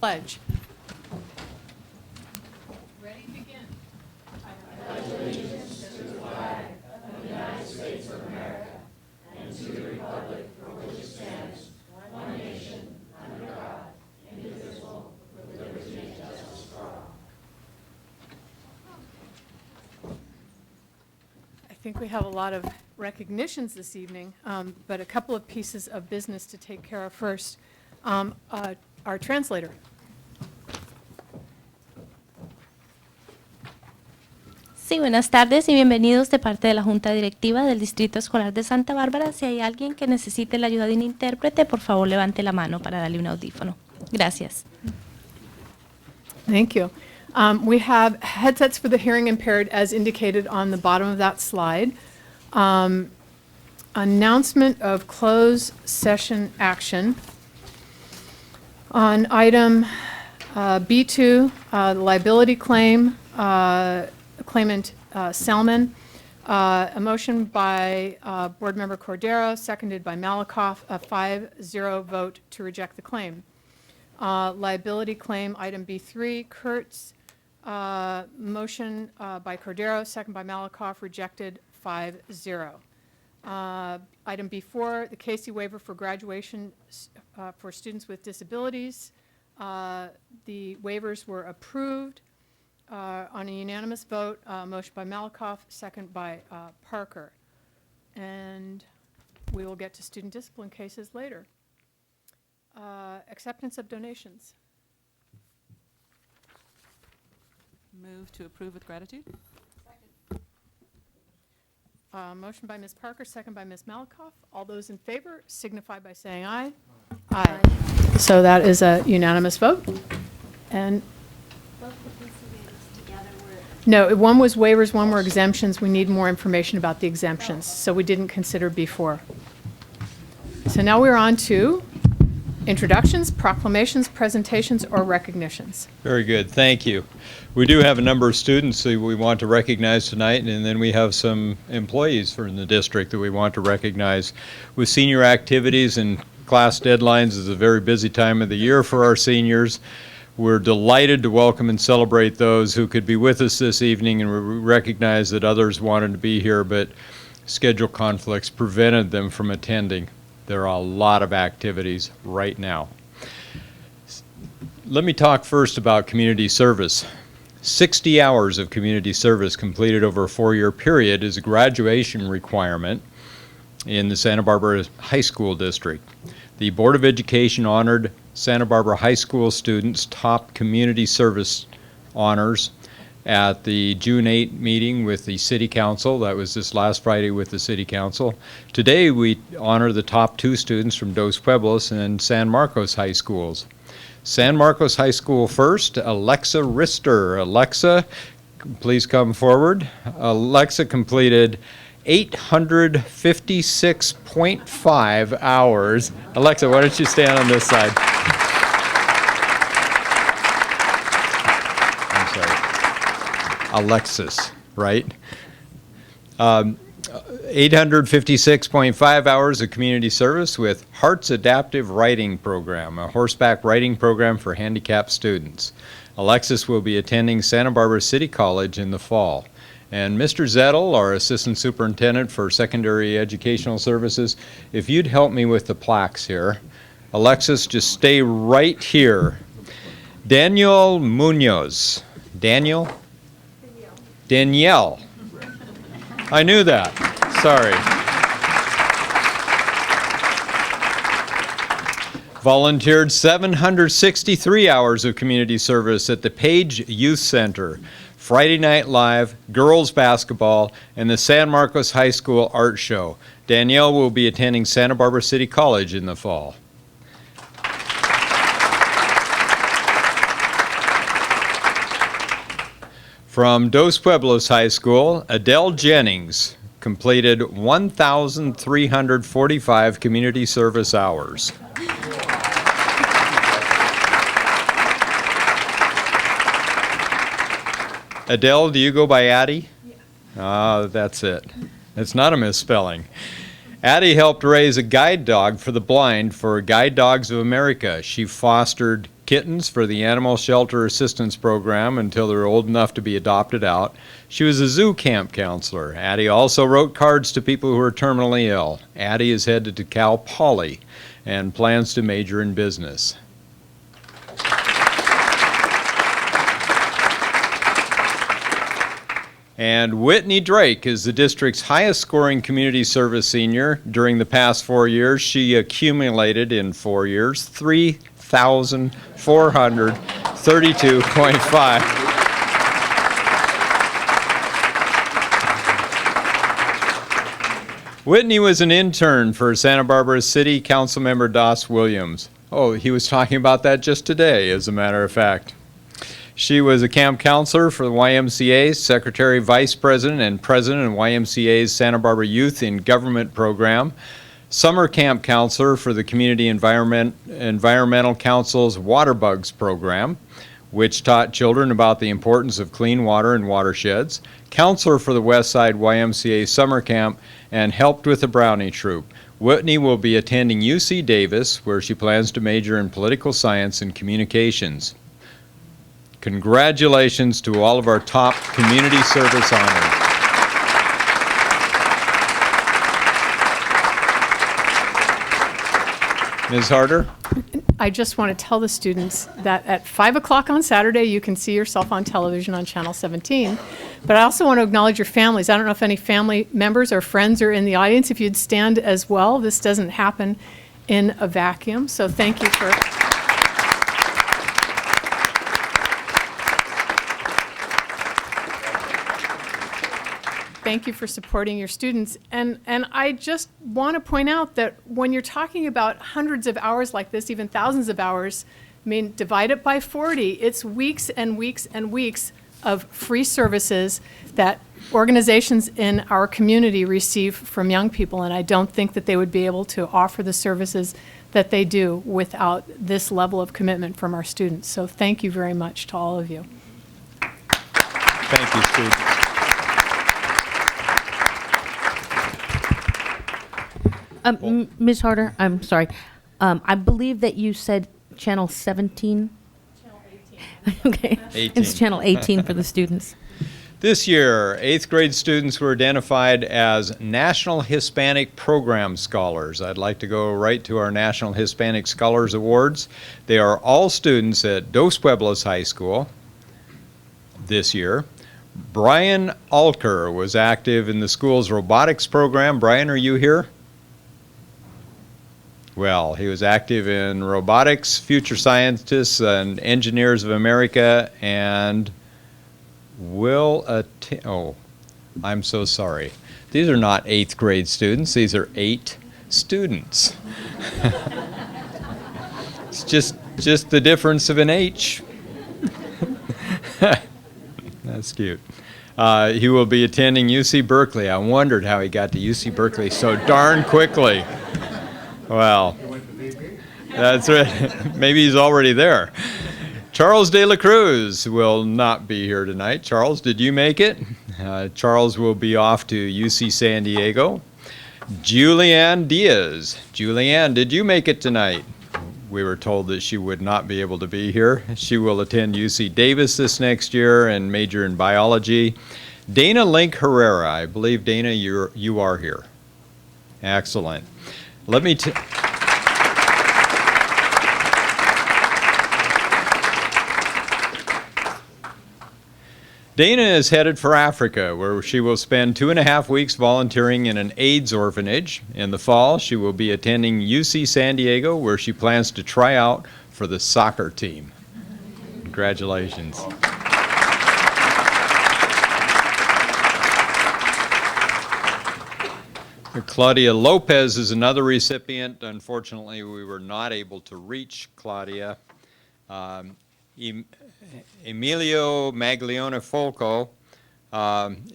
pledge. Ready, begin. I think we have a lot of recognitions this evening, but a couple of pieces of business to take care of first. Our translator. Sí, buenas tardes y bienvenidos de parte de la Junta Directiva del Distrito Escolar de Santa Bárbara. Si hay alguien que necesite la ayuda de un intérprete, por favor levante la mano para darle un audífono. Gracias. Thank you. We have headsets for the hearing impaired as indicated on the bottom of that slide. Announcement of closed session action. On item B2, liability claim, claimant Selman, a motion by Board Member Cordero, seconded by Malakoff, a 5-0 vote to reject the claim. Liability claim, item B3, Kurtz, motion by Cordero, second by Malakoff, rejected 5-0. Item B4, the Casey waiver for graduation for students with disabilities. The waivers were approved on a unanimous vote, motion by Malakoff, second by Parker. And we will get to student discipline cases later. Acceptance of donations. Move to approve with gratitude. Motion by Ms. Parker, second by Ms. Malakoff. All those in favor signify by saying aye. Aye. So that is a unanimous vote. And no, one was waivers, one were exemptions. We need more information about the exemptions, so we didn't consider before. So now we're on to introductions, proclamations, presentations, or recognitions. Very good, thank you. We do have a number of students that we want to recognize tonight, and then we have some employees from the district that we want to recognize. With senior activities and class deadlines, is a very busy time of the year for our seniors. We're delighted to welcome and celebrate those who could be with us this evening, and we recognize that others wanted to be here, but schedule conflicts prevented them from attending. There are a lot of activities right now. Let me talk first about community service. 60 hours of community service completed over a 4-year period is a graduation requirement in the Santa Barbara High School District. The Board of Education honored Santa Barbara High School students' top community service honors at the June 8 meeting with the City Council. That was this last Friday with the City Council. Today we honor the top 2 students from Dos Pueblos and San Marcos High Schools. San Marcos High School first, Alexa Rister. Alexa, please come forward. Alexa completed 856.5 hours. Alexa, why don't you stand on this side? I'm sorry. Alexis, right? 856.5 hours of community service with Hearts Adaptive Writing Program, a horseback writing program for handicapped students. Alexis will be attending Santa Barbara City College in the fall. And Mr. Zettel, our Assistant Superintendent for Secondary Educational Services, if you'd help me with the plaques here. Alexis, just stay right here. Daniel Munoz. Daniel? Danielle. I knew that. Sorry. Volunteered 763 hours of community service at the Page Youth Center, Friday Night Live, girls basketball, and the San Marcos High School art show. Danielle will be attending Santa Barbara City College in the fall. From Dos Pueblos High School, Adele Jennings completed 1,345 community service hours. Adele, do you go by Addie? Yeah. That's it. It's not a misspelling. Addie helped raise a guide dog for the blind for Guide Dogs of America. She fostered kittens for the Animal Shelter Assistance Program until they're old enough to be adopted out. She was a zoo camp counselor. Addie also wrote cards to people who are terminally ill. Addie is headed to Cal Poly and plans to major in business. And Whitney Drake is the district's highest scoring community service senior. During the past 4 years, she accumulated in 4 years 3,432.5. Whitney was an intern for Santa Barbara City Councilmember Doss Williams. Oh, he was talking about that just today, as a matter of fact. She was a camp counselor for the YMCA, secretary, vice president, and president of YMCA's Santa Barbara Youth in Government program, summer camp counselor for the Community Environmental Council's Water Bugs program, which taught children about the importance of clean water in watersheds, counselor for the Westside YMCA summer camp, and helped with the Brownie Troop. Whitney will be attending UC Davis, where she plans to major in political science and communications. Congratulations to all of our top community service honors. Ms. Harder? I just want to tell the students that at 5 o'clock on Saturday, you can see yourself on television on Channel 17. But I also want to acknowledge your families. I don't know if any family members or friends are in the audience. If you'd stand as well, this doesn't happen in a vacuum. So thank you for... Thank you for supporting your students. And I just want to point out that when you're talking about hundreds of hours like this, even thousands of hours, I mean, divide it by 40, it's weeks and weeks and weeks of free services that organizations in our community receive from young people. And I don't think that they would be able to offer the services that they do without this level of commitment from our students. So thank you very much to all of you. Thank you, students. Ms. Harder, I'm sorry. I believe that you said Channel 17? Channel 18. Okay. 18. It's Channel 18 for the students. This year, 8th grade students were identified as National Hispanic Program Scholars. I'd like to go right to our National Hispanic Scholars Awards. They are all students at Dos Pueblos High School this year. Brian Alker was active in the school's robotics program. Brian, are you here? Well, he was active in robotics, future scientists, and engineers of America, and oh, I'm so sorry. These are not 8th grade students. These are 8 students. It's just the difference of an H. That's cute. He will be attending UC Berkeley. I wondered how he got to UC Berkeley so darn quickly. Well, that's right. Maybe he's already there. Charles De La Cruz will not be here tonight. Charles, did you make it? Charles will be off to UC San Diego. Julianne Diaz. Julianne, did you make it tonight? We were told that she would not be able to be here. She will attend UC Davis this next year and major in biology. Dana Link Herrera. I believe, Dana, you are here. Excellent. Let me Dana is headed for Africa, where she will spend 2.5 weeks volunteering in an AIDS orphanage. In the fall, she will be attending UC San Diego, where she plans to try out for the soccer team. Congratulations. Claudia Lopez is another recipient. Unfortunately, we were not able to reach Claudia. Emilio Maglione Folco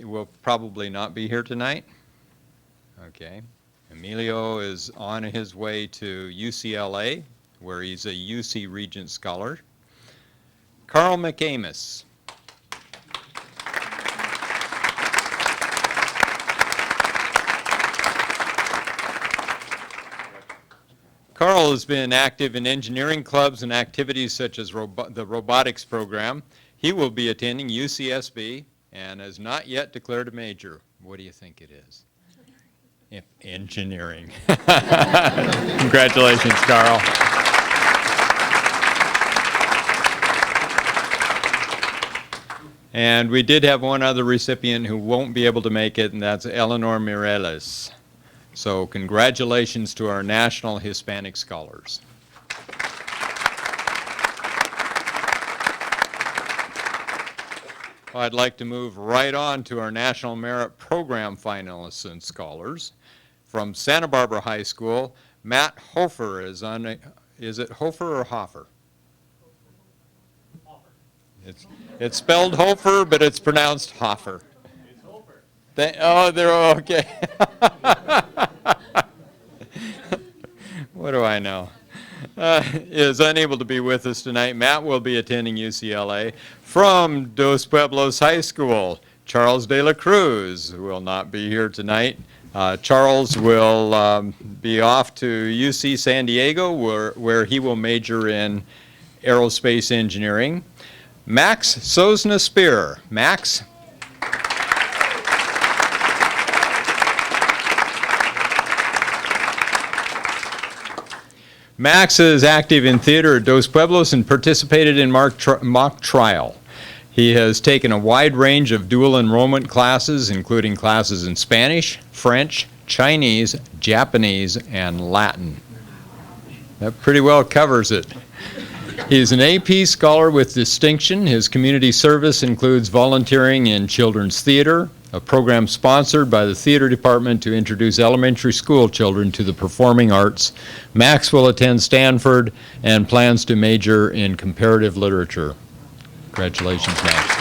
will probably not be here tonight. Okay. Emilio is on his way to UCLA, where he's a UC Regent Scholar. Carl McAmis. Carl Carl has been active in engineering clubs and activities such as the robotics program. He will be attending UCSB and has not yet declared a major. What do you think it is? Engineering. Congratulations, Carl. And we did have one other recipient who won't be able to make it, and that's Eleanor Mireles. So congratulations to our National Hispanic Scholars. I'd like to move right on to our National Merit Program finalists and scholars. From Santa Barbara High School, Matt Hofer is on, is it Hofer or Hoffer? It's spelled Hofer, but it's pronounced Hoffer. It's Hofer. Oh, they're okay. What do I know? Is unable to be with us tonight. Matt will be attending UCLA. From Dos Pueblos High School, Charles de la Cruz will not be here tonight. Charles will be off to UC San Diego, where he will major in aerospace engineering. Max Sosna Spear. Max? Max is active in theater at Dos Pueblos and participated in mock trial. He has taken a wide range of dual enrollment classes, including classes in Spanish, French, Chinese, Japanese, and Latin. That pretty well covers it. He is an AP Scholar with distinction. His community service includes volunteering in children's theater, a program sponsored by the theater department to introduce elementary school children to the performing arts. Max will attend Stanford and plans to major in comparative literature. Congratulations, Max.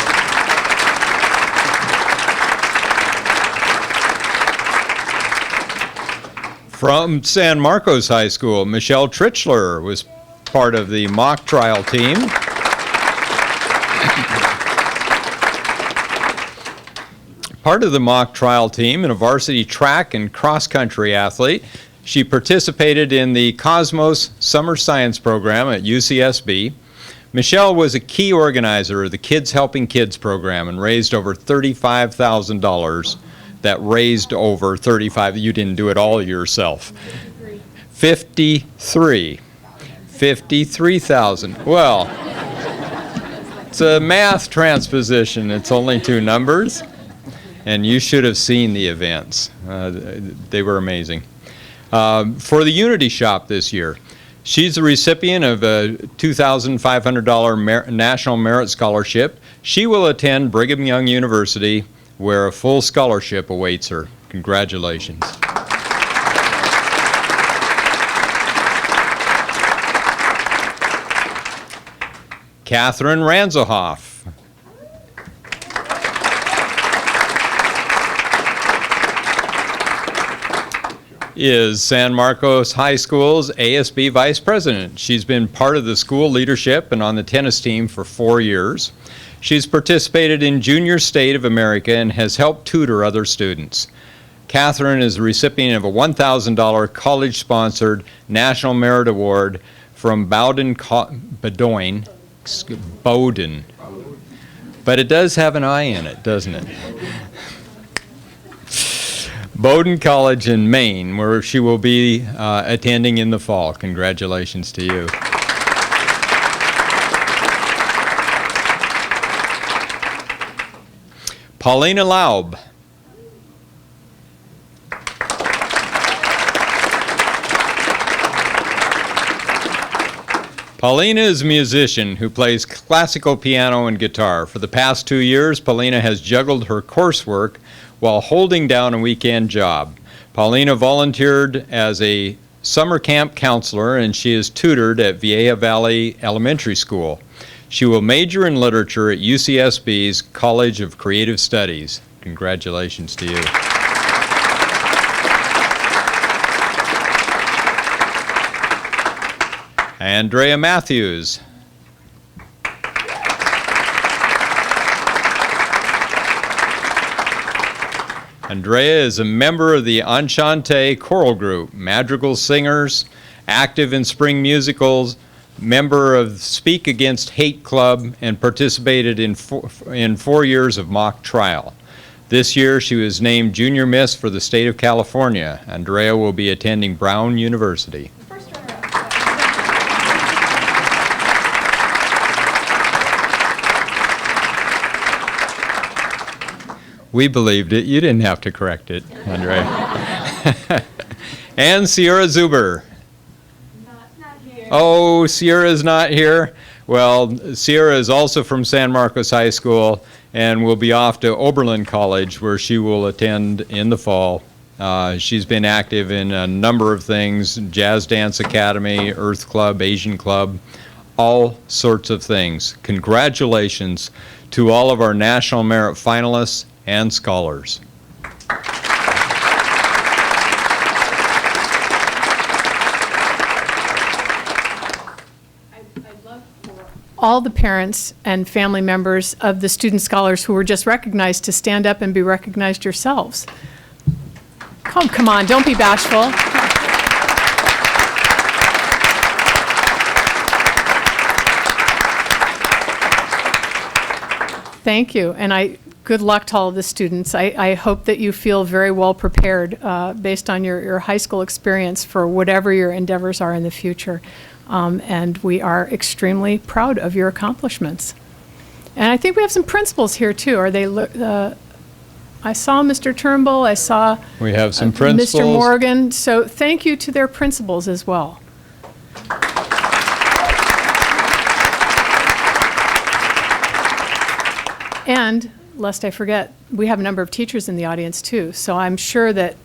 From San Marcos High School, Michelle Trichler was part of the mock trial team. Part of the mock trial team and a varsity track and cross-country athlete. She participated in the Cosmos Summer Science Program at UCSB. Michelle was a key organizer of the Kids Helping Kids program and raised over $35,000. That raised over 35, you didn't do it all yourself. 53,000. Well, it's a math transposition. It's only two numbers. And you should have seen the events. They were amazing. For the Unity Shop this year, she's the recipient of a $2,500 National Merit Scholarship. She will attend Brigham Young University, where a full scholarship awaits her. Congratulations. Catherine Ranzohoff. Is San Marcos High School's ASB Vice President. She's been part of the school leadership and on the tennis team for 4 years. She's participated in Junior State of America and has helped tutor other students. Catherine is the recipient of a $1,000 college-sponsored National Merit Award from Bowdoin. But it does have an I in it, doesn't it? Bowdoin College in Maine, where she will be attending in the fall. Congratulations to you. Paulina Laub. Paulina is a musician who plays classical piano and guitar. For the past 2 years, Paulina has juggled her coursework while holding down a weekend job. Paulina volunteered as a summer camp counselor, and she is tutored at Vieja Valley Elementary School. She will major in literature at UCSB's College of Creative Studies. Congratulations to you. Andrea Matthews. Andrea is a member of the Enchante Choral Group, madrigal singers active in spring musicals, member of Speak Against Hate Club, and participated in 4 years of mock trial. This year, she was named Junior Miss for the state of California. Andrea will be attending Brown University. We believed it. You didn't have to correct it, Andrea. And Sierra Zuber. Oh, Sierra's not here. Well, Sierra is also from San Marcos High School and will be off to Oberlin College, where she will attend in the fall. She's been active in a number of things: Jazz Dance Academy, Earth Club, Asian Club, all sorts of things. Congratulations to all of our National Merit finalists and scholars. All the parents and family members of the student scholars who were just recognized to stand up and be recognized yourselves. Come on, don't be bashful. Thank you, and good luck to all of the students. I hope that you feel very well prepared based on your high school experience for whatever your endeavors are in the future. And we are extremely proud of your accomplishments. And I think we have some principals here too. Are they? I saw Mr. Turnbull. I saw We have some principals. Mr. Morgan. So thank you to their principals as well. And lest I forget, we have a number of teachers in the audience too. So I'm sure that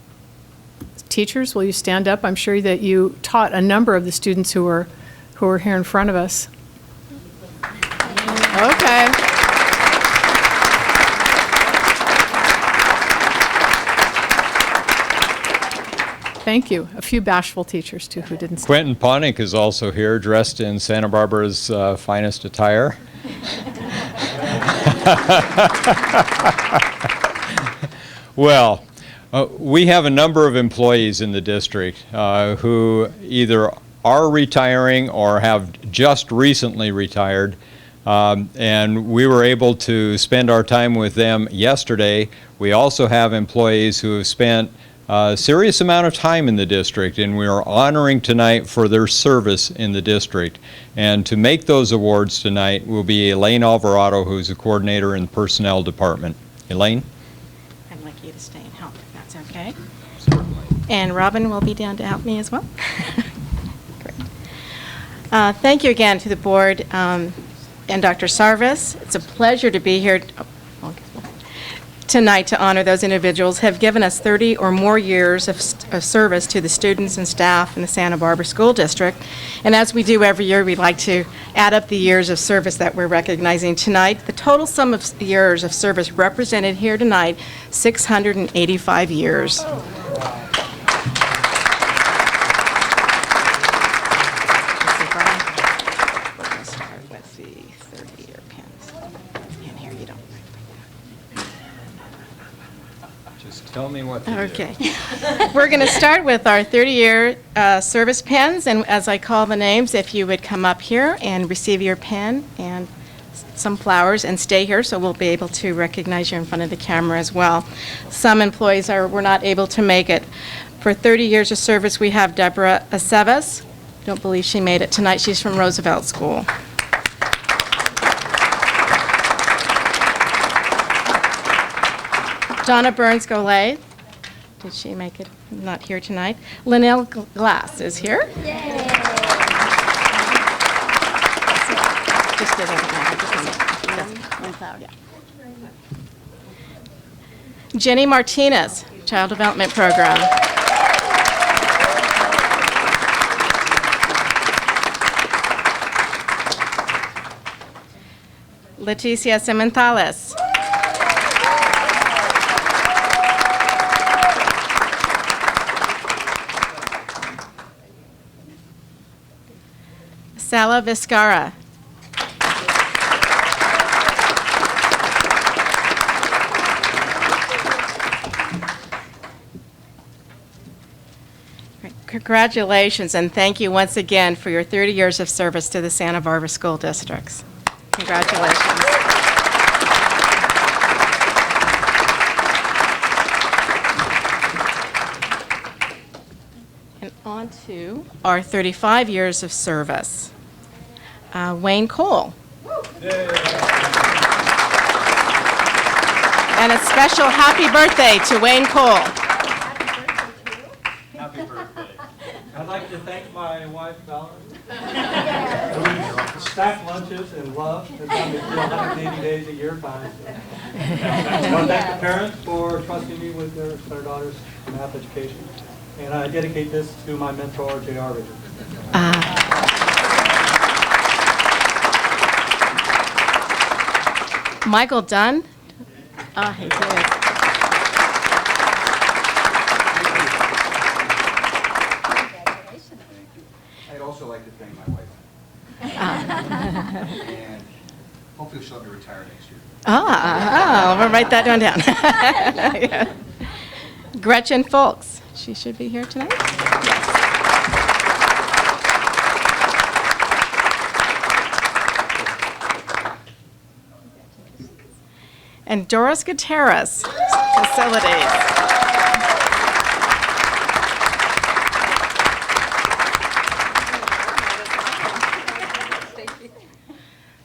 teachers, will you stand up? I'm sure that you taught a number of the students who were here in front of us. Okay. Thank you. A few bashful teachers too who didn't stand. Quentin Pontic is also here, dressed in Santa Barbara's finest attire. Well, we have a number of employees in the district who either are retiring or have just recently retired, and we were able to spend our time with them yesterday. We also have employees who have spent a serious amount of time in the district, and we are honoring tonight for their service in the district. And to make those awards tonight will be Elaine Alvarado, who's a coordinator in the personnel department. Elaine? I'd like you to stay and help, if that's okay. And Robin will be down to help me as well. Great. Thank you again to the board and Dr. Sarvis. It's a pleasure to be here tonight to honor those individuals who have given us 30 or more years of service to the students and staff in the Santa Barbara School District. And as we do every year, we'd like to add up the years of service that we're recognizing tonight. The total sum of years of service represented here tonight, 685 years. Tell me what to do. Okay. We're going to start with our 30-year service pens, and as I call the names, if you would come up here and receive your pen and some flowers and stay here, so we'll be able to recognize you in front of the camera as well. Some employees were not able to make it. For 30 years of service, we have Deborah Aceves. Don't believe she made it tonight. She's from Roosevelt School. Donna Burns-Golay, did she make it? Not here tonight. Linnell Glass is here. Yay! Just doesn't matter. Just one flower. Yeah. Jenny Martinez, Child Development Program. Leticia Sementales. Sala Vizcarra. Congratulations, and thank you once again for your 30 years of service to the Santa Barbara School Districts. Congratulations. And on to our 35 years of service. Wayne Cole. And a special happy birthday to Wayne Cole. Happy birthday. I'd like to thank my wife, Valerie. We stack lunches and love. It's on the 180 days a year time. I want to thank the parents for trusting me with their daughter's math education. And I dedicate this to my mentor, J.R. Richards. Michael Dunn. He did. I'd also like to thank my wife. And hopefully she'll be retired next year. We'll write that one down. Yeah. Gretchen Folks. She should be here tonight. Yes. And Doris Gutierrez, Facilities.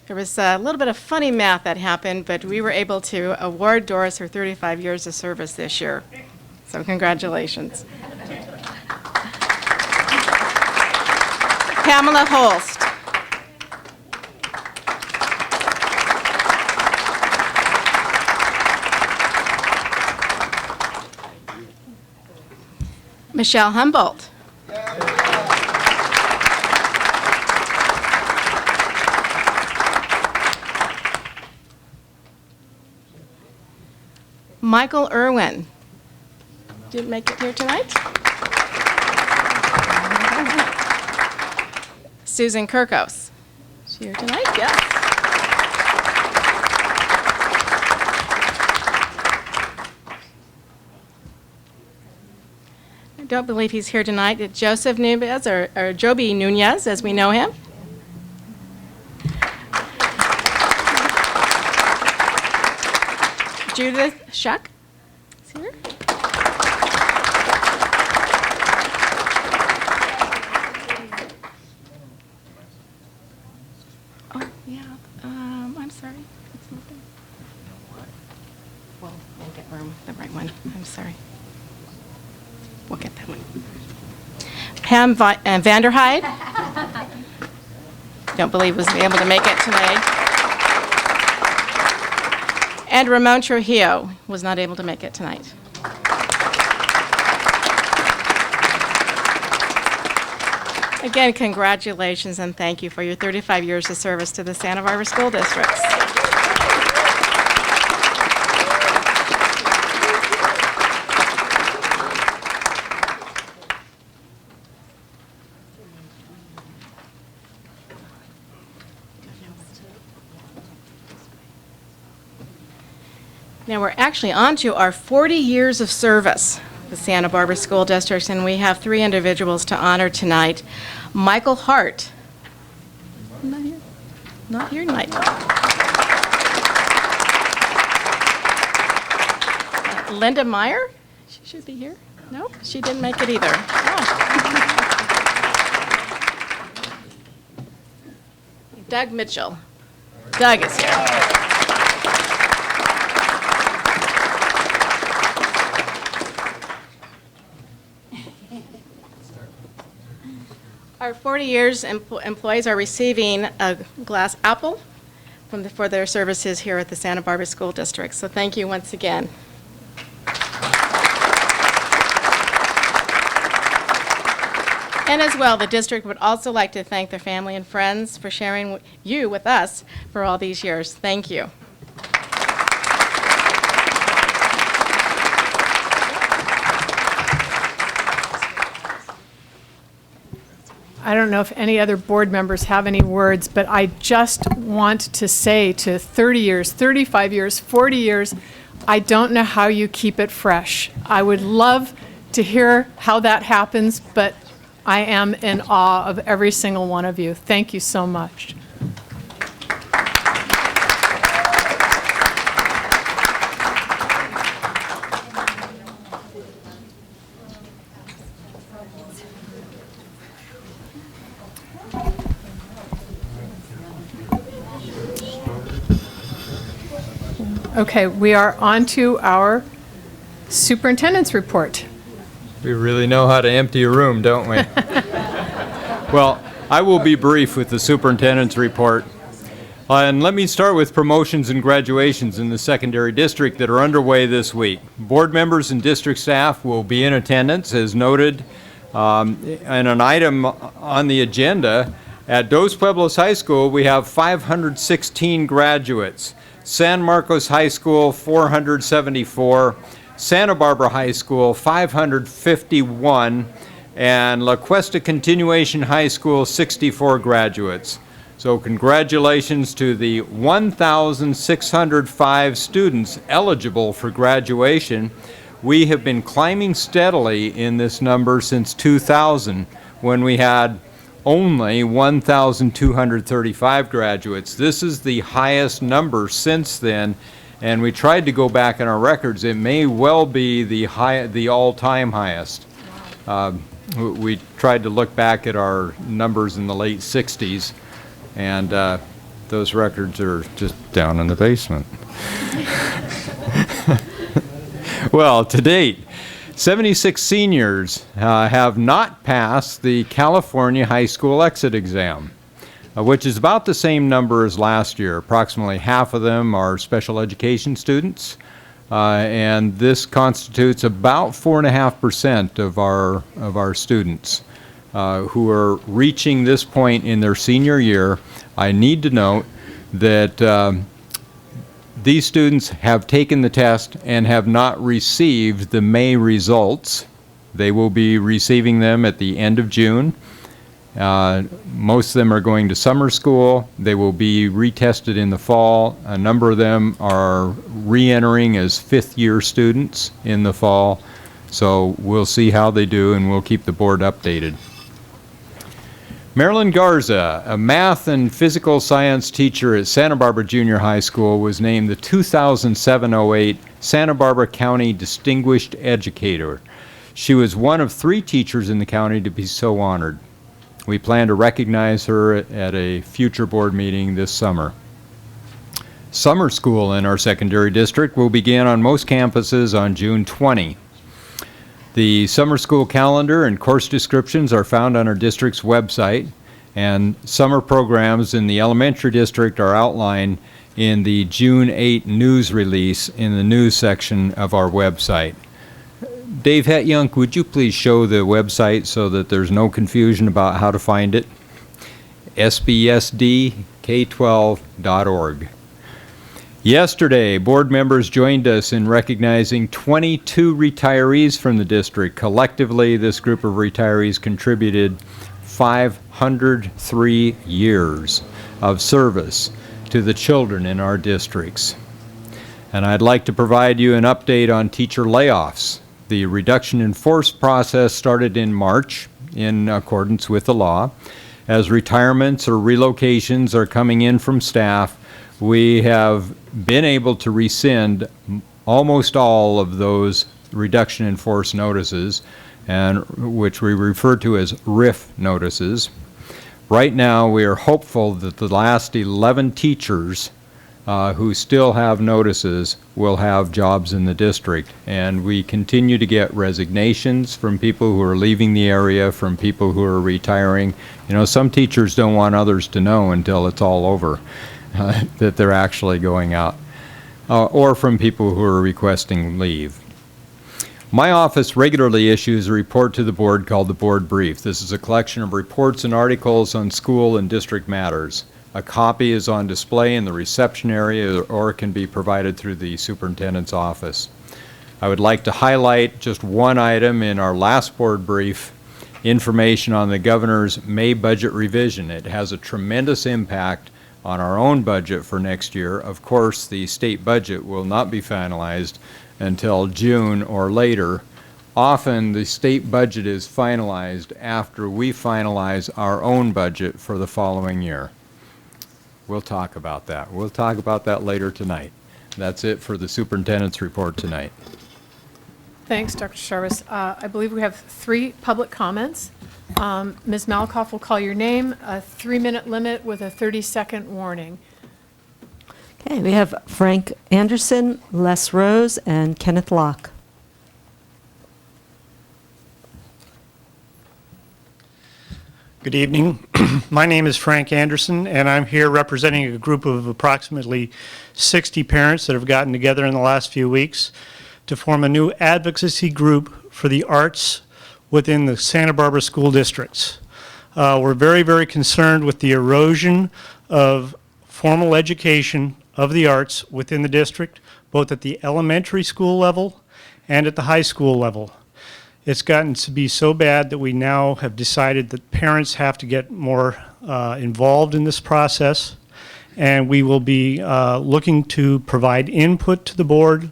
There was a little bit of funny math that happened, but we were able to award Doris her 35 years of service this year. So congratulations. Pamela Holst. Michelle Humboldt. Michael Irwin. Didn't make it here tonight. Susan Kirkos. Is she here tonight? Yes. I don't believe he's here tonight. Joseph Nunez, or Joby Nunez, as we know him. Judith Shuck is here. Oh, yeah, I'm sorry. It's not there. Well, we'll get the right one. I'm sorry. We'll get that one. Pam Vanderhyde. Don't believe was able to make it tonight. And Ramon Trujillo was not able to make it tonight. Again, congratulations and thank you for your 35 years of service to the Santa Barbara School Districts. Now we're actually on to our 40 years of service with Santa Barbara School Districts, and we have 3 individuals to honor tonight. Michael Hart. Not here. Not here tonight. Linda Meyer. She should be here. No, she didn't make it either. Oh. Doug Mitchell. Doug is here. Our 40 years employees are receiving a glass apple for their services here at the Santa Barbara School District. So thank you once again. And as well, the district would also like to thank their family and friends for sharing you with us for all these years. Thank you. I don't know if any other board members have any words, but I just want to say to 30 years, 35 years, 40 years, I don't know how you keep it fresh. I would love to hear how that happens, but I am in awe of every single one of you. Thank you so much. Okay, we are on to our superintendent's report. We really know how to empty a room, don't we? Well, I will be brief with the superintendent's report. And let me start with promotions and graduations in the secondary district that are underway this week. Board members and district staff will be in attendance, as noted, and an item on the agenda. At Dos Pueblos High School, we have 516 graduates. San Marcos High School, 474. Santa Barbara High School, 551, and La Cuesta Continuation High School, 64 graduates. So congratulations to the 1,605 students eligible for graduation. We have been climbing steadily in this number since 2000, when we had only 1,235 graduates. This is the highest number since then. And we tried to go back in our records. It may well be the all-time highest. We tried to look back at our numbers in the late 60s, and those records are just down in the basement. Well, to date, 76 seniors have not passed the California High School Exit Exam, which is about the same number as last year. Approximately half of them are special education students, and this constitutes about 4.5% of our students who are reaching this point in their senior year. I need to note that these students have taken the test and have not received the May results. They will be receiving them at the end of June. Most of them are going to summer school. They will be retested in the fall. A number of them are re-entering as fifth-year students in the fall. So we'll see how they do, and we'll keep the board updated. Marilyn Garza, a math and physical science teacher at Santa Barbara Junior High School, was named the 2007-08 Santa Barbara County Distinguished Educator. She was one of 3 teachers in the county to be so honored. We plan to recognize her at a future board meeting this summer. Summer school in our secondary district will begin on most campuses on June 20. The summer school calendar and course descriptions are found on our district's website, and summer programs in the elementary district are outlined in the June 8 news release in the news section of our website. Dave Hetjunk, would you please show the website so that there's no confusion about how to find it? sbsdk12.org. Yesterday, board members joined us in recognizing 22 retirees from the district. Collectively, this group of retirees contributed 503 years of service to the children in our districts. And I'd like to provide you an update on teacher layoffs. The reduction in force process started in March in accordance with the law. As retirements or relocations are coming in from staff, we have been able to rescind almost all of those reduction in force notices, and which we refer to as RIF notices. Right now, we are hopeful that the last 11 teachers who still have notices will have jobs in the district. And we continue to get resignations from people who are leaving the area, from people who are retiring. You know, some teachers don't want others to know until it's all over that they're actually going out, or from people who are requesting leave. My office regularly issues a report to the board called the Board Brief. This is a collection of reports and articles on school and district matters. A copy is on display in the reception area, or it can be provided through the superintendent's office. I would like to highlight just one item in our last board brief, information on the governor's May budget revision. It has a tremendous impact on our own budget for next year. Of course, the state budget will not be finalized until June or later, Often, the state budget is finalized after we finalize our own budget for the following year. We'll talk about that. We'll talk about that later tonight. That's it for the superintendent's report tonight. Thanks, Dr. Jarvis. I believe we have 3 public comments. Ms. Malakoff will call your name, a 3-minute limit with a 30-second warning. Okay, we have Frank Anderson, Les Rose, and Kenneth Locke. Good evening. My name is Frank Anderson, and I'm here representing a group of approximately 60 parents that have gotten together in the last few weeks to form a new advocacy group for the arts within the Santa Barbara school districts. We're very, very concerned with the erosion of formal education of the arts within the district, both at the elementary school level and at the high school level. It's gotten to be so bad that we now have decided that parents have to get more involved in this process, and we will be looking to provide input to the board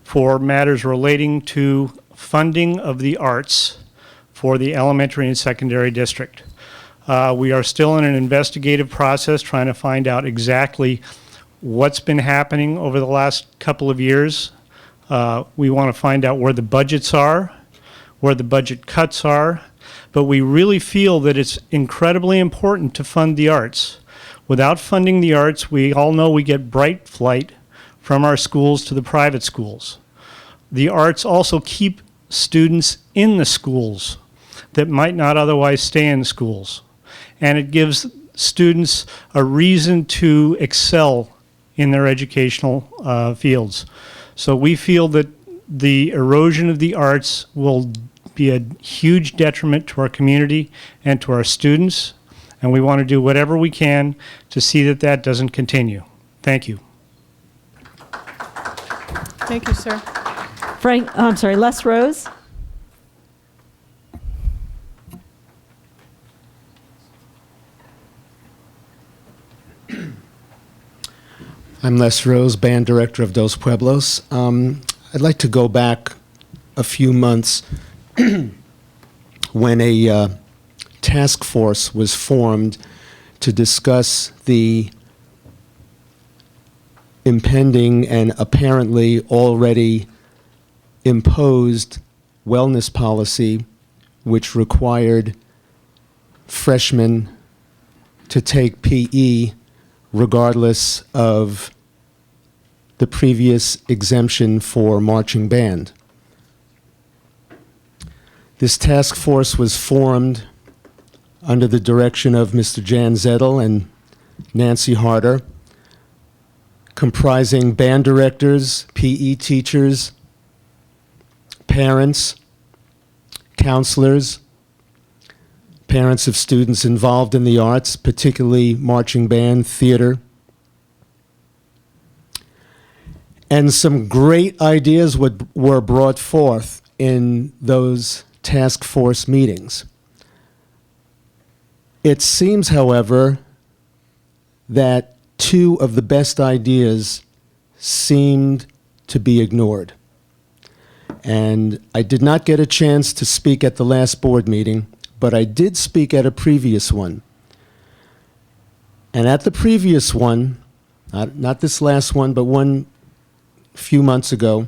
for matters relating to funding of the arts for the elementary and secondary district. We are still in an investigative process trying to find out exactly what's been happening over the last couple of years. We want to find out where the budgets are, where the budget cuts are, but we really feel that it's incredibly important to fund the arts. Without funding the arts, we all know we get bright flight from our schools to the private schools. The arts also keep students in the schools that might not otherwise stay in schools. And it gives students a reason to excel in their educational fields. So we feel that the erosion of the arts will be a huge detriment to our community and to our students, and we want to do whatever we can to see that that doesn't continue. Thank you. Thank you, sir. Les Rose. I'm Les Rose, band director of Dos Pueblos. I'd like to go back a few months when a task force was formed to discuss the impending and apparently already imposed wellness policy, which required freshmen to take PE regardless of the previous exemption for marching band. This task force was formed under the direction of Mr. Jan Zettel and Nancy Harder, comprising band directors, PE teachers, parents, counselors, parents of students involved in the arts, particularly marching band, theater. And some great ideas were brought forth in those task force meetings. It seems, however, that 2 of the best ideas seemed to be ignored. And I did not get a chance to speak at the last board meeting, but I did speak at a previous one. And at the previous one, not this last one, but one a few months ago,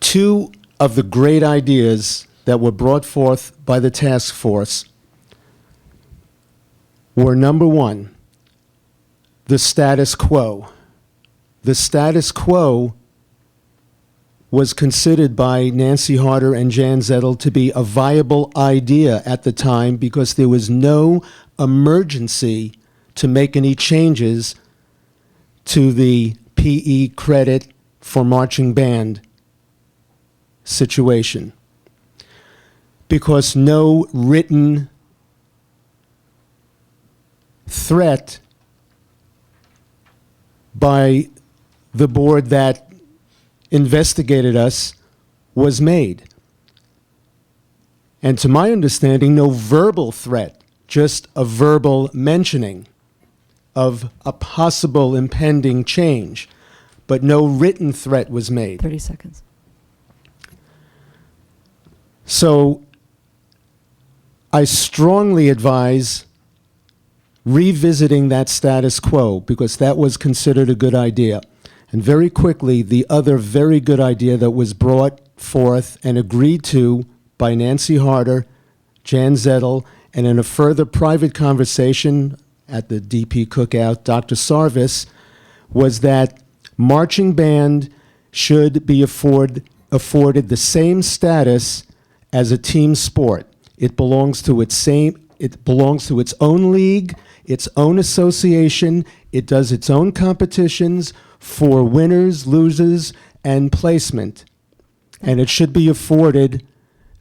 2 of the great ideas that were brought forth by the task force were, number 1, the status quo. The status quo was considered by Nancy Harder and Jan Zettel to be a viable idea at the time because there was no emergency to make any changes to the PE credit for marching band situation, because no written threat by the board that investigated us was made. And to my understanding, no verbal threat, just a verbal mentioning of a possible impending change, but no written threat was made. 30 seconds. So I strongly advise revisiting that status quo because that was considered a good idea. And very quickly, the other very good idea that was brought forth and agreed to by Nancy Harder, Jan Zettel, and in a further private conversation at the DP Cookout, Dr. Sarvis, was that marching band should be afforded the same status as a team sport. It belongs to its own league, its own association. It does its own competitions for winners, losers, and placement. And it should be afforded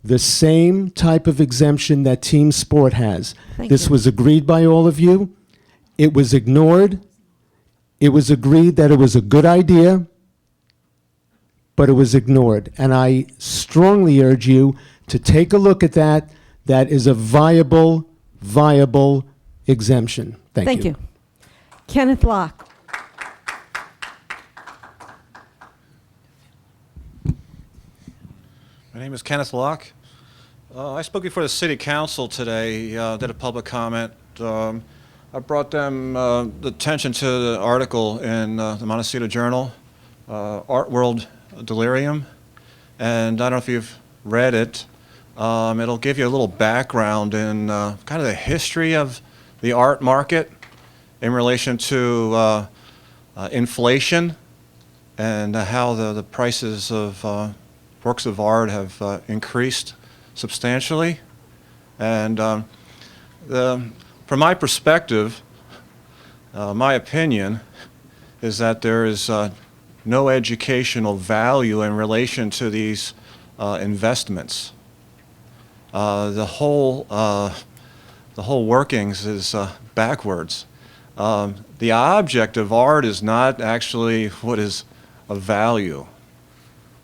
the same type of exemption that team sport has. This was agreed by all of you. It was ignored. It was agreed that it was a good idea, but it was ignored. And I strongly urge you to take a look at that. That is a viable exemption. Thank you. Kenneth Locke. My name is Kenneth Locke. I spoke before the City Council today, did a public comment. I brought them the attention to the article in the Montecito Journal, Art World Delirium, and I don't know if you've read it. It'll give you a little background in kind of the history of the art market in relation to inflation and how the prices of works of art have increased substantially. And from my perspective, my opinion is that there is no educational value in relation to these investments. The whole workings is backwards. The object of art is not actually what is of value.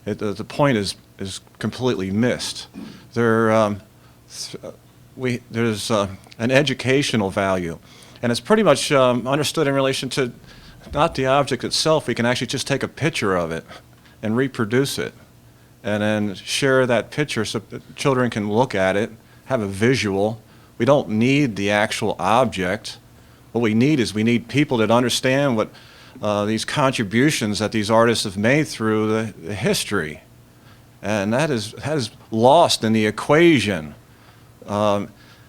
The point is completely missed. There's an educational value, and it's pretty much understood in relation to not the object itself. We can actually just take a picture of it and reproduce it, and then share that picture so that children can look at it, have a visual. We don't need the actual object. What we need people that understand what these contributions that these artists have made through the history. And that is lost in the equation.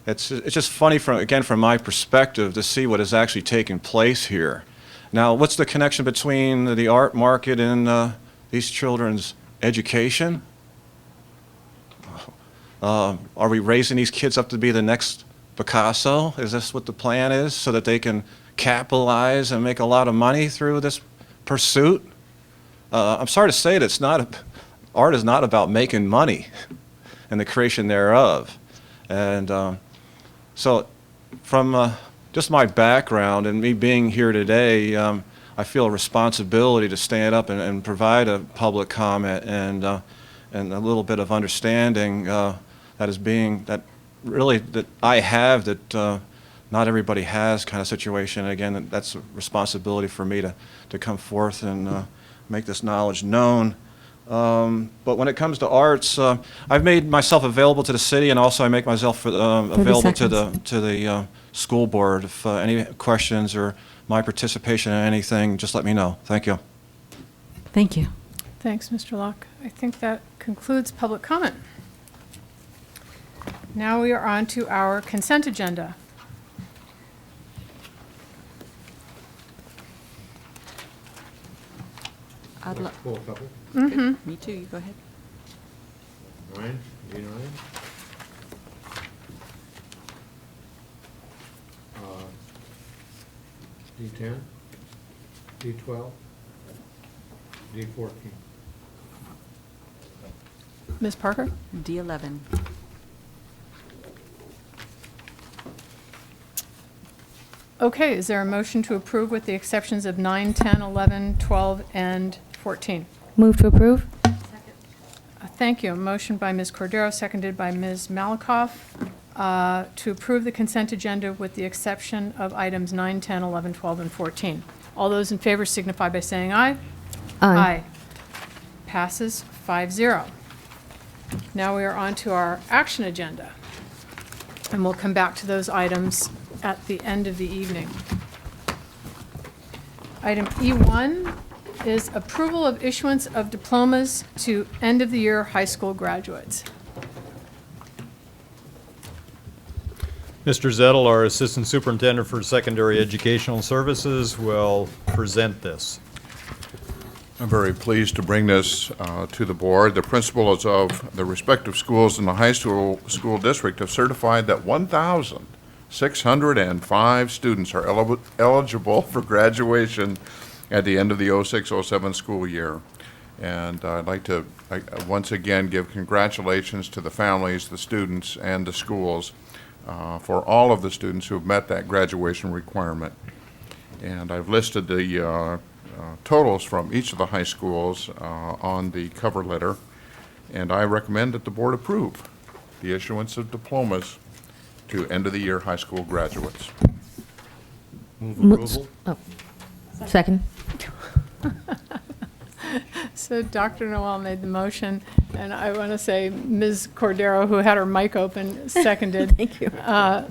It's just funny, from my perspective, to see what is actually taking place here. Now, what's the connection between the art market and these children's education? Are we raising these kids up to be the next Picasso? Is this what the plan is, so that they can capitalize and make a lot of money through this pursuit? I'm sorry to say it, art is not about making money and the creation thereof. And so from just my background and me being here today, I feel a responsibility to stand up and provide a public comment and a little bit of understanding that I have that not everybody has kind of situation. And again, that's a responsibility for me to come forth and make this knowledge known. But when it comes to arts, I've made myself available to the city, and also I make myself available to the school board. If any questions or my participation in anything, just let me know. Thank you. Thank you. Thanks, Mr. Locke. I think that concludes public comment. Now we are on to our consent agenda. I'd like. Pull a couple. Mm-hmm. Me too, you go ahead. Ryan, D9. D10, D12, D14. Ms. Parker? D11. Okay, is there a motion to approve with the exceptions of 9, 10, 11, 12, and 14? Move to approve. Thank you. A motion by Ms. Cordero, seconded by Ms. Malakoff, to approve the consent agenda with the exception of items 9, 10, 11, 12, and 14. All those in favor signify by saying aye. Aye. Passes 5-0. Now we are on to our action agenda. And we'll come back to those items at the end of the evening. Item E1 is approval of issuance of diplomas to end-of-the-year high school graduates. Mr. Zettel, our Assistant Superintendent for Secondary Educational Services, will present this. I'm very pleased to bring this to the board. The principals of the respective schools in the high school district have certified that 1,605 students are eligible for graduation at the end of the 06-07 school year. And I'd like to once again give congratulations to the families, the students, and the schools for all of the students who have met that graduation requirement. And I've listed the totals from each of the high schools on the cover letter, and I recommend that the board approve the issuance of diplomas to end-of-the-year high school graduates. Move approval. Oh. Second. So Dr. Noel made the motion, and I want to say Ms. Cordero, who had her mic open, seconded. Thank you. I'll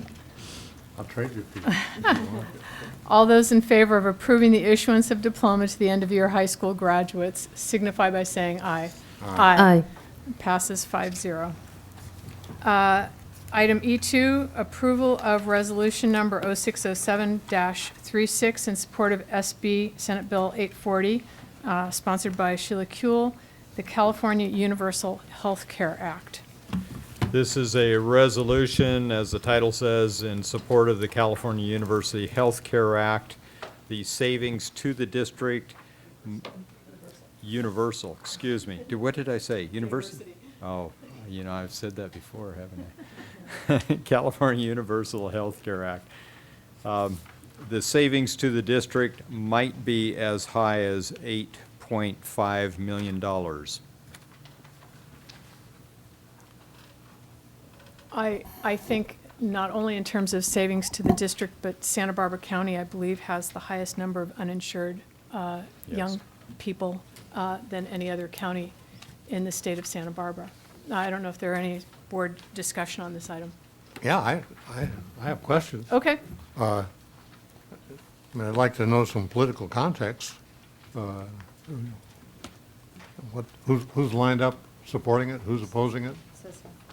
trade you people. All those in favor of approving the issuance of diploma to the end-of-year high school graduates signify by saying aye. Aye. Passes 5-0. Item E2, approval of resolution number 0607-36 in support of SB Senate Bill 840, sponsored by Sheila Kuehl, the California Universal Health Care Act. This is a resolution, as the title says, in support of the California University Health Care Act. The savings to the district, universal, excuse me. What did I say? University? Oh, you know, I've said that before, haven't I? California Universal Health Care Act. The savings to the district might be as high as $8.5 million. I think not only in terms of savings to the district, but Santa Barbara County, I believe, has the highest number of uninsured young people than any other county in the state of Santa Barbara. I don't know if there are any board discussion on this item. Yeah, I have questions. Okay. I mean, I'd like to know some political context. Who's lined up supporting it? Who's opposing it?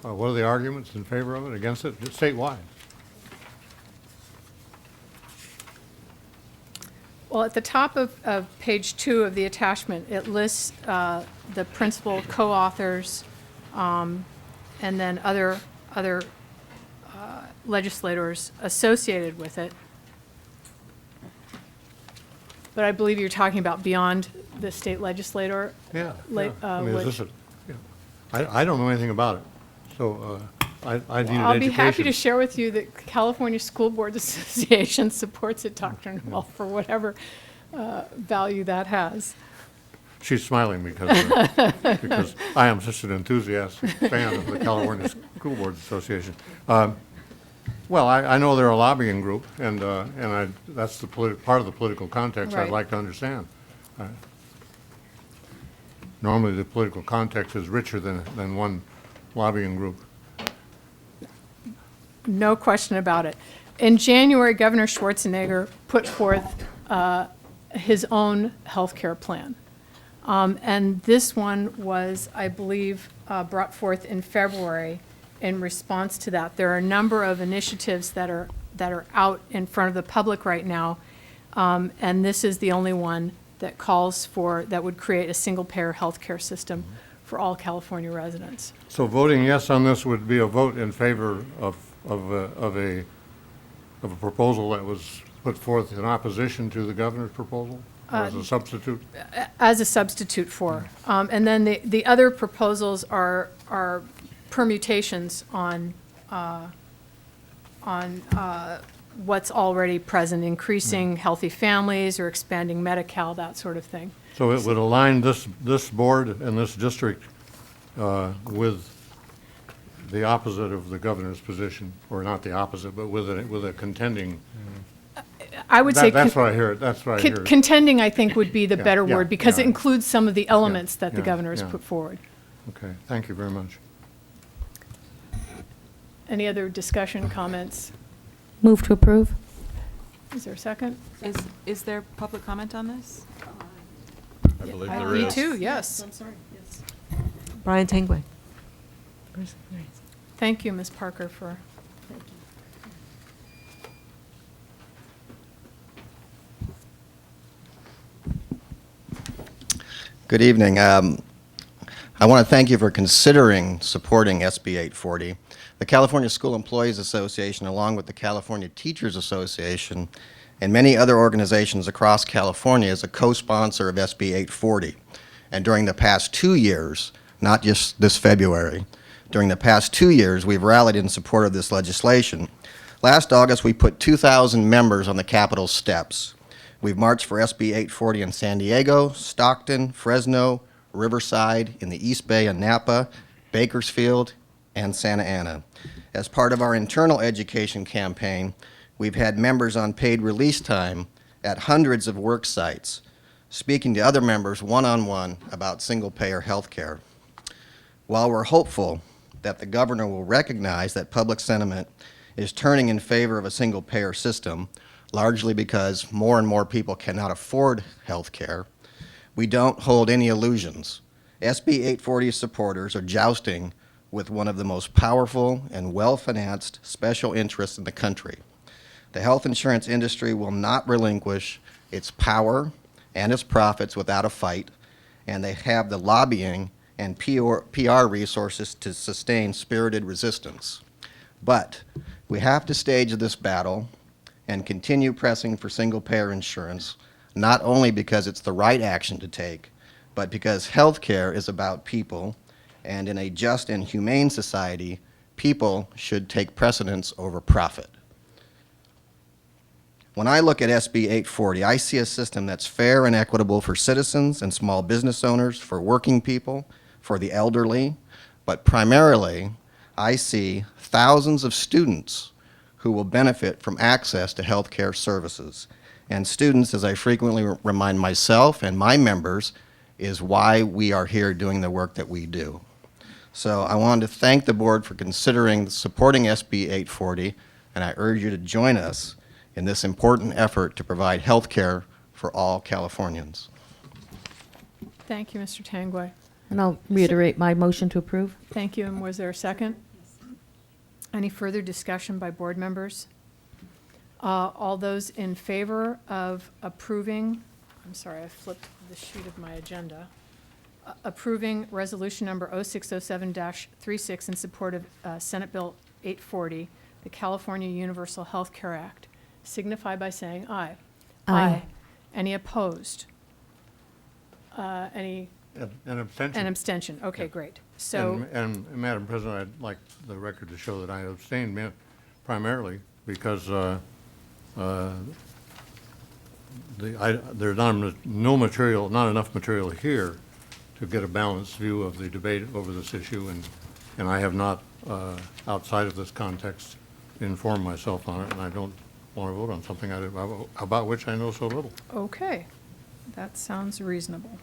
What are the arguments in favor of it, against it, just statewide? Well, at the top of page 2 of the attachment, it lists the principal co-authors and then other legislators associated with it. But I believe you're talking about beyond the state legislator. Yeah. I I don't know anything about it, so I need an education. I'll be happy to share with you that California School Boards Association supports it, Dr. Noel, for whatever value that has. She's smiling because I am such an enthusiastic fan of the California School Boards Association. Well, I know they're a lobbying group, and that's the part of the political context Right. I'd like to understand. Normally, the political context is richer than one lobbying group. No question about it. In January, Governor Schwarzenegger put forth his own health care plan. And this one was, I believe, brought forth in February in response to that. There are a number of initiatives that are out in front of the public right now, and this is the only one that calls for, that would create a single-payer health care system for all California residents. So voting yes on this would be a vote in favor of a proposal that was put forth in opposition to the governor's proposal, or as a substitute? As a substitute for. And then the other proposals are permutations on what's already present, increasing healthy families or expanding Medi-Cal, that sort of thing. So it would align this board and this district with the opposite of the governor's position, or not the opposite, but with a contending. I would say. That's what I hear. That's what I hear. Contending, I think, would be the better yeah, word, because yeah. it includes some of the elements that the yeah, governor has yeah. put forward. Okay, thank you very much. Any other discussion, comments? Move to approve. Is there a second? Is there public comment on this? I believe there is. Me too, yes. Brian Tangway. Thank you, Ms. Parker, for. Good evening. I want to thank you for considering supporting SB 840. The California School Employees Association, along with the California Teachers Association, and many other organizations across California, is a co-sponsor of SB 840. And during the past 2 years, not just this February, during the past 2 years, we've rallied in support of this legislation. Last August, we put 2,000 members on the Capitol steps. We've marched for SB 840 in San Diego, Stockton, Fresno, Riverside, in the East Bay and Napa, Bakersfield, and Santa Ana. As part of our internal education campaign, we've had members on paid release time at hundreds of work sites, speaking to other members one-on-one about single-payer health care. While we're hopeful that the governor will recognize that public sentiment is turning in favor of a single-payer system, largely because more and more people cannot afford health care, we don't hold any illusions. SB 840 supporters are jousting with one of the most powerful and well-financed special interests in the country. The health insurance industry will not relinquish its power and its profits without a fight, and they have the lobbying and PR resources to sustain spirited resistance. But we have to stage this battle and continue pressing for single-payer insurance, not only because it's the right action to take, but because health care is about people, and in a just and humane society, people should take precedence over profit. When I look at SB 840, I see a system that's fair and equitable for citizens and small business owners, for working people, for the elderly, but primarily, I see thousands of students who will benefit from access to health care services. And students, as I frequently remind myself and my members, is why we are here doing the work that we do. So I wanted to thank the board for considering supporting SB 840, and I urge you to join us in this important effort to provide health care for all Californians. Thank you, Mr. Tangway. And I'll reiterate my motion to approve. Thank you, and was there a second? Any further discussion by board members? All those in favor of approving, I'm sorry, I flipped the sheet of my agenda, approving resolution number 0607-36 in support of Senate Bill 840, the California Universal Health Care Act, signify by saying aye. Aye. Any opposed? Any? An abstention. An abstention, okay, great. So, And Madam President, I'd like the record to show that I abstained primarily because there's not enough material here to get a balanced view of the debate over this issue, and I have not, outside of this context, informed myself on it, and I don't want to vote on something about which I know so little. okay, that sounds reasonable.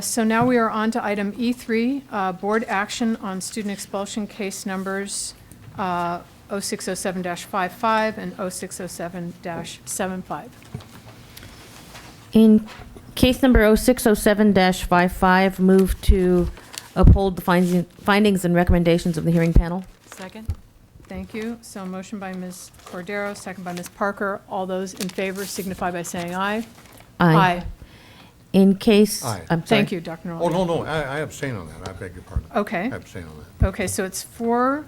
So now we are on to item E3, board action on student expulsion case numbers 0607-55 and 0607-75. In case number 0607-55, move to uphold the findings and recommendations of the hearing panel. Second? Thank you. So motion by Ms. Cordero, second by Ms. Parker. All those in favor signify by saying aye. Aye. In case, Aye. I'm sorry. Thank you, Dr. Oh, Noel. no, I abstain on that. I beg your pardon. Okay. I abstain on that. Okay, so it's 4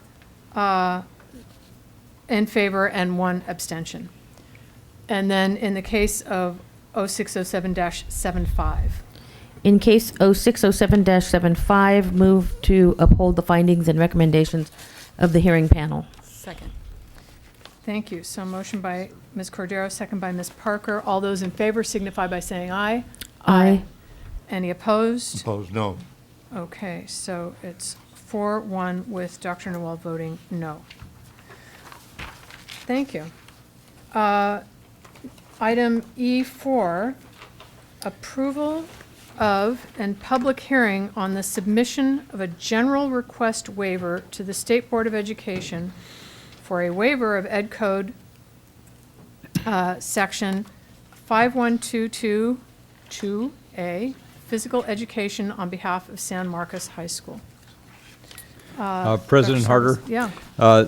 in favor and 1 abstention. And then in the case of 0607-75. In case 0607-75, move to uphold the findings and recommendations of the hearing panel. Second. Thank you. So motion by Ms. Cordero, second by Ms. Parker. All those in favor signify by saying aye. Aye. Any opposed? Opposed, no. Okay, so it's 4-1 with Dr. Noel voting no. Thank you. Item E4, approval of and public hearing on the submission of a general request waiver to the State Board of Education for a waiver of Ed Code Section 51222A, physical education on behalf of San Marcos High School. President Harder? Yeah.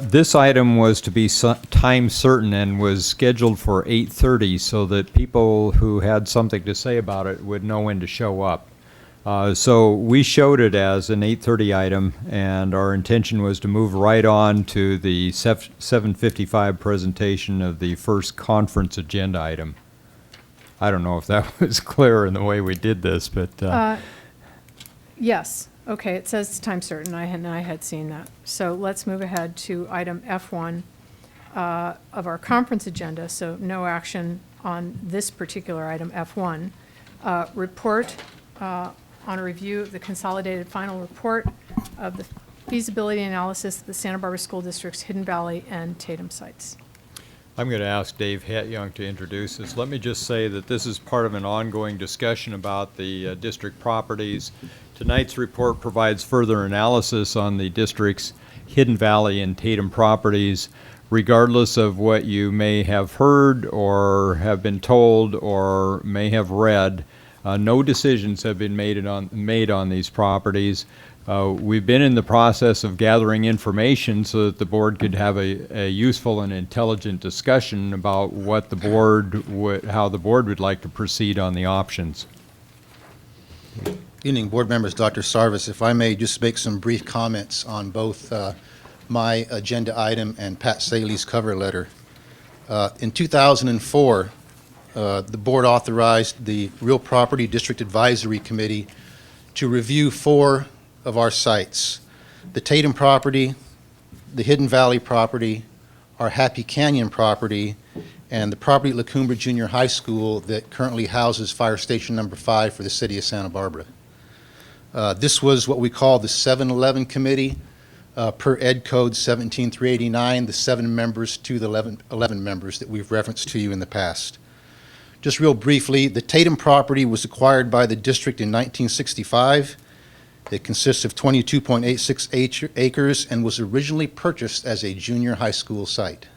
This item was to be time certain and was scheduled for 8:30 so that people who had something to say about it would know when to show up. So we showed it as an 8:30 item, and our intention was to move right on to the 7:55 presentation of the first conference agenda item. I don't know if that was clear in the way we did this, but... Yes. Okay, it says time certain. I had seen that. So let's move ahead to item F1 of our conference agenda. So no action on this particular item, F1. Report on a review of the consolidated final report of the feasibility analysis of the Santa Barbara School District's Hidden Valley and Tatum sites. I'm going to ask Dave Hatyoung to introduce this. Let me just say that this is part of an ongoing discussion about the district properties. Tonight's report provides further analysis on the district's Hidden Valley and Tatum properties, regardless of what you may have heard or have been told or may have read. No decisions have been made on these properties. We've been in the process of gathering information so that the board could have a useful and intelligent discussion about what the board how the board would like to proceed on the options. Evening, board members, Dr. Sarvis. If I may just make some brief comments on both my agenda item and Pat Saley's cover letter. In 2004, the board authorized the Real Property District Advisory Committee to review 4 of our sites: the Tatum property, the Hidden Valley property, our Happy Canyon property, and the property at La Cumbre Junior High School that currently houses Fire Station Number 5 for the city of Santa Barbara. This was what we call the 711 Committee, per Ed Code 17389, the 7 members to the 11 members that we've referenced to you in the past. Just real briefly, the Tatum property was acquired by the district in 1965. It consists of 22.86 acres and was originally purchased as a junior high school site.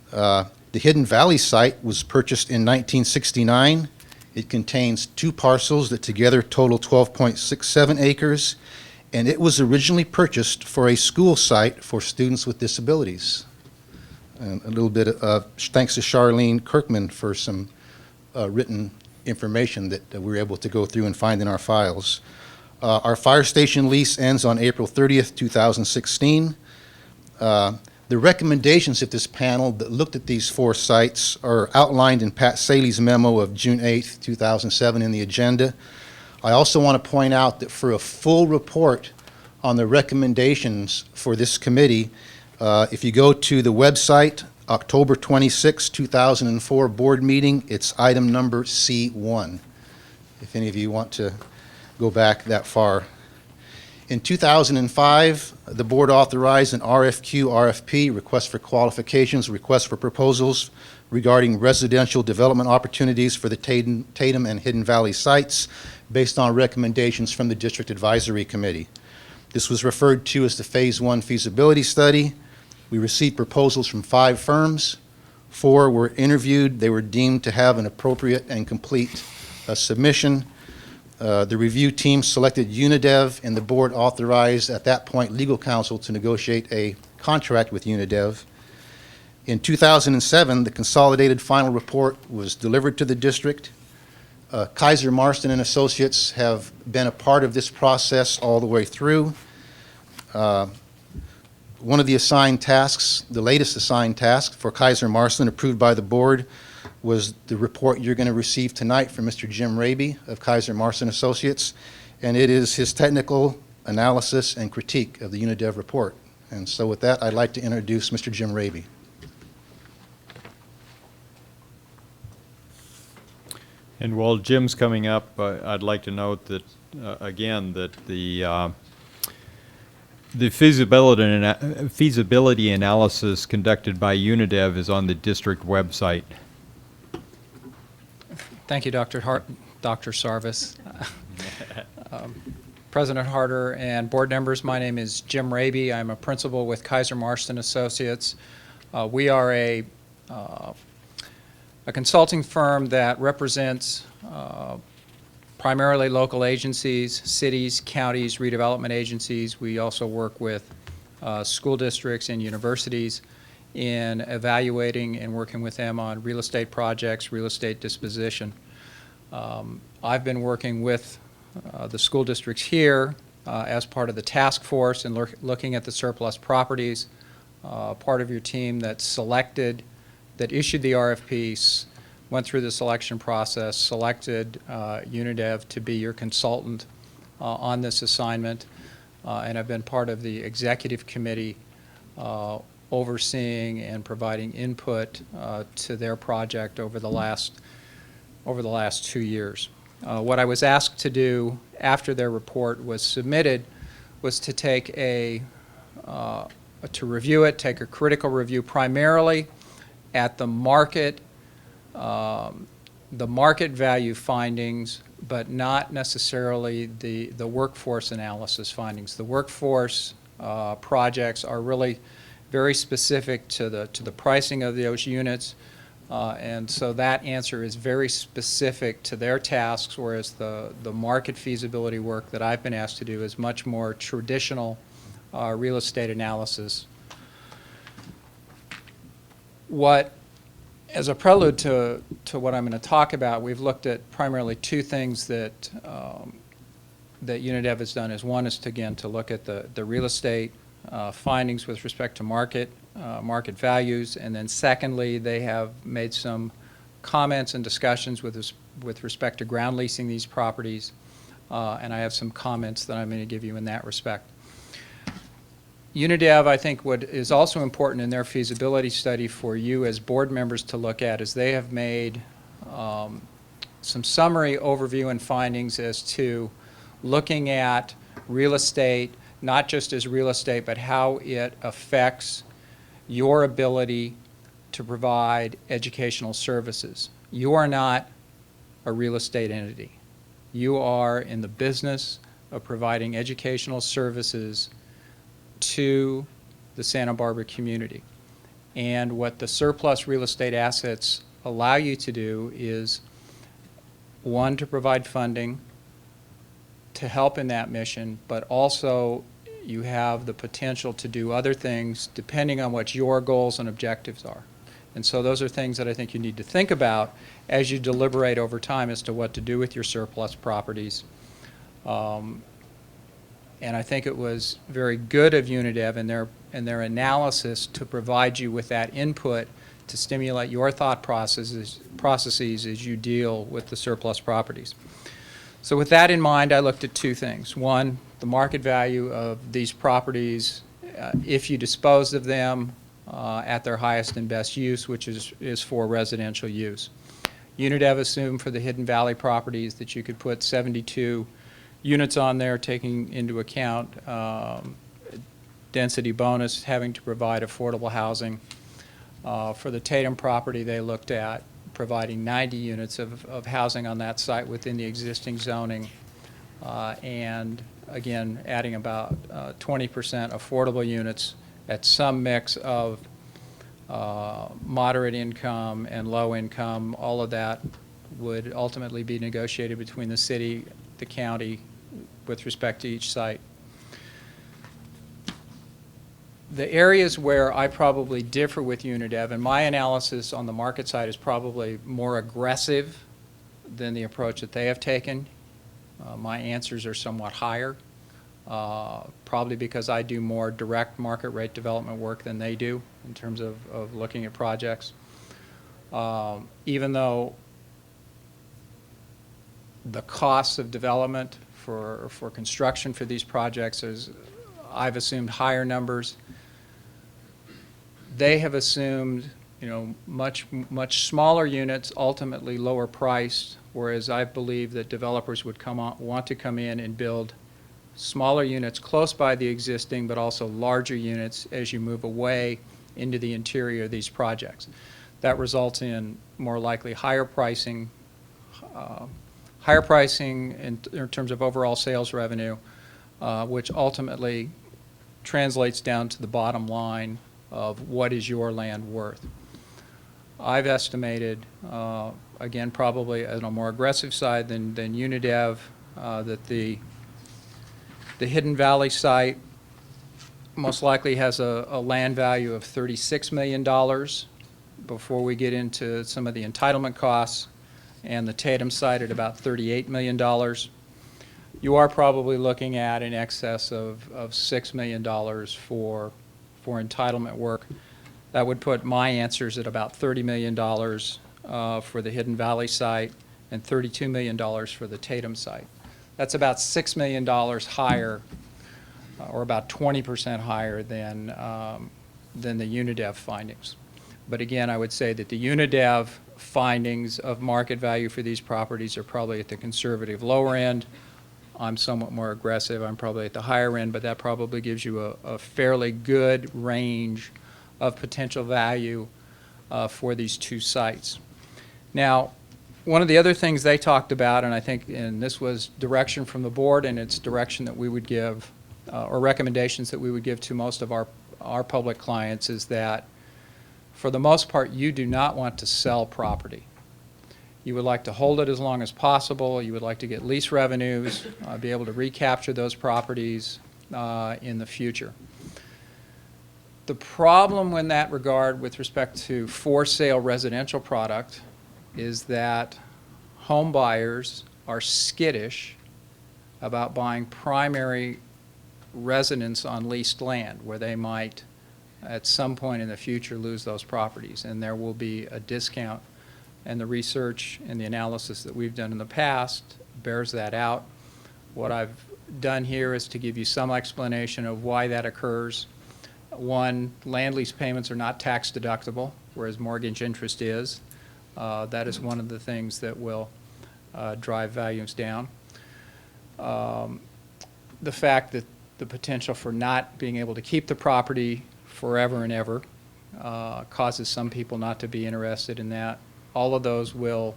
The Hidden Valley site was purchased in 1969. It contains 2 parcels that together total 12.67 acres, and it was originally purchased for a school site for students with disabilities. And a little bit of thanks to Charlene Kirkman for some written information that we were able to go through and find in our files. Our fire station lease ends on April 30th, 2016. The recommendations of this panel that looked at these 4 sites are outlined in Pat Saley's memo of June 8th, 2007 in the agenda. I also want to point out that for a full report on the recommendations for this committee, if you go to the website, October 26, 2004 board meeting, it's item number C1, if any of you want to go back that far. In 2005, the board authorized an RFP, request for qualifications, request for proposals regarding residential development opportunities for the Tatum and Hidden Valley sites based on recommendations from the District Advisory Committee. This was referred to as the Phase 1 feasibility study. We received proposals from 5 firms. 4 were interviewed. They were deemed to have an appropriate and complete submission. The review team selected Unidev, and the board authorized at that point legal counsel to negotiate a contract with Unidev. In 2007, the consolidated final report was delivered to the district. Kaiser Marston and Associates have been a part of this process all the way through. One of the assigned tasks, the latest assigned task for Kaiser Marston approved by the board, was the report you're going to receive tonight from Mr. Jim Raby of Kaiser Marston Associates, and it is his technical analysis and critique of the Unidev report. And so with that, I'd like to introduce Mr. Jim Raby. And while Jim's coming up, I'd like to note that, again, that the feasibility analysis conducted by Unidev is on the district website. Thank you, Dr. Dr. Sarvis. President Harder and board members, my name is Jim Raby. I'm a principal with Kaiser Marston Associates. We are a consulting firm that represents primarily local agencies, cities, counties, redevelopment agencies. We also work with school districts and universities in evaluating and working with them on real estate projects, real estate disposition. I've been working with the school districts here as part of the task force and looking at the surplus properties. Part of your team that issued the RFPs, went through the selection process, selected Unidev to be your consultant on this assignment, and I've been part of the executive committee overseeing and providing input to their project over the last 2 years. What I was asked to do after their report was submitted was to take to review it, take a critical review primarily at the market value findings, but not necessarily the workforce analysis findings. The workforce projects are really very specific to the pricing of those units, and so that answer is very specific to their tasks, whereas the market feasibility work that I've been asked to do is much more traditional real estate analysis. As a prelude to what I'm going to talk about, we've looked at primarily two things that Unidev has done. One is to look at the real estate findings with respect to market values, and then secondly, they have made some comments and discussions with respect to ground leasing these properties, and I have some comments that I'm going to give you in that respect. Unidev, I think what is also important in their feasibility study for you as board members to look at is they have made some summary overview and findings as to looking at real estate, not just as real estate, but how it affects your ability to provide educational services. You are not a real estate entity. You are in the business of providing educational services to the Santa Barbara community. And what the surplus real estate assets allow you to do is, one, to provide funding to help in that mission, but also you have the potential to do other things depending on what your goals and objectives are. And so those are things that I think you need to think about as you deliberate over time as to what to do with your surplus properties. And I think it was very good of Unidev in their analysis to provide you with that input to stimulate your thought processes as you deal with the surplus properties. So with that in mind, I looked at two things. One, the market value of these properties if you disposed of them at their highest and best use, which is for residential use. Unidev assumed for the Hidden Valley properties that you could put 72 units on there, taking into account density bonus, having to provide affordable housing. For the Tatum property, they looked at providing 90 units of housing on that site within the existing zoning, and again, adding about 20% affordable units at some mix of moderate income and low income. All of that would ultimately be negotiated between the city, the county, with respect to each site. The areas where I probably differ with Unidev, and my analysis on the market side is probably more aggressive than the approach that they have taken. My answers are somewhat higher, probably because I do more direct market rate development work than they do in terms of looking at projects. Even though the costs of development for construction for these projects is, I've assumed higher numbers. They have assumed, much smaller units, ultimately lower priced, whereas I believe that developers would want to come in and build smaller units close by the existing, but also larger units as you move away into the interior of these projects. That results in more likely higher pricing, higher pricing in terms of overall sales revenue, which ultimately translates down to the bottom line of what is your land worth. I've estimated, again, probably on a more aggressive side than UNIDEV, that the Hidden Valley site most likely has a land value of $36 million before we get into some of the entitlement costs, and the Tatum site at about $38 million. You are probably looking at in excess of $6 million for entitlement work. That would put my answers at about $30 million for the Hidden Valley site and $32 million for the Tatum site. That's about $6 million higher, or about 20% higher than the UNIDEV findings. But again, I would say that the UNIDEV findings of market value for these properties are probably at the conservative lower end. I'm somewhat more aggressive. I'm probably at the higher end, but that probably gives you a fairly good range of potential value for these two sites. Now, one of the other things they talked about, and I think, and this was direction from the board, and it's direction that we would give, or recommendations that we would give to most of our public clients, is that for the most part, you do not want to sell property. You would like to hold it as long as possible. You would like to get lease revenues, be able to recapture those properties in the future. The problem in that regard with respect to for-sale residential product is that home buyers are skittish about buying primary residence on leased land where they might at some point in the future lose those properties, and there will be a discount, and the research and the analysis that we've done in the past bears that out. What I've done here is to give you some explanation of why that occurs. One, land lease payments are not tax deductible, whereas mortgage interest is. That is one of the things that will drive values down. The fact that the potential for not being able to keep the property forever and ever causes some people not to be interested in that. All of those will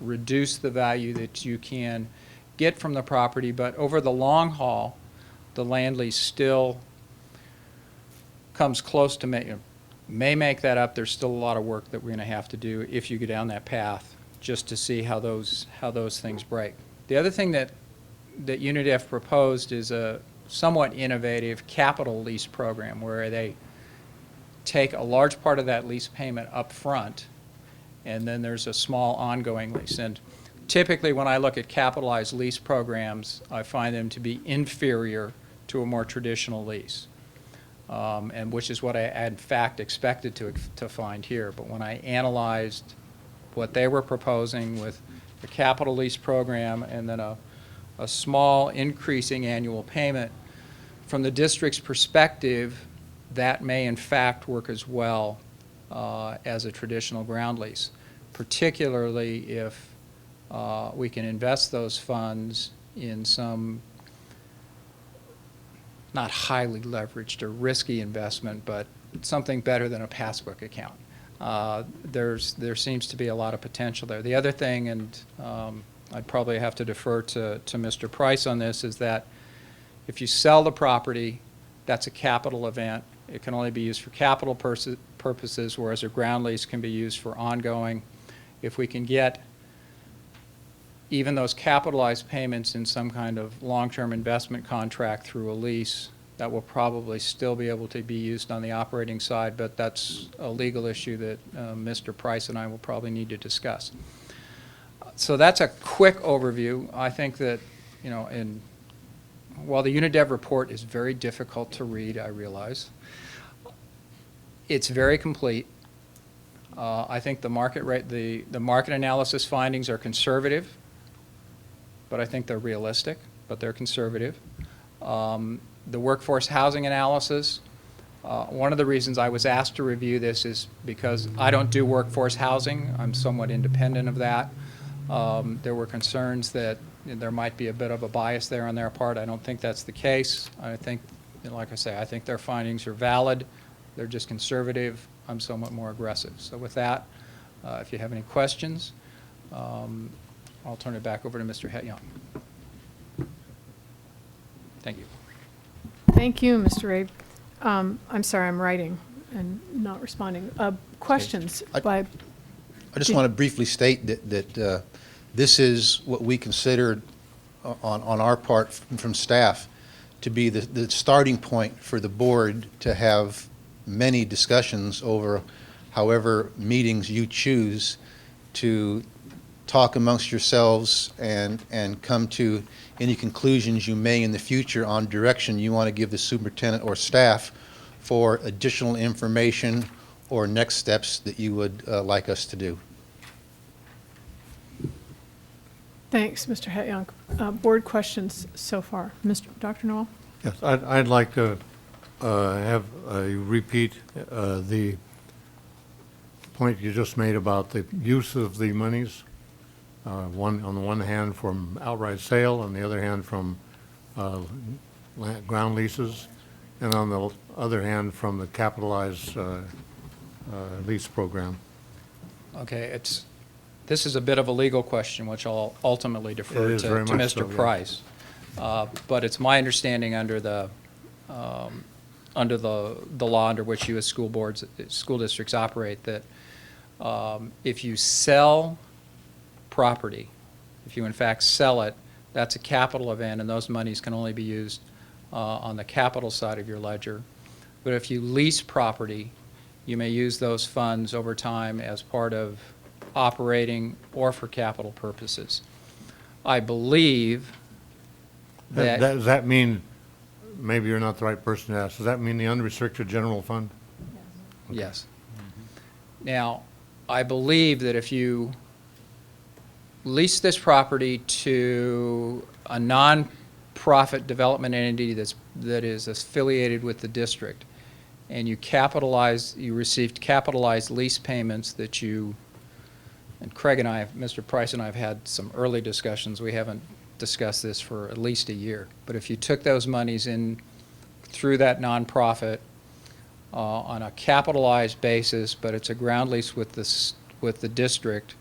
reduce the value that you can get from the property, but over the long haul, the land lease still comes close to may make that up. There's still a lot of work that we're going to have to do if you go down that path, just to see how those things break. The other thing that UNIDEF proposed is a somewhat innovative capital lease program where they take a large part of that lease payment up front, and then there's a small ongoing lease. And typically when I look at capitalized lease programs, I find them to be inferior to a more traditional lease, and which is what I in fact expected to find here. But when I analyzed what they were proposing with the capital lease program and then a small increasing annual payment, from the district's perspective, that may in fact work as well as a traditional ground lease, particularly if we can invest those funds in some not highly leveraged or risky investment, but something better than a passbook account. There seems to be a lot of potential there. The other thing, and I'd probably have to defer to Mr. Price on this, is that if you sell the property, that's a capital event. It can only be used for capital purposes, whereas a ground lease can be used for ongoing. If we can get even those capitalized payments in some kind of long-term investment contract through a lease, that will probably still be able to be used on the operating side, but that's a legal issue that Mr. Price and I will probably need to discuss. So that's a quick overview. I think that, while the UNIDEV report is very difficult to read, I realize, it's very complete. I think the market rate, the market analysis findings are conservative, but I think they're realistic, but they're conservative. The workforce housing analysis, one of the reasons I was asked to review this is because I don't do workforce housing. I'm somewhat independent of that. There were concerns that there might be a bit of a bias there on their part. I don't think that's the case. I think, like I say, I think their findings are valid. They're just conservative. I'm somewhat more aggressive. So with that, if you have any questions, I'll turn it back over to Mr. Het-Young. Thank you. Thank you, Mr. Abe. I'm sorry, I'm writing and not responding. Questions by, I just want to briefly state that this is what we considered on our part from staff to be the starting point for the board to have many discussions over however meetings you choose to talk amongst yourselves and come to any conclusions you may in the future on direction you want to give the superintendent or staff for additional information or next steps that you would like us to do. thanks, Mr. Het-Young. Board questions so far. Dr. Noel? Yes, I'd like to have you repeat the point you just made about the use of the monies. One on the one hand from outright sale, on the other hand from ground leases, and on the other hand from the capitalized lease program. Okay, this is a bit of a legal question, which I'll ultimately defer It is to very much Mr. so, yeah. Price. But it's my understanding under the law under which U.S. school districts operate that if you sell property, if you in fact sell it, that's a capital event, and those monies can only be used on the capital side of your ledger. But if you lease property, you may use those funds over time as part of operating or for capital purposes. I believe that... Does that mean, maybe you're not the right person to ask, does that mean the unrestricted general fund? Yes. Now, I believe that if you lease this property to a non-profit development entity that is affiliated with the district, and you received capitalized lease payments that you, and Craig and I, Mr. Price and I have had some early discussions. We haven't discussed this for at least a year. But if you took those monies in through that nonprofit on a capitalized basis, but it's a ground lease with the district,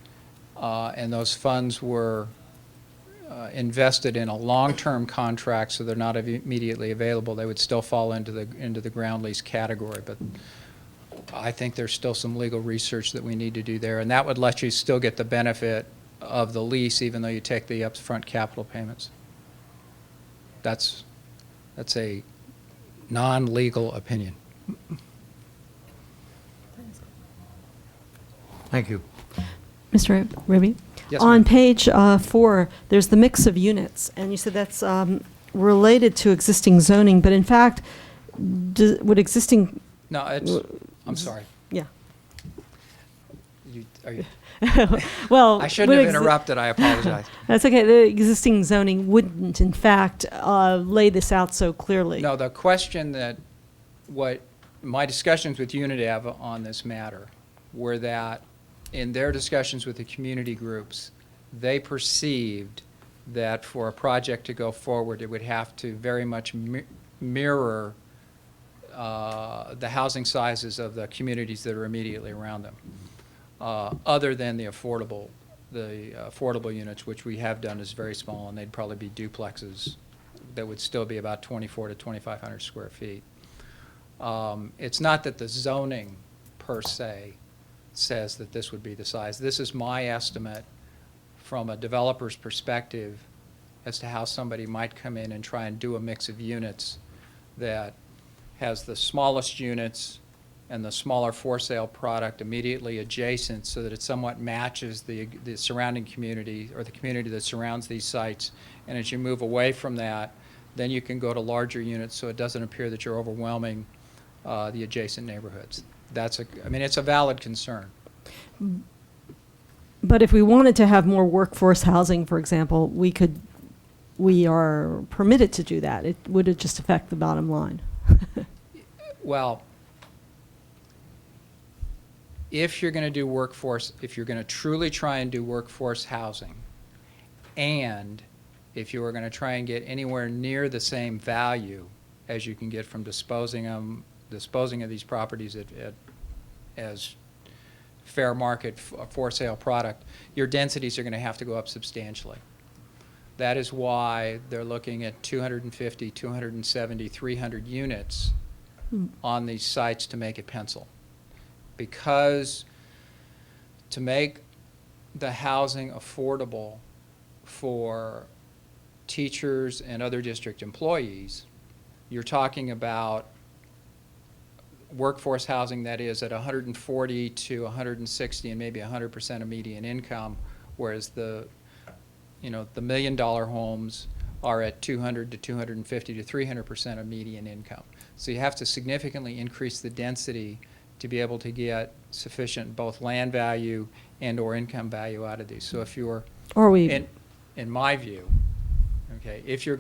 and those funds were invested in a long-term contract, so they're not immediately available, they would still fall into the ground lease category. But I think there's still some legal research that we need to do there, and that would let you still get the benefit of the lease even though you take the upfront capital payments. That's a non-legal opinion. Thank you. Mr. Ribby? Yes, On ma'am. page 4, there's the mix of units, and you said that's related to existing zoning, but in fact, would existing... No, I'm sorry. Yeah. Are you? Well, I shouldn't have interrupted. I apologize. That's okay. The existing zoning wouldn't, in fact, lay this out so clearly. No, the question what my discussions with UNIDAV on this matter were that in their discussions with the community groups, they perceived that for a project to go forward, it would have to very much mirror the housing sizes of the communities that are immediately around them, other than the affordable units, which we have done is very small, and they'd probably be duplexes that would still be about 2,400 to 2,500 square feet. It's not that the zoning per se says that this would be the size. This is my estimate from a developer's perspective as to how somebody might come in and try and do a mix of units that has the smallest units and the smaller for sale product immediately adjacent so that it somewhat matches the surrounding community or the community that surrounds these sites. And as you move away from that, then you can go to larger units so it doesn't appear that you're overwhelming the adjacent neighborhoods. It's a valid concern. But if we wanted to have more workforce housing, for example, we are permitted to do that. Would it just affect the bottom line? Well, if you're going to do workforce, if you're going to truly try and do workforce housing, and if you were going to try and get anywhere near the same value as you can get from disposing of these properties as fair market for sale product, your densities are going to have to go up substantially. That is why they're looking at 250, 270, 300 units on these sites to make it pencil. Because to make the housing affordable for teachers and other district employees, you're talking about workforce housing that is at 140 to 160 and maybe 100% of median income, whereas the $1 million homes are at 200 to 250 to 300% of median income. So you have to significantly increase the density to be able to get sufficient both land value and or income value out of these. So if you're, in my view, okay, if you're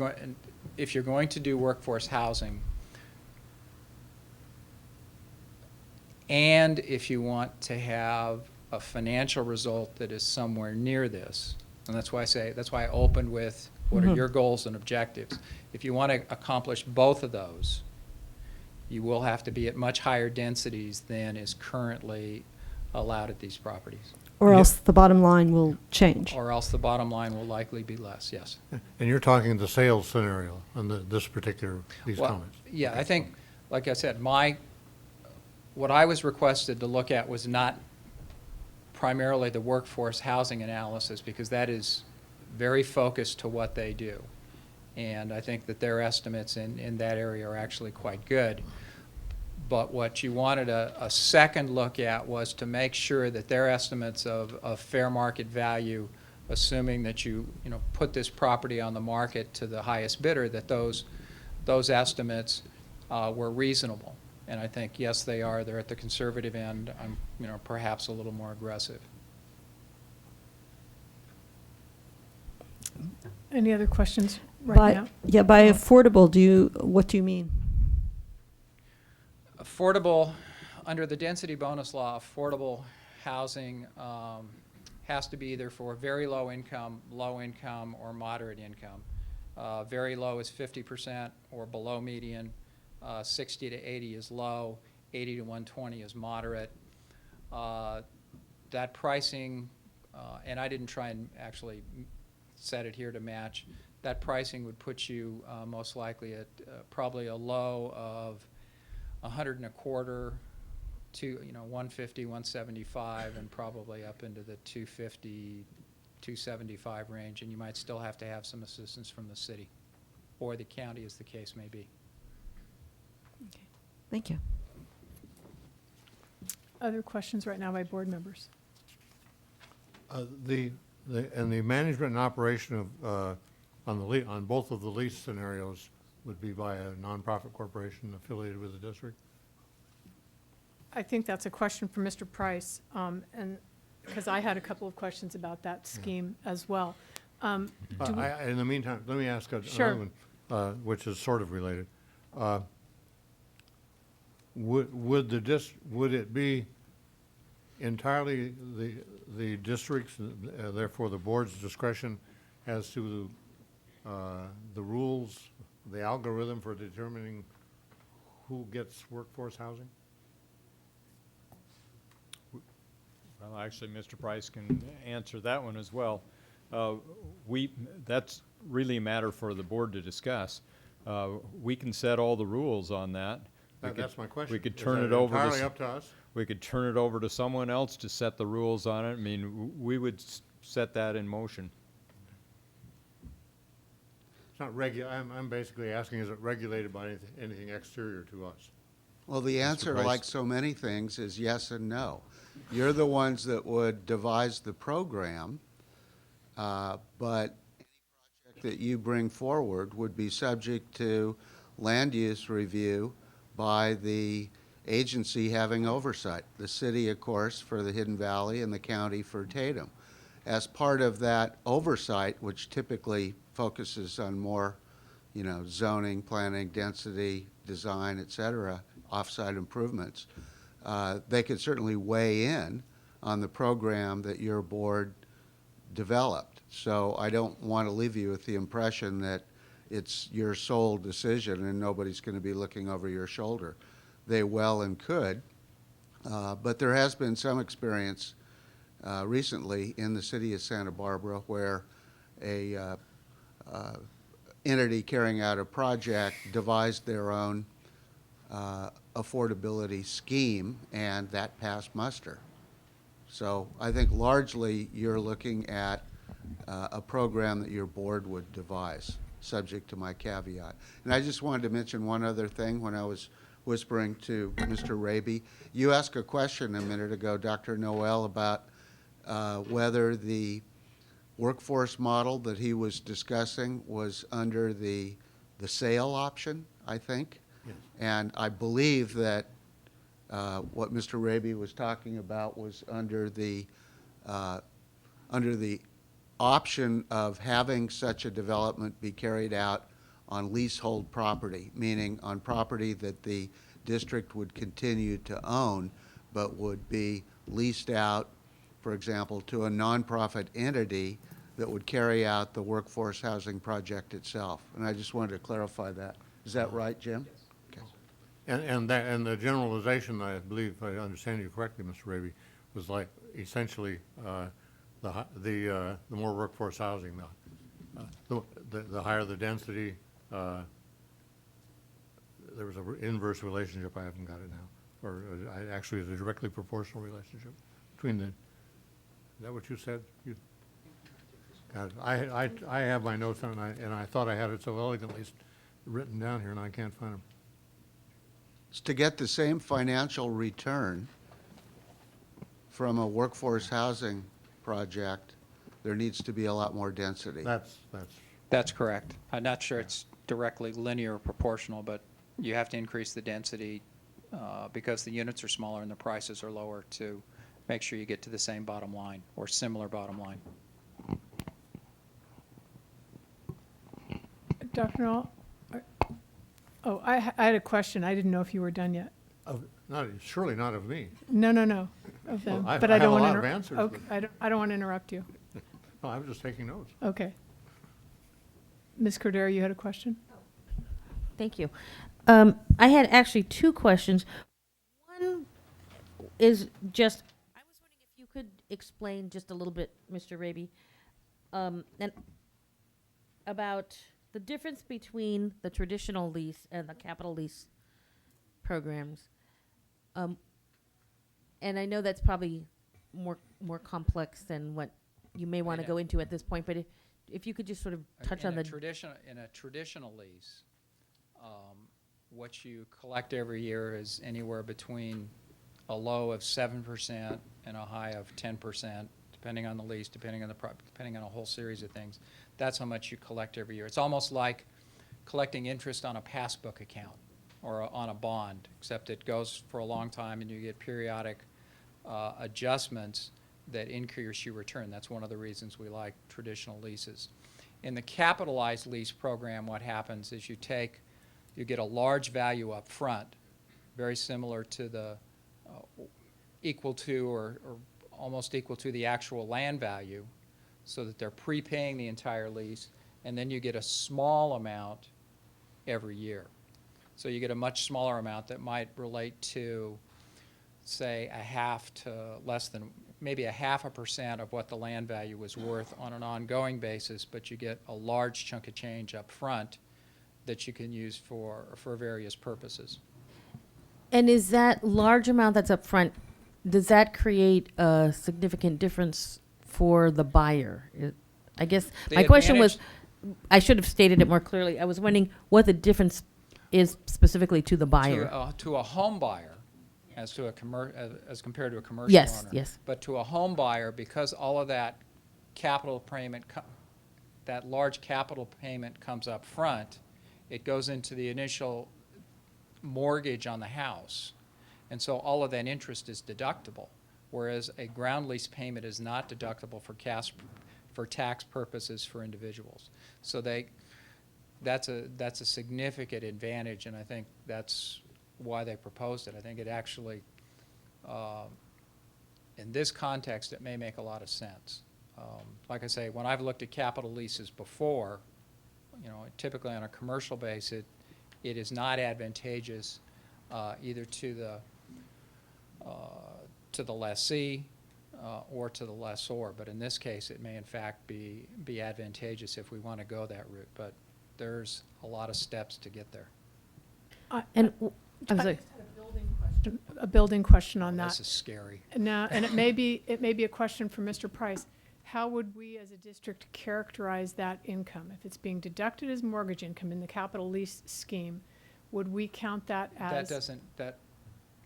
going to do workforce housing, and if you want to have a financial result that is somewhere near this, and that's why I opened with what are your goals and objectives. If you want to accomplish both of those, you will have to be at much higher densities than is currently allowed at these properties. Or else the bottom line will change. Or else the bottom line will likely be less, yes. And you're talking the sales scenario on these comments. Yeah, I think, like I said, what I was requested to look at was not primarily the workforce housing analysis, because that is very focused to what they do. And I think that their estimates in that area are actually quite good. But what you wanted a second look at was to make sure that their estimates of fair market value, assuming that you put this property on the market to the highest bidder, that those estimates were reasonable. And I think, yes, they are. They're at the conservative end. I'm, perhaps a little more aggressive. Any other questions right now? Yeah, by affordable, what do you mean? Affordable, under the density bonus law, affordable housing has to be either for very low income, or moderate income. Very low is 50% or below median. 60 to 80 is low, 80 to 120 is moderate. That pricing, and I didn't try and actually set it here to match, that pricing would put you most likely at probably a low of 125 to 150, 175, and probably up into the 250, 275 range, and you might still have to have some assistance from the city or the county, as the case may be. Okay. Thank you. Other questions right now by board members? The management and operation of on both of the lease scenarios would be by a nonprofit corporation affiliated with the district? I think that's a question for Mr. Price, and because I had a couple of questions about that scheme as well. In the meantime, let me ask another one, which is sort of related. Would it be entirely the district's, therefore the board's discretion as to the rules, the algorithm for determining who gets workforce housing? Well, actually, Mr. Price can answer that one as well. That's really a matter for the board to discuss. We can set all the rules on that. That's my question. We could turn it over entirely up to us? We could turn it over to someone else to set the rules on it. I mean, we would set that in motion. It's not I'm basically asking, is it regulated by anything exterior to us? Well, the answer, like so many things, is yes and no. You're the ones that would devise the program, but any project that you bring forward would be subject to land use review by the agency having oversight. The city, of course, for the Hidden Valley, and the county for Tatum. As part of that oversight, which typically focuses on more, zoning, planning, density, design, et cetera, off-site improvements, they could certainly weigh in on the program that your board developed. So I don't want to leave you with the impression that it's your sole decision and nobody's going to be looking over your shoulder. They well and could, But there has been some experience recently in the city of Santa Barbara where a entity carrying out a project devised their own affordability scheme, and that passed muster. So I think largely you're looking at a program that your board would devise, subject to my caveat. And I just wanted to mention one other thing when I was whispering to Mr. Raby. You asked a question a minute ago, Dr. Noel, about whether the workforce model that he was discussing was under the sale option, I think. Yes. And I believe that what Mr. Raby was talking about was under the option of having such a development be carried out on leasehold property, meaning on property that the district would continue to own, but would be leased out, for example, to a nonprofit entity that would carry out the workforce housing project itself. And I just wanted to clarify that. Is that right, Jim? Yes. Okay. And the generalization, I believe, if I understand you correctly, Mr. Raby, was like essentially the more workforce housing, the higher the density. There was an inverse relationship. I haven't got it now, or actually, it's a directly proportional relationship between the. Is that what you said? Got it. I have my notes on it, and I thought I had it so elegantly written down here, and I can't find them. It's to get the same financial return from a workforce housing project, there needs to be a lot more density. That's correct. I'm not sure it's directly linear or proportional, but you have to increase the density because the units are smaller and the prices are lower to make sure you get to the same bottom line or similar bottom line. Dr. Knoll? Oh, I had a question. I didn't know if you were done yet. Surely not of me. No, of them. Well, But I I don't have a want lot to. of answers, Okay, I don't want to interrupt you. No, I was just taking notes. Okay. Ms. Cordero, you had a question? Thank you. I had actually two questions. One is just, I was wondering if you could explain just a little bit, Mr. Raby, and about the difference between the traditional lease and the capital lease programs. And I know that's probably more complex than what you may want to go into at this point, but if you could just sort of touch on the in a traditional lease, what you collect every year is anywhere between a low of 7% and a high of 10%, depending on the lease, depending on a whole series of things. That's how much you collect every year. It's almost like collecting interest on a passbook account or on a bond, except it goes for a long time and you get periodic adjustments that increase your return. That's one of the reasons we like traditional leases. In the capitalized lease program, what happens is you get a large value up front, very similar to the equal to or almost equal to the actual land value, so that they're prepaying the entire lease, and then you get a small amount every year. So you get a much smaller amount that might relate to, say, a half to less than, maybe a 0.5% of what the land value was worth on an ongoing basis, but you get a large chunk of change up front that you can use for various purposes. And is that large amount that's up front, does that create a significant difference for the buyer? I guess my question was, I should have stated it more clearly. I was wondering what the difference is specifically to the buyer. To a home buyer, as compared to a commercial Yes, owner. yes. But to a home buyer, because all of that capital payment, that large capital payment comes up front, it goes into the initial mortgage on the house. And so all of that interest is deductible, whereas a ground lease payment is not deductible for tax purposes for individuals. So that's a significant advantage, and I think that's why they proposed it. I think it actually, in this context, it may make a lot of sense. Like I say, when I've looked at capital leases before, typically on a commercial basis, it is not advantageous either to to the lessee or to the lessor. But in this case, it may in fact be advantageous if we want to go that route. But there's a lot of steps to get there. And I just had a building question on that. This is scary. Now, and it may be a question for Mr. Price. How would we as a district characterize that income? If it's being deducted as mortgage income in the capital lease scheme, would we count that as?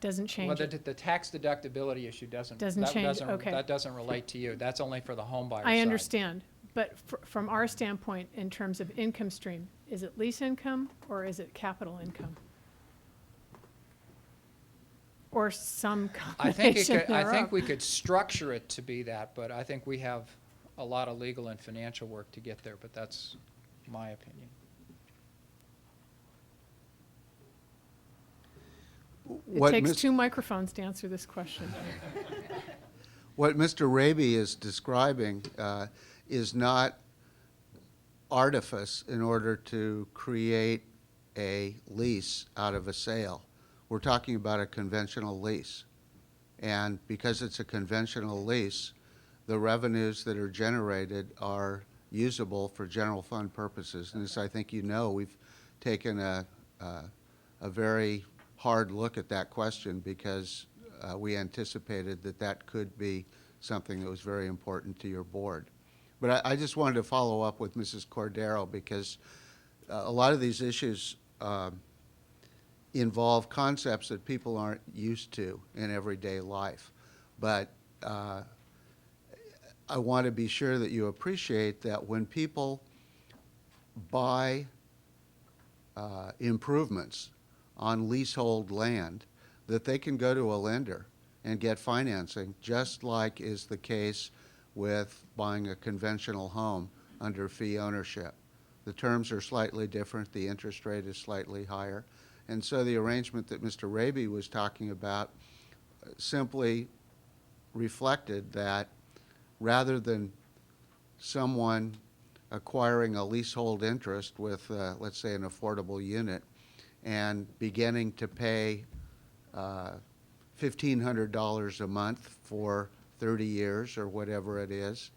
Doesn't change Well, it? the tax deductibility issue doesn't change, okay. That doesn't relate to you. That's only for the home buyer I side. understand, but from our standpoint, in terms of income stream, is it lease income or is it capital income? Or some combination thereof? I think we could structure it to be that, but I think we have a lot of legal and financial work to get there, but that's my opinion. It takes two microphones to answer this question. What Mr. Raby is describing is not artifice in order to create a lease out of a sale. We're talking about a conventional lease. And because it's a conventional lease, the revenues that are generated are usable for general fund purposes. And as I think you know, we've taken a very hard look at that question because we anticipated that that could be something that was very important to your board. But I just wanted to follow up with Mrs. Cordero because a lot of these issues involve concepts that people aren't used to in everyday life. But I want to be sure that you appreciate that when people buy improvements on leasehold land, that they can go to a lender and get financing, just like is the case with buying a conventional home under fee ownership. The terms are slightly different, the interest rate is slightly higher, and so the arrangement that Mr. Raby was talking about simply reflected that rather than someone acquiring a leasehold interest with, let's say, an affordable unit and beginning to pay $1,500 a month for 30 years or whatever it is,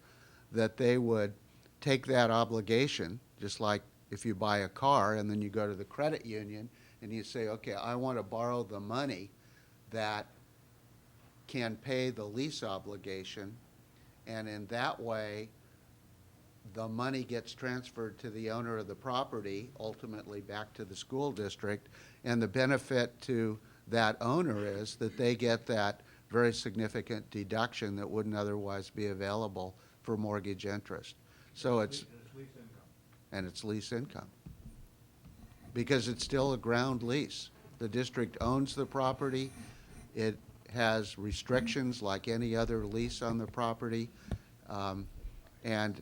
that they would take that obligation, just like if you buy a car and then you go to the credit union and you say, okay, I want to borrow the money that can pay the lease obligation, and in that way, the money gets transferred to the owner of the property, ultimately back to the school district, and the benefit to that owner is that they get that very significant deduction that wouldn't otherwise be available for mortgage interest. So it's lease income. And it's lease income. Because it's still a ground lease. The district owns the property. It has restrictions like any other lease on the property. And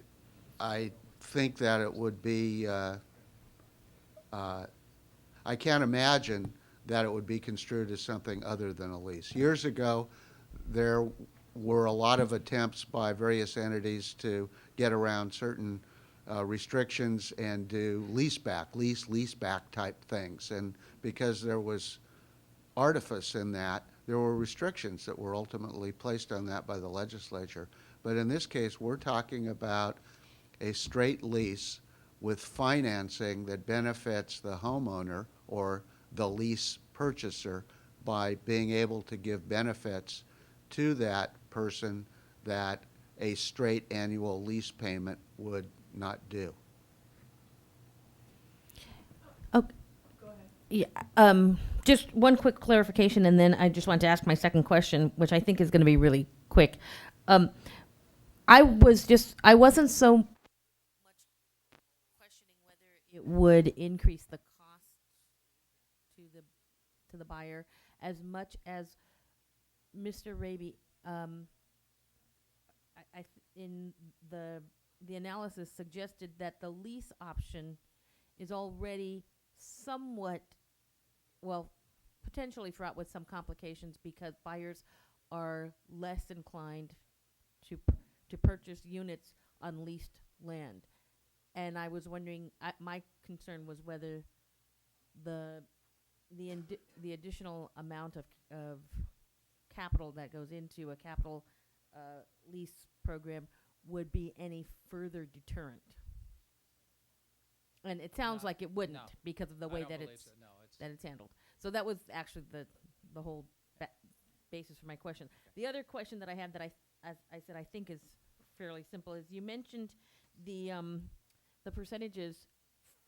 I think that it would be, I can't imagine that it would be construed as something other than a lease. Years ago, there were a lot of attempts by various entities to get around certain restrictions and do lease-back type things. And because there was artifice in that, there were restrictions that were ultimately placed on that by the legislature. But in this case, we're talking about a straight lease with financing that benefits the homeowner or the lease purchaser by being able to give benefits to that person that a straight annual lease payment would not do. Okay. Go ahead. Yeah, just one quick clarification, and then I just want to ask my second question, which I think is going to be really quick. I wasn't so much questioning whether it would increase the cost to the buyer as much as Mr. Raby, in the analysis suggested that the lease option is already somewhat, well, potentially fraught with some complications because buyers are less inclined to purchase units on leased land. And I was wondering, my concern was whether the additional amount of capital that goes into a capital lease program would be any further deterrent. And it sounds like it wouldn't No. because of the I way don't that believe it's so. No, it's- that it's handled. So that was actually the whole basis for my question. The other question that I had that as I said I think is fairly simple is you mentioned the percentages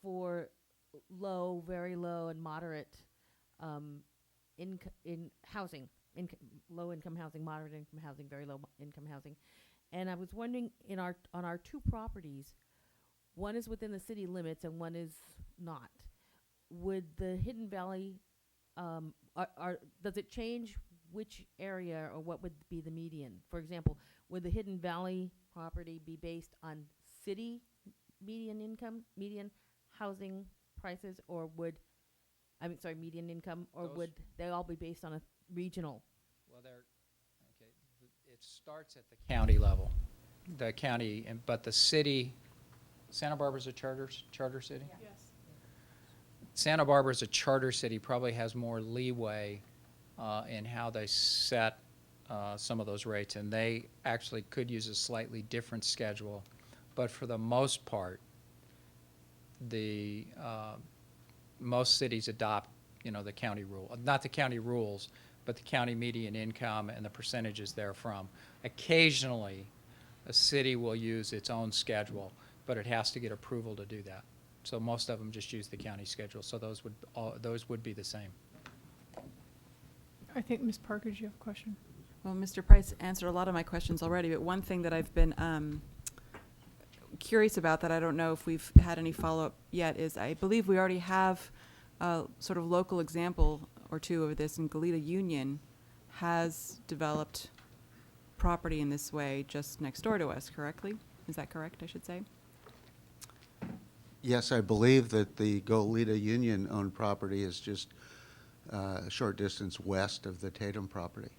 for low, very low, and moderate in housing, low income housing, moderate income housing, very low income housing, and I was wondering on our two properties, one is within the city limits and one is not. Would the Hidden Valley does it change which area or what would be the median? For example, would the Hidden Valley property be based on city median income, median housing prices, or median income, or would they all be based on a regional? Well, it starts at the county level. The county, but the city, Santa Barbara's a charter city? Yes. Santa Barbara's a charter city, probably has more leeway in how they set some of those rates, and they actually could use a slightly different schedule. But for the most part, most cities adopt, the county rule, not the county rules, but the county median income and the percentages therefrom. Occasionally, a city will use its own schedule, but it has to get approval to do that. So most of them just use the county schedule, so those would be the same. I think, Ms. Parker, do you have a question? Well, Mr. Price answered a lot of my questions already, but one thing that I've been curious about that I don't know if we've had any follow-up yet is I believe we already have a sort of local example or two of this, and Goleta Union has developed property in this way just next door to us, correctly? Is that correct, I should say? Yes, I believe that the Goleta Union-owned property is just a short distance west of the Tatum property.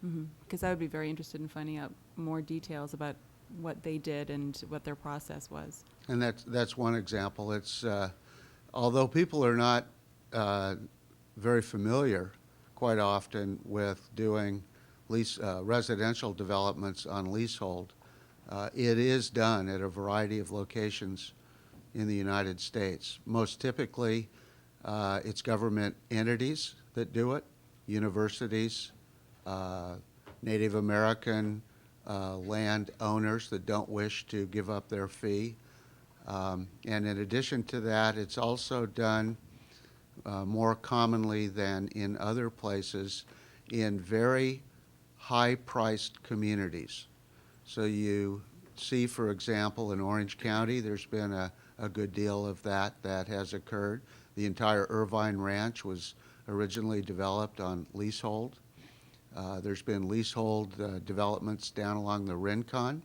Because I would be very interested in finding out more details about what they did and what their process was. And that's one example. It's although people are not very familiar quite often with doing residential developments on leasehold, it is done at a variety of locations in the United States. Most typically, it's government entities that do it, universities, Native American land owners that don't wish to give up their fee. And in addition to that, it's also done more commonly than in other places in very high-priced communities. So you see, for example, in Orange County, there's been a good deal of that has occurred. The entire Irvine Ranch was originally developed on leasehold. There's been leasehold developments down along the Rincon.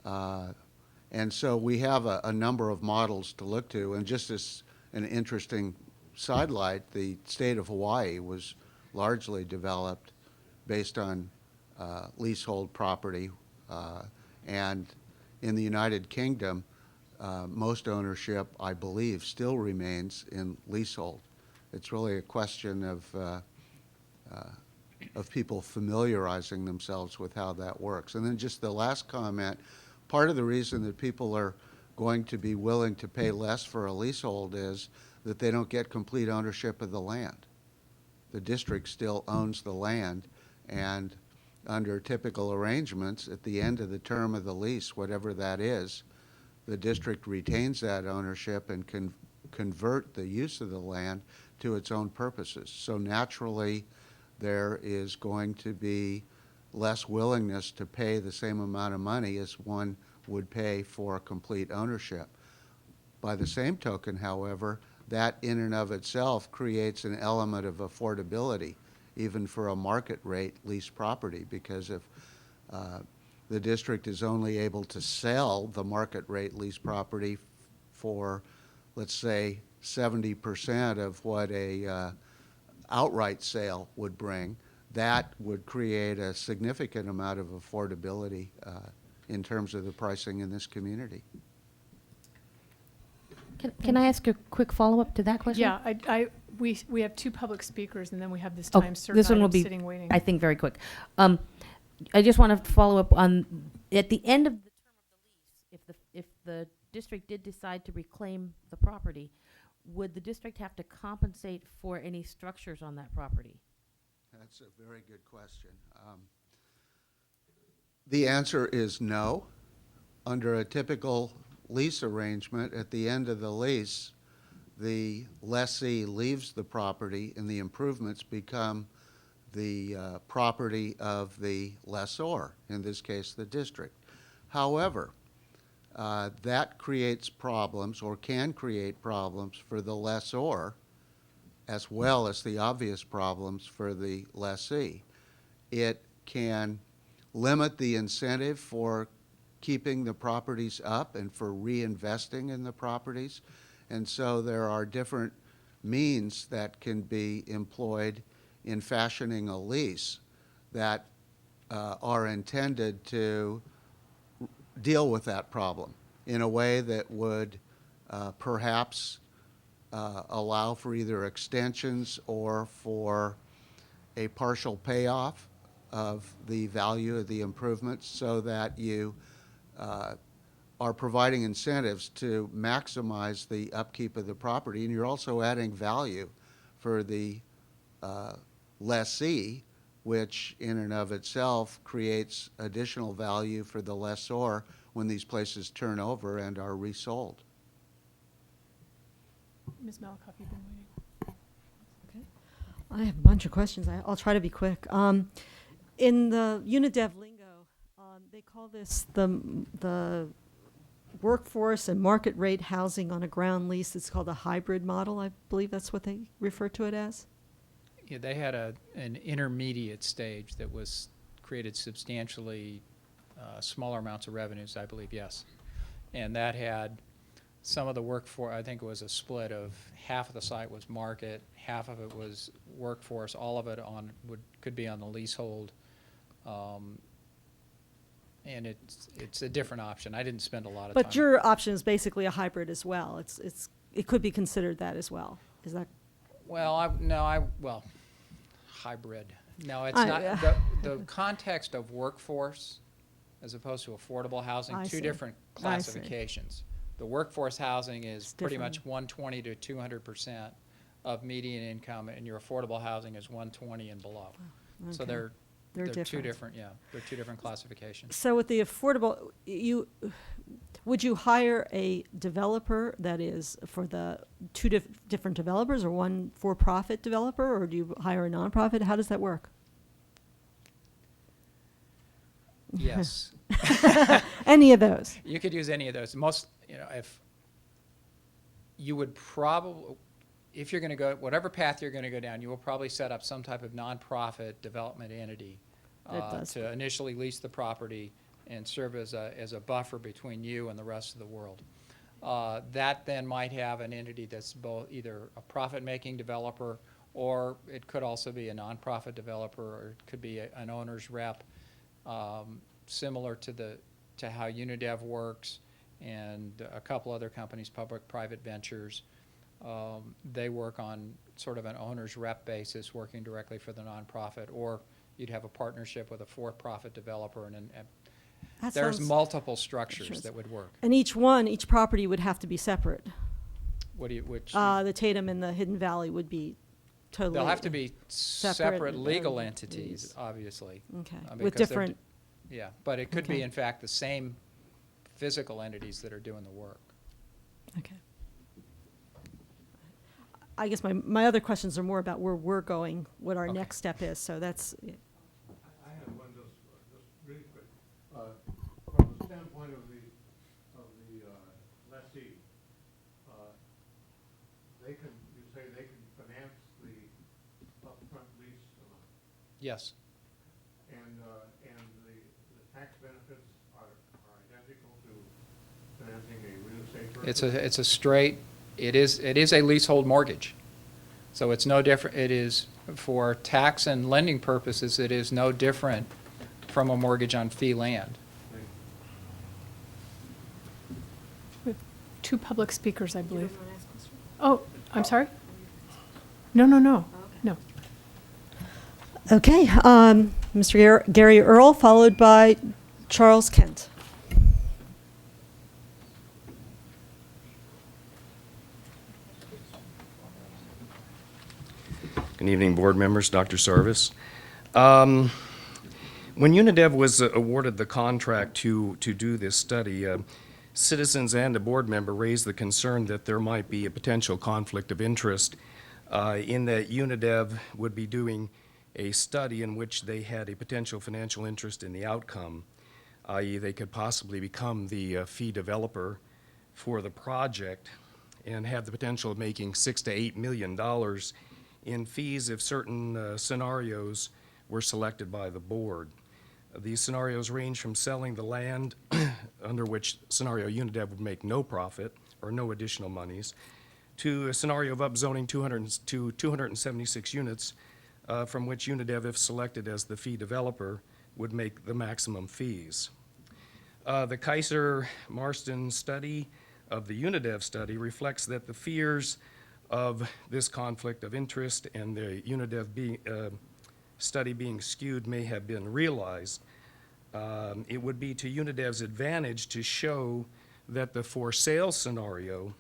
And so we have a number of models to look to. And just as an interesting sidelight, the state of Hawaii was largely developed based on leasehold property. And in the United Kingdom, most ownership, I believe, still remains in leasehold. It's really a question of people familiarizing themselves with how that works. And then just the last comment, part of the reason that people are going to be willing to pay less for a leasehold is that they don't get complete ownership of the land. The district still owns the land, and under typical arrangements, at the end of the term of the lease, whatever that is, the district retains that ownership and can convert the use of the land to its own purposes. So naturally, there is going to be less willingness to pay the same amount of money as one would pay for complete ownership. By the same token, however, that in and of itself creates an element of affordability, even for a market rate leased property, because if the district is only able to sell the market rate leased property for, let's say, 70% of what a outright sale would bring, that would create a significant amount of affordability in terms of the pricing in this community. Can I ask a quick follow-up to that question? Yeah, We have two public speakers, and then we have this Oh, time certain this one will item be, sitting waiting. I think, very quick. I just want to follow up on, at the end of the term of the lease, if the district did decide to reclaim the property, would the district have to compensate for any structures on that property? That's a very good question. The answer is no. Under a typical lease arrangement, at the end of the lease, the lessee leaves the property and the improvements become the property of the lessor, in this case, the district. However, that creates problems, or can create problems, for the lessor, as well as the obvious problems for the lessee. It can limit the incentive for keeping the properties up and for reinvesting in the properties. And so there are different means that can be employed in fashioning a lease that are intended to deal with that problem in a way that would perhaps allow for either extensions or for a partial payoff of the value of the improvements, so that you are providing incentives to maximize the upkeep of the property, and you're also adding value for the lessee, which in and of itself creates additional value for the lessor when these places turn over and are resold. Ms. Malakoff, you've been waiting. I have a bunch of questions. I'll try to be quick. In the UNIDEV lingo, they call this the workforce and market rate housing on a ground lease. It's called a hybrid model. I believe that's what they refer to it as. Yeah, they had an intermediate stage that was created substantially smaller amounts of revenues, I believe, yes. And that had some of the workforce, I think it was a split of half of the site was market, half of it was workforce, all of it could be on the leasehold. And it's a different option. I didn't spend a lot of time. But your option is basically a hybrid as well. It could be considered that as well. Is that? Well, well, hybrid. No, it's not. The context of workforce as opposed to affordable housing, I two see. different I see. classifications. The workforce housing is It's pretty different. much 120 to 200% of median income, and your affordable housing is 120 and below. So Okay. they're two different. different, yeah, they're two different classifications. So with the affordable, would you hire a developer that is for the two different developers, or one for-profit developer, or do you hire a nonprofit? How does that work? Yes. Any of those? You could use any of those. Most, if you would probably, if you're going to go, whatever path you're going to go down, you will probably set up some type of nonprofit development entity to initially lease the property and serve as a buffer between you and the rest of the world. That then might have an entity that's both either a profit-making developer, or it could also be a nonprofit developer, or it could be an owner's rep, similar to how UNIDEV works, and a couple other companies, public-private ventures. They work on sort of an owner's rep basis, working directly for the nonprofit, or you'd have a partnership with a for-profit developer, and there's multiple structures that would work. And each property would have to be separate. Which? The Tatum and the Hidden Valley would be totally. They'll have to be separate legal entities, obviously. Okay. With because they're different. Yeah, but it could be, Okay. in fact, the same physical entities that are doing the work. Okay. I guess my other questions are more about where we're going, what our next step is. So that's. I have one just really quick. From the standpoint of the lessee, you say they can finance the upfront lease amount. Yes. And the tax benefits are identical to financing a real estate purchase? It's a straight, it is a leasehold mortgage. So it's no different, it is, for tax and lending purposes, it is no different from a mortgage on fee land. We have two public speakers, I believe. Oh, I'm sorry? No. Okay, Mr. Gary Earl, followed by Charles Kent. Good evening, board members, Dr. Sarvis. When UNIDEV was awarded the contract to do this study, citizens and a board member raised the concern that there might be a potential conflict of interest in that UNIDEV would be doing a study in which they had a potential financial interest in the outcome, i.e. they could possibly become the fee developer for the project and have the potential of making $6 to $8 million in fees if certain scenarios were selected by the board. These scenarios range from selling the land, under which scenario UNIDEV would make no profit or no additional monies, to a scenario of upzoning 276 units, from which UNIDEV, if selected as the fee developer, would make the maximum fees. The Kaiser Marston study of the UNIDEV study reflects that the fears of this conflict of interest and the UNIDEV study being skewed may have been realized. It would be to UNIDEV's advantage to show that the for sale scenario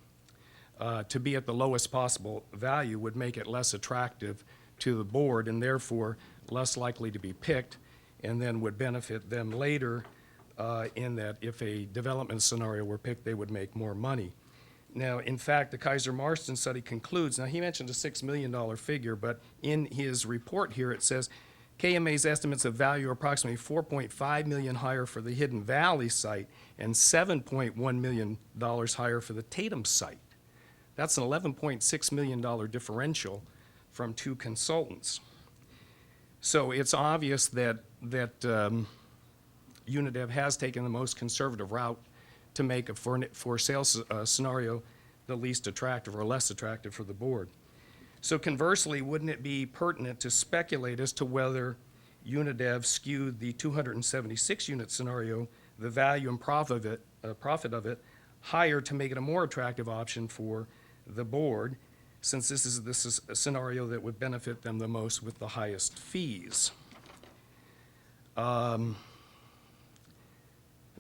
to be at the lowest possible value would make it less attractive to the board and therefore less likely to be picked, and then would benefit them later in that if a development scenario were picked, they would make more money. Now, in fact, the Kaiser Marston study concludes, now he mentioned a $6 million figure, but in his report here it says KMA's estimates of value are approximately $4.5 million higher for the Hidden Valley site and $7.1 million higher for the Tatum site. That's an $11.6 million differential from two consultants. So it's obvious that UNIDEV has taken the most conservative route to make a for sale scenario the least attractive or less attractive for the board. So conversely, wouldn't it be pertinent to speculate as to whether UNIDEV skewed the 276 unit scenario, the value and profit of it, higher to make it a more attractive option for the board, since this is a scenario that would benefit them the most with the highest fees?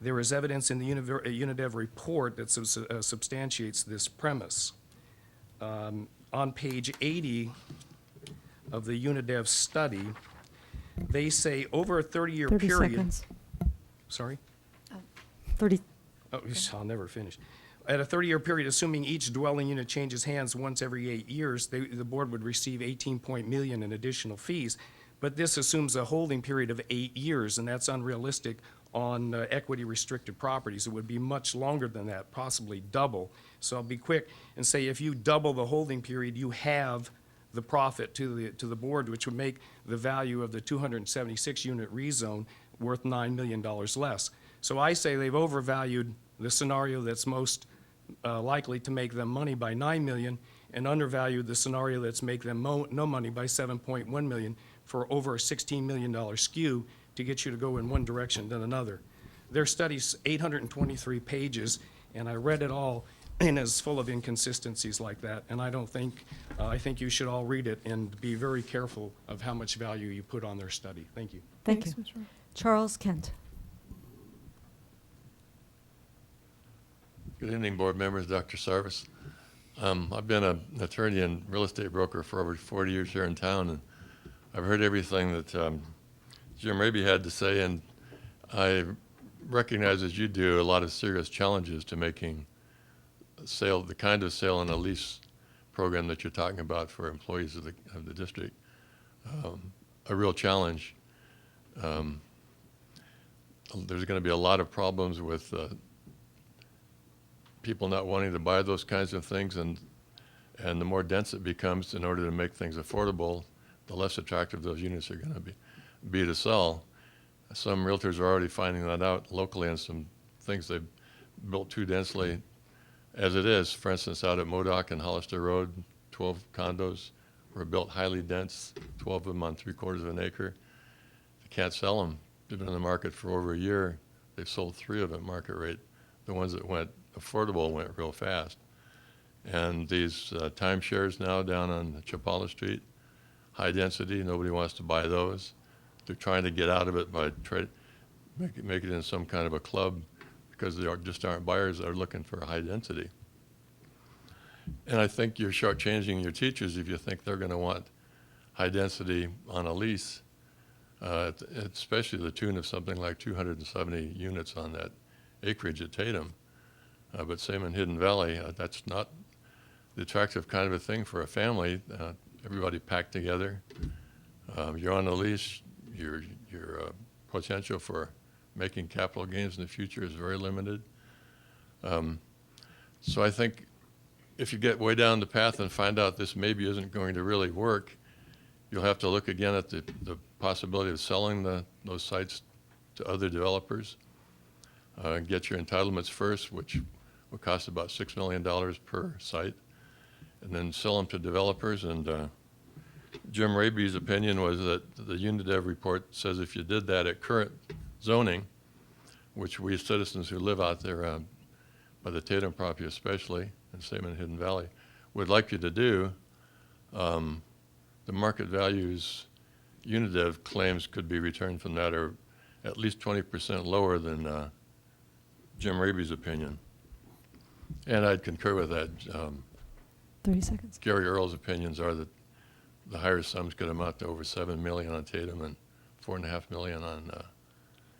There is evidence in the UNIDEV report that substantiates this premise. On page 80 of the UNIDEV study, they say over a 30-year 30 period. seconds. Sorry? 30. Oh, I'll never finish. At a 30-year period, assuming each dwelling unit changes hands once every 8 years, the board would receive $18 million in additional fees. But this assumes a holding period of 8 years, and that's unrealistic on equity restricted properties. It would be much longer than that, possibly double. So I'll be quick and say if you double the holding period, you have the profit to the board, which would make the value of the 276 unit rezone worth $9 million less. So I say they've overvalued the scenario that's most likely to make them money by $9 million and undervalued the scenario that's make them no money by $7.1 million for over a $16 million skew to get you to go in one direction than another. Their study's 823 pages, and I read it all, and it's full of inconsistencies like that, and I think you should all read it and be very careful of how much value you put on their study. Thank you. Thank you. Charles Kent. Good evening, board members, Dr. Sarvis. I've been an attorney and real estate broker for over 40 years here in town, and I've heard everything that Jim Raby had to say, and I recognize, as you do, a lot of serious challenges to making sale, the kind of sale and a lease program that you're talking about for employees of the district, a real challenge. There's going to be a lot of problems with people not wanting to buy those kinds of things, and the more dense it becomes, in order to make things affordable, the less attractive those units are going to be to sell. Some realtors are already finding that out locally on some things they've built too densely as it is. For instance, out at Modoc and Hollister Road, 12 condos were built highly dense, 12 of them on 3/4 of an acre. They can't sell them. They've been in the market for over a year. They've sold 3 of them at market rate. The ones that went affordable went real fast. And these timeshares now down on Chapala Street, high density, nobody wants to buy those. They're trying to get out of it by make it in some kind of a club because there just aren't buyers that are looking for high density. And I think you're shortchanging your teachers if you think they're going to want high density on a lease, especially the tune of something like 270 units on that acreage at Tatum. But same in Hidden Valley, that's not the attractive kind of a thing for a family. Everybody packed together. You're on a lease. Your potential for making capital gains in the future is very limited. So I think if you get way down the path and find out this maybe isn't going to really work, you'll have to look again at the possibility of selling those sites to other developers. Get your entitlements first, which would cost about $6 million per site, and then sell them to developers. And Jim Raby's opinion was that the UNIDEV report says if you did that at current zoning, which we citizens who live out there by the Tatum property especially, and same in Hidden Valley, would like you to do, the market values UNIDEV claims could be returned from that are at least 20% lower than Jim Raby's opinion. And I'd concur with that. 30 seconds. Gary Earl's opinions are that the higher sums could amount to over $7 million on Tatum and $4.5 million on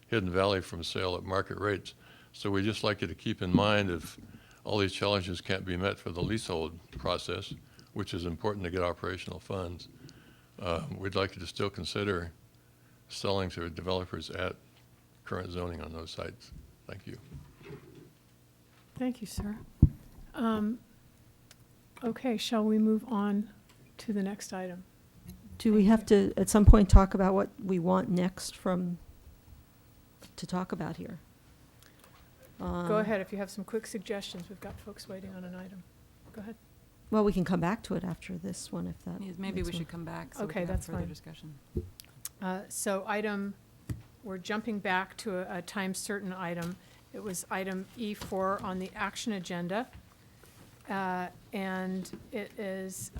Hidden Valley from sale at market rates. So we'd just like you to keep in mind if all these challenges can't be met for the leasehold process, which is important to get operational funds, we'd like you to still consider selling to developers at current zoning on those sites. Thank you. Thank you, sir. Okay, shall we move on to the next item? Do we have to, at some point, talk about what we want next to talk about here? Go ahead, if you have some quick suggestions. We've got folks waiting on an item. Go ahead. Well, we can come back to it after this one if that. Maybe we makes should more- come back so we Okay, can have that's further fine. discussion. So we're jumping back to a time certain item. It was item E4 on the action agenda. And it is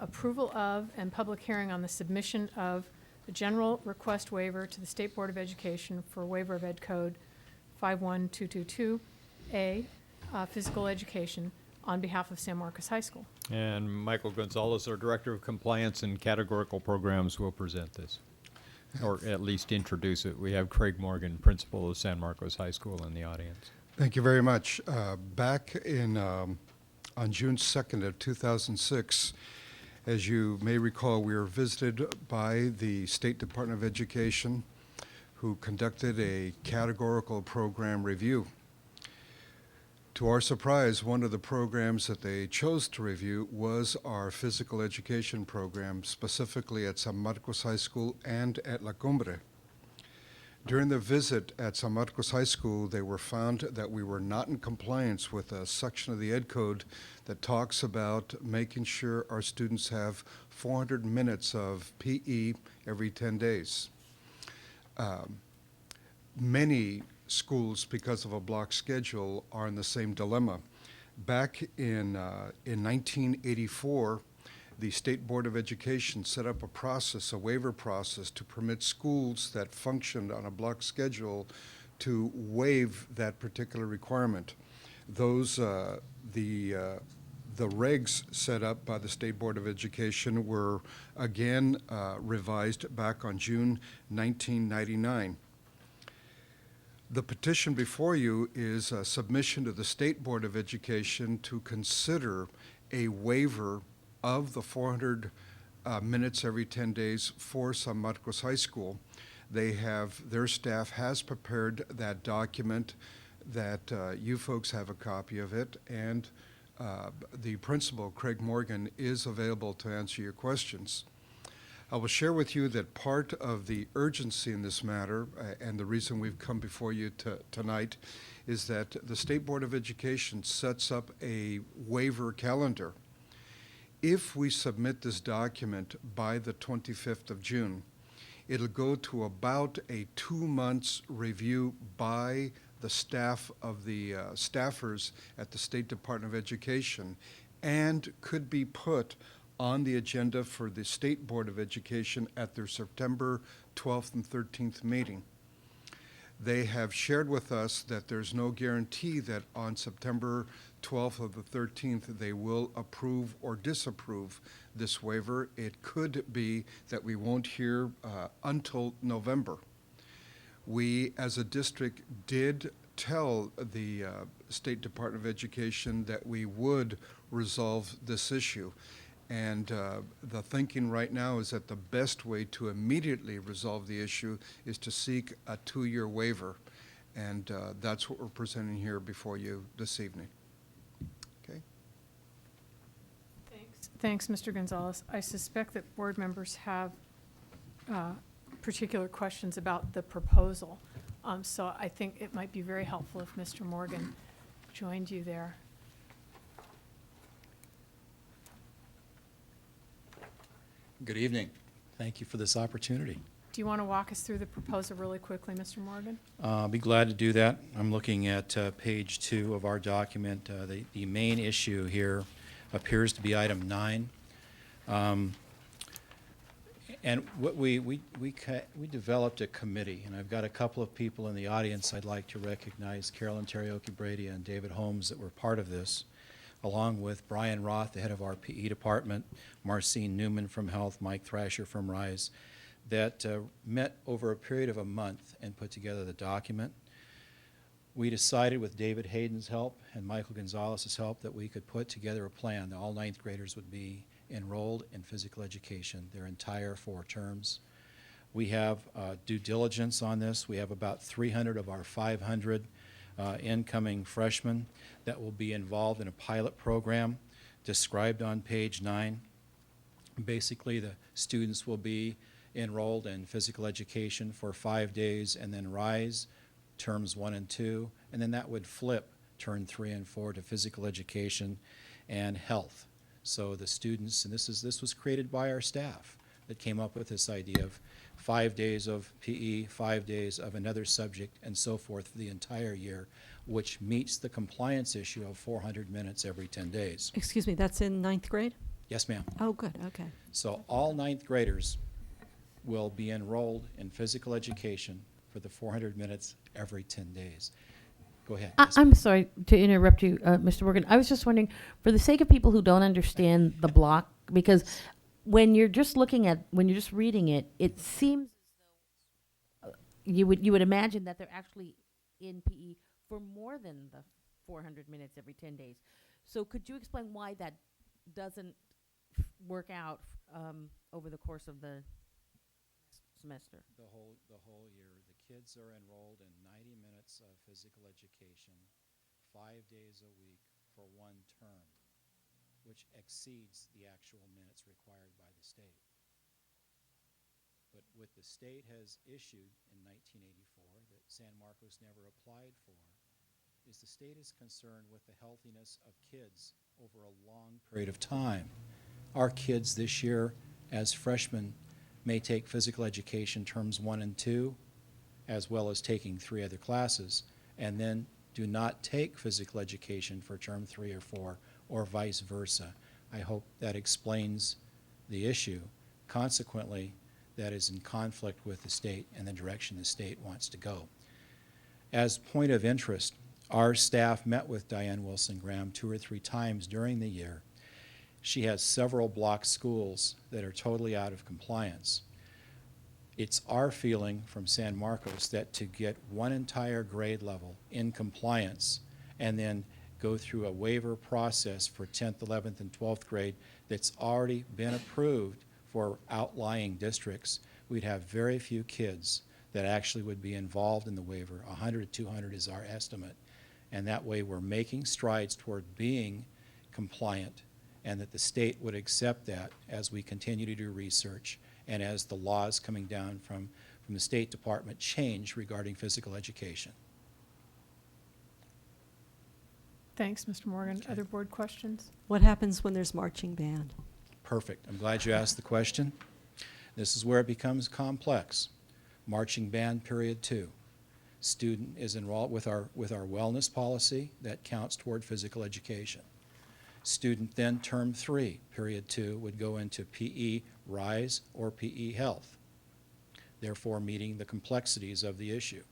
approval of and public hearing on the submission of a general request waiver to the State Board of Education for waiver of Ed Code 51222A, physical education, on behalf of San Marcos High School. And Michael Gonzalez, our Director of Compliance and Categorical Programs, will present this, or at least introduce it. We have Craig Morgan, Principal of San Marcos High School, in the audience. Thank you very much. Back in on June 2nd of 2006, as you may recall, we were visited by the State Department of Education, who conducted a categorical program review. To our surprise, one of the programs that they chose to review was our physical education program, specifically at San Marcos High School and at La Cumbre. During the visit at San Marcos High School, they were found that we were not in compliance with a section of the Ed Code that talks about making sure our students have 400 minutes of PE every 10 days. Many schools, because of a block schedule, are in the same dilemma. Back in 1984, the State Board of Education set up a process, a waiver process, to permit schools that functioned on a block schedule to waive that particular requirement. Those, the regs set up by the State Board of Education were again revised back on June 1999. The petition before you is a submission to the State Board of Education to consider a waiver of the 400 minutes every 10 days for San Marcos High School. Their staff has prepared that document that you folks have a copy of it, and the principal, Craig Morgan, is available to answer your questions. I will share with you that part of the urgency in this matter, and the reason we've come before you tonight, is that the State Board of Education sets up a waiver calendar. If we submit this document by the 25th of June, it'll go to about a 2 months review by the staff of the staffers at the State Department of Education, and could be put on the agenda for the State Board of Education at their September 12th and 13th meeting. They have shared with us that there's no guarantee that on September 12th or the 13th they will approve or disapprove this waiver. It could be that we won't hear until November. We, as a district, did tell the State Department of Education that we would resolve this issue. And the thinking right now is that the best way to immediately resolve the issue is to seek a 2-year waiver. And that's what we're presenting here before you this evening. Okay? Thanks, Mr. Gonzalez. I suspect that board members have particular questions about the proposal. So I think it might be very helpful if Mr. Morgan joined you there. Good evening. Thank you for this opportunity. Do you want to walk us through the proposal really quickly, Mr. Morgan? I'll be glad to do that. I'm looking at page 2 of our document. The main issue here appears to be item 9. And what we developed a committee, and I've got a couple of people in the audience I'd like to recognize, Carolyn Terioki-Brady and David Holmes, that were part of this, along with Brian Roth, the head of our PE department, Marcine Newman from Health, Mike Thrasher from RISE, that met over a period of a month and put together the document. We decided with David Hayden's help and Michael Gonzalez's help that we could put together a plan that all 9th graders would be enrolled in physical education their entire 4 terms. We have due diligence on this. We have about 300 of our 500 incoming freshmen that will be involved in a pilot program described on page 9. Basically, the students will be enrolled in physical education for 5 days and then RISE, terms 1 and 2, and then that would flip term 3 and 4 to physical education and health. So the students, and this was created by our staff that came up with this idea of 5 days of PE, 5 days of another subject, and so forth for the entire year, which meets the compliance issue of 400 minutes every 10 days. Excuse me, that's in 9th grade? Yes, ma'am. Oh, good, okay. So all 9th graders will be enrolled in physical education for the 400 minutes every 10 days. Go ahead. I'm sorry to interrupt you, Mr. Morgan. I was just wondering, for the sake of people who don't understand the block, because when you're just reading it, it seems as though you would imagine that they're actually in PE for more than the 400 minutes every 10 days. So could you explain why that doesn't work out over the course of the semester? The whole year. The kids are enrolled in 90 minutes of physical education, 5 days a week for 1 term, which exceeds the actual minutes required by the state. But what the state has issued in 1984 that San Marcos never applied for is the state is concerned with the healthiness of kids over a long period of time. Our kids this year, as freshmen, may take physical education terms 1 and 2, as well as taking 3 other classes, and then do not take physical education for term 3 or 4, or vice versa. I hope that explains the issue. Consequently, that is in conflict with the state and the direction the state wants to go. As point of interest, our staff met with Diane Wilson Graham 2 or 3 times during the year. She has several block schools that are totally out of compliance. It's our feeling from San Marcos that to get 1 entire grade level in compliance and then go through a waiver process for 10th, 11th, and 12th grade that's already been approved for outlying districts, we'd have very few kids that actually would be involved in the waiver. 100 to 200 is our estimate. And that way we're making strides toward being compliant, and that the state would accept that as we continue to do research and as the laws coming down from the State Department change regarding physical education. Thanks, Mr. Morgan. Okay. Other board questions? What happens when there's marching band? Perfect. I'm glad you asked the question. This is where it becomes complex. Marching band period 2. Student is enrolled with our wellness policy that counts toward physical education. Student then, term 3, period 2, would go into PE Rise or PE Health, therefore meeting the complexities of the issue.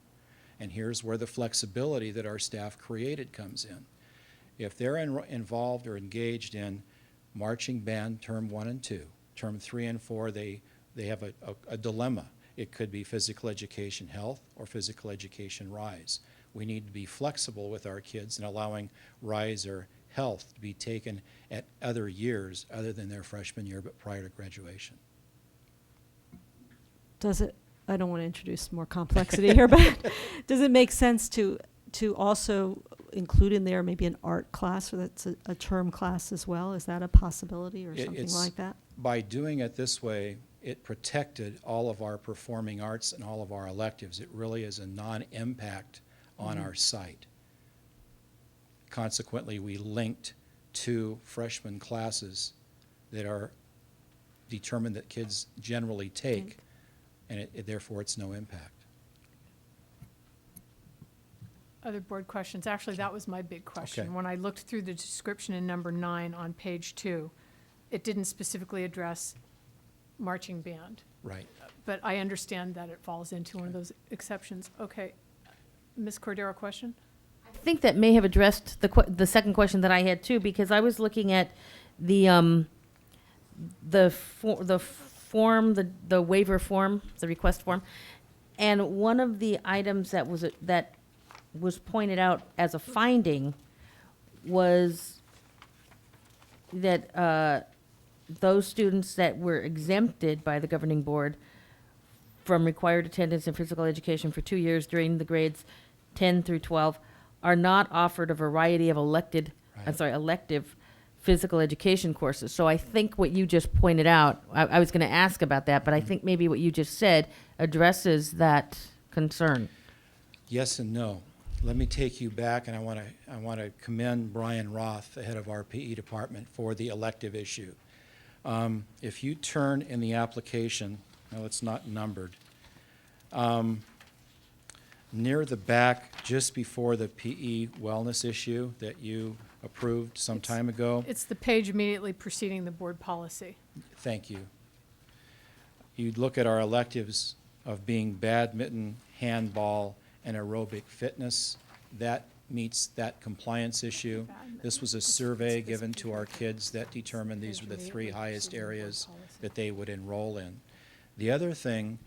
And here's where the flexibility that our staff created comes in. If they're involved or engaged in marching band term 1 and 2, term 3 and 4, they have a dilemma. It could be physical education health or physical education Rise. We need to be flexible with our kids and allowing Rise or health to be taken at other years other than their freshman year but prior to graduation. Does it, I don't want to introduce more complexity here, but does it make sense to also include in there maybe an art class, or that's a term class as well? Is that a possibility or something like that? By doing it this way, it protected all of our performing arts and all of our electives. It really is a non-impact on our site. Consequently, we linked 2 freshman classes that are determined that kids generally take, and therefore it's no impact. Other board questions? Actually, that was my big question. Okay. When I looked through the description in number 9 on page 2, it didn't specifically address marching band. Right. But I understand that it falls into one of those exceptions. Okay. Ms. Cordero, question? I think that may have addressed the second question that I had too, because I was looking at the form, the waiver form, the request form, and one of the items that was pointed out as a finding was that those students that were exempted by the governing board from required attendance in physical education for 2 years during the grades 10 through 12 are not offered a variety of elective physical education courses. So I think what you just pointed out, I was going to ask about that, but I think maybe what you just said addresses that concern. Yes and no. Let me take you back, and I want to commend Brian Roth, the head of our PE department, for the elective issue. If you turn in the application, no, it's not numbered, near the back, just before the PE wellness issue that you approved some time ago. It's the page immediately preceding the board policy. Thank you. You'd look at our electives of being badminton, handball, and aerobic fitness. That meets that compliance issue. This was a survey given to our kids that determined these were the 3 highest areas that they would enroll in. The other thing,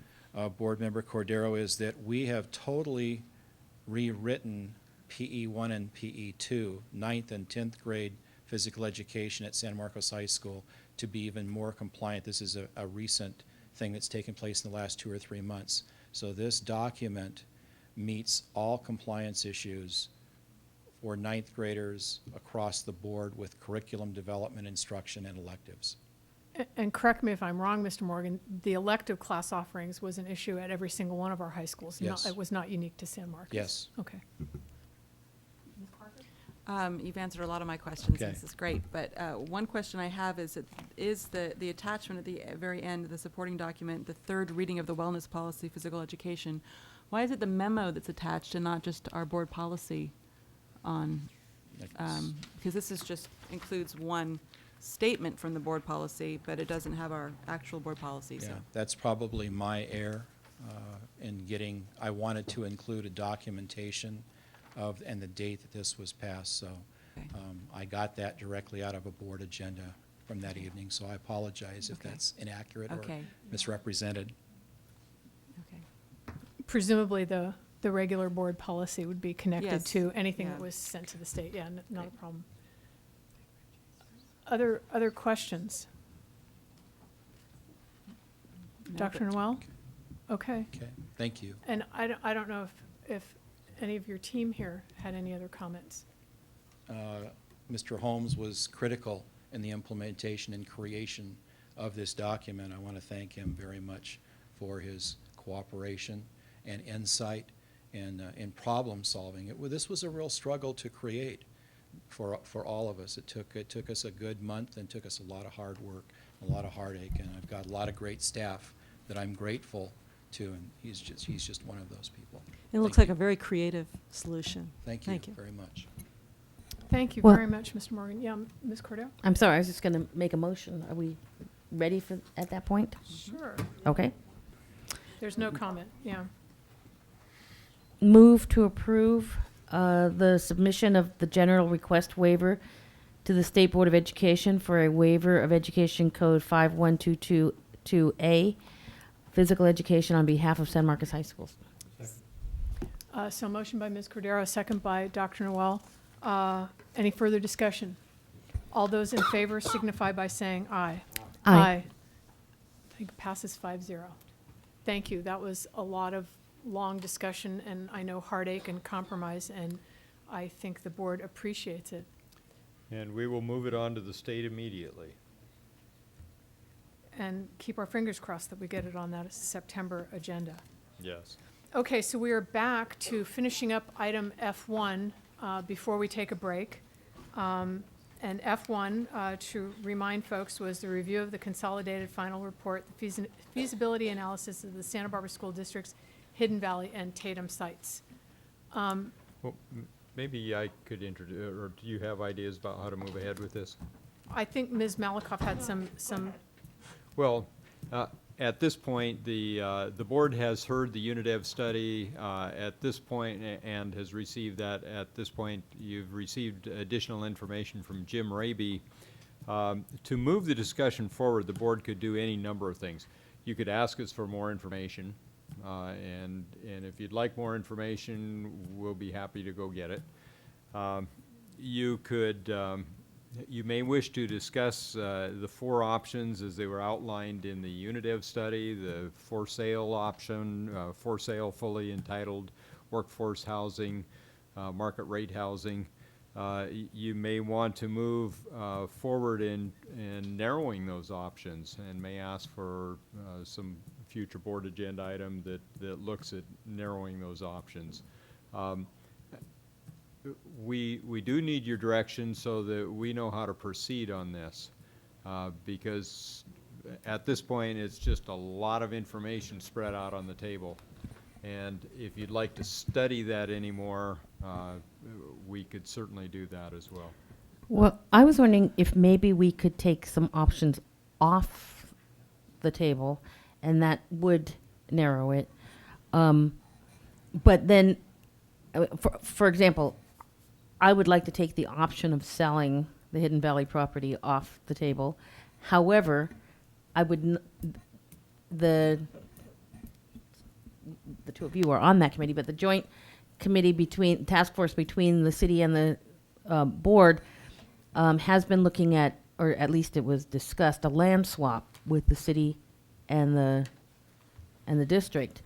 Board Member Cordero, is that we have totally rewritten PE 1 and PE 2, 9th and 10th grade physical education at San Marcos High School, to be even more compliant. This is a recent thing that's taken place in the last 2 or 3 months. So this document meets all compliance issues for 9th graders across the board with curriculum development, instruction, and electives. And correct me if I'm wrong, Mr. Morgan, the elective class offerings was an issue at every single one of our high schools. Yes. It was not unique to San Marcos. Yes. Okay. You've answered a lot of my questions. Okay. This is great. But one question I have is the attachment at the very end of the supporting document, the 3rd reading of the wellness policy, physical education. Why is it the memo that's attached and not just our board policy on? Because this is just includes one statement from the board policy, but it doesn't have our actual board policy. Yeah, So that's probably my error in getting, I wanted to include a documentation of, and the date that this was passed, so I got that directly out of a board agenda from that evening, so I apologize if that's inaccurate or misrepresented. Presumably, the regular board policy would be connected Yes. to anything that Yeah. was sent to the state. Yeah, not a problem. Other questions? Dr. Noel? Okay. Okay, thank you. And I don't know if any of your team here had any other comments. Mr. Holmes was critical in the implementation and creation of this document. I want to thank him very much for his cooperation and insight and in problem solving. This was a real struggle to create for all of us. It took us a good month and took us a lot of hard work, a lot of heartache, and I've got a lot of great staff that I'm grateful to, and he's just one of those people. It looks like a very creative solution. Thank you very much. Thank you Well- very much, Mr. Morgan. Yeah, Ms. Cordell? I'm sorry, I was just going to make a motion. Are we ready for, at that point? Sure. Okay. There's no comment, yeah. Move to approve the submission of the general request waiver to the State Board of Education for a waiver of Education Code 51222A, physical education on behalf of San Marcos High Schools. So motion by Ms. Cordero, second by Dr. Noel. Any further discussion? All those in favor signify by saying aye. Aye. I think it passes 5-0. Thank you. That was a lot of long discussion, and I know heartache and compromise, and I think the board appreciates it. And we will move it on to the state immediately. And keep our fingers crossed that we get it on that September agenda. Yes. Okay, so we are back to finishing up item F1 before we take a break. And F1, to remind folks, was the review of the consolidated final report, the feasibility analysis of the Santa Barbara School District's Hidden Valley and Tatum sites. Well, maybe I could introduce, or do you have ideas about how to move ahead with this? I think Ms. Malikoff had some. Well, at this point, the board has heard the UNIDEV study at this point and has received that. At this point, you've received additional information from Jim Raby. To move the discussion forward, the board could do any number of things. You could ask us for more information, and if you'd like more information, we'll be happy to go get it. You could. You may wish to discuss the four options as they were outlined in the UNIDEV study, the for sale option, for sale fully entitled, workforce housing, market rate housing. You may want to move forward in narrowing those options and may ask for some future board agenda item that looks at narrowing those options. We do need your direction so that we know how to proceed on this, because at this point it's just a lot of information spread out on the table, and if you'd like to study that anymore, we could certainly do that as well. Well, I was wondering if maybe we could take some options off the table, and that would narrow it. But then, for example, I would like to take the option of selling the Hidden Valley property off the table. However, I would, the two of you are on that committee, but the joint committee between, task force between the city and the board has been looking at, or at least it was discussed, a land swap with the city and the district.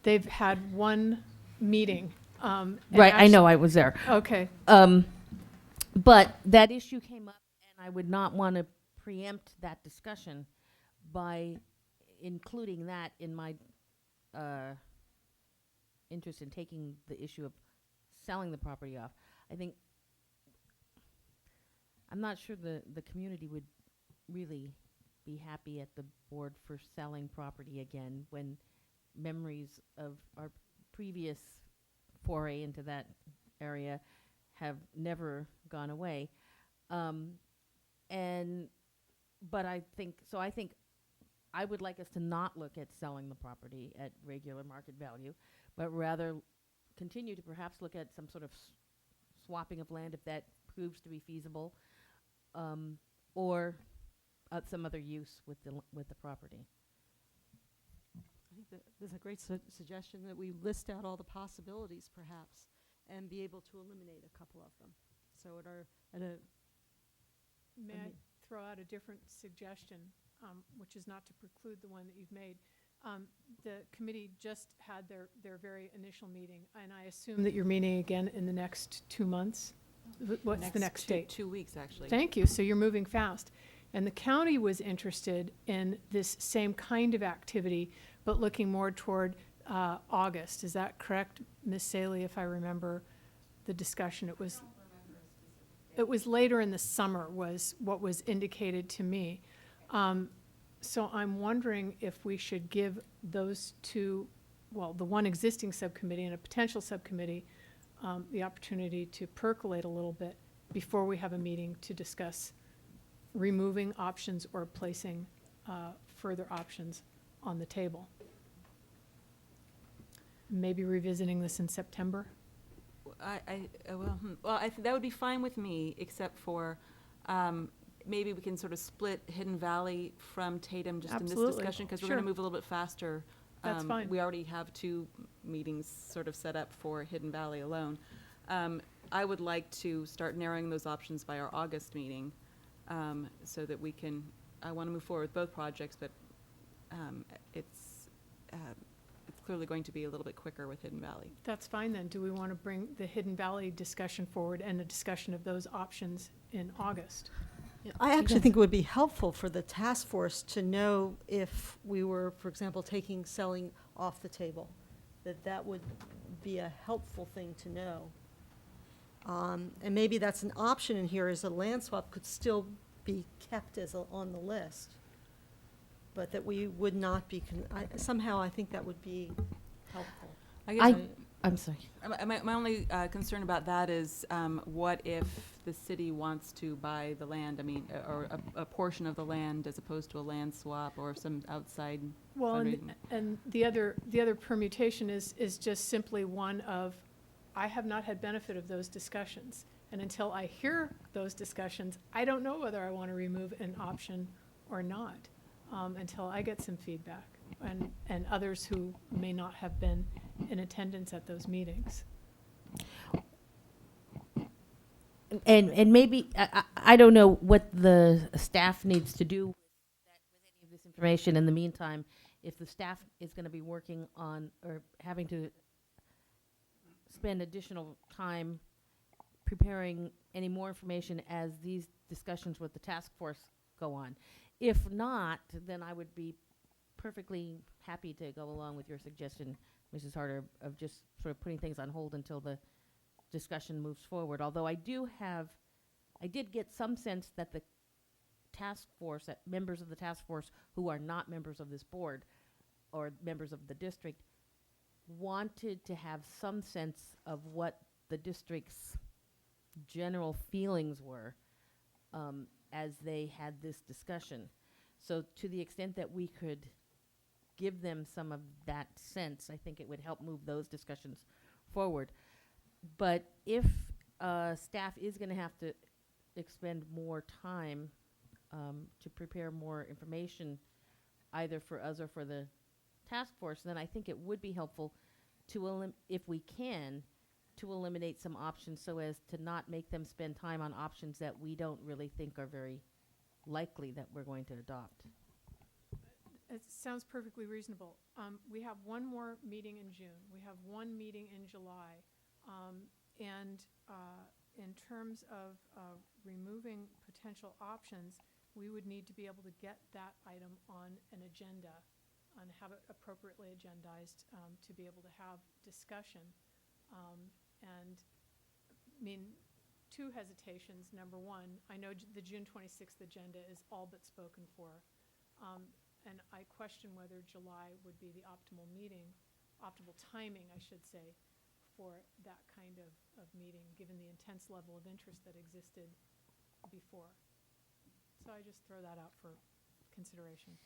They've had one meeting. And Right, I know, I was there. Okay. But that issue came up, and I would not want to preempt that discussion by including that in my interest in taking the issue of selling the property off. I think, I'm not sure the community would really be happy at the board for selling property again when memories of our previous foray into that area have never gone away. But I think I would like us to not look at selling the property at regular market value, but rather continue to perhaps look at some sort of swapping of land if that proves to be feasible, or some other use with the property. I think that there's a great suggestion that we list out all the possibilities, perhaps, and be able to eliminate a couple of them. So May I throw out a different suggestion, which is not to preclude the one that you've made? The committee just had their very initial meeting, and I assume that you're meeting again in the next 2 months? What's the next date? 2 weeks, actually. Thank you, so you're moving fast. And the county was interested in this same kind of activity, but looking more toward August. Is that correct, Ms. Saley, if I remember the discussion? It was later in the summer was what was indicated to me. So I'm wondering if we should give those two, well, the one existing subcommittee and a potential subcommittee, the opportunity to percolate a little bit before we have a meeting to discuss removing options or placing further options on the table. Maybe revisiting this in September. That would be fine with me, except for maybe we can sort of split Hidden Valley from Tatum just in this Absolutely. discussion, because we're Sure. going to move a little bit faster. That's fine. We already have 2 meetings sort of set up for Hidden Valley alone. I would like to start narrowing those options by our August meeting, so that we can, I want to move forward with both projects, but it's clearly going to be a little bit quicker with Hidden Valley. That's fine then. Do we want to bring the Hidden Valley discussion forward and a discussion of those options in August? I actually think it would be helpful for the task force to know if we were, for example, taking selling off the table, that would be a helpful thing to know. And maybe that's an option in here, is a land swap could still be kept as on the list, but that we would not be, somehow I think that would be helpful. I'm sorry. My only concern about that is, what if the city wants to buy the land, or a portion of the land as opposed to a land swap or some outside Well, fundraising? and the other permutation is just simply one of, I have not had benefit of those discussions. And until I hear those discussions, I don't know whether I want to remove an option or not, until I get some feedback, and others who may not have been in attendance at those meetings. And maybe, I don't know what the staff needs to do with any of this information. In the meantime, if the staff is going to be working on, or having to spend additional time preparing any more information as these discussions with the task force go on. If not, then I would be perfectly happy to go along with your suggestion, Mrs. Harder, of just sort of putting things on hold until the discussion moves forward. Although I did get some sense that the task force, that members of the task force who are not members of this board or members of the district, wanted to have some sense of what the district's general feelings were as they had this discussion. So to the extent that we could give them some of that sense, I think it would help move those discussions forward. But if staff is going to have to expend more time to prepare more information, either for us or for the task force, then I think it would be helpful to, if we can, to eliminate some options so as to not make them spend time on options that we don't really think are very likely that we're going to adopt. It sounds perfectly reasonable. We have one more meeting in June. We have one meeting in July. And in terms of removing potential options, we would need to be able to get that item on an agenda and have it appropriately agendized to be able to have discussion. And I mean, 2 hesitations. Number one, I know the June 26th agenda is all but spoken for. And I question whether July would be the optimal timing, I should say, for that kind of meeting, given the intense level of interest that existed before. So I just throw that out for consideration.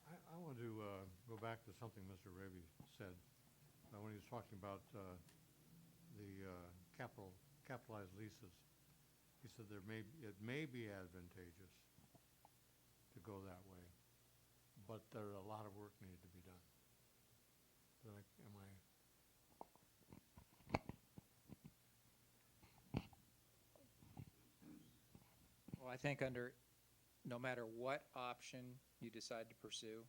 I want to go back to something Mr. Raby said when he was talking about the capitalized leases. He said it may be advantageous to go that way, but there a lot of work needed to be done. Well, I think no matter what option you decide to pursue,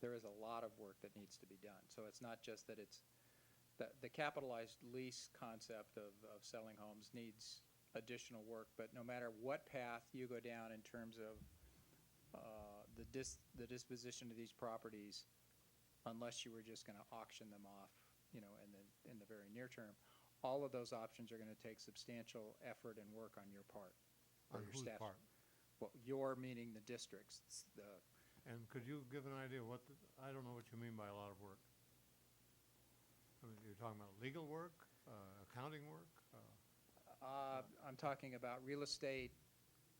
there is a lot of work that needs to be done. So it's not just that it's the capitalized lease concept of selling homes needs additional work, but no matter what path you go down in terms of the disposition of these properties, unless you were just going to auction them off, in the very near term, all of those options are going to take substantial effort and work on your part. On whose part? Well, your meaning the districts. And could you give an idea I don't know what you mean by a lot of work. I mean, you're talking about legal work? accounting work? I'm talking about real estate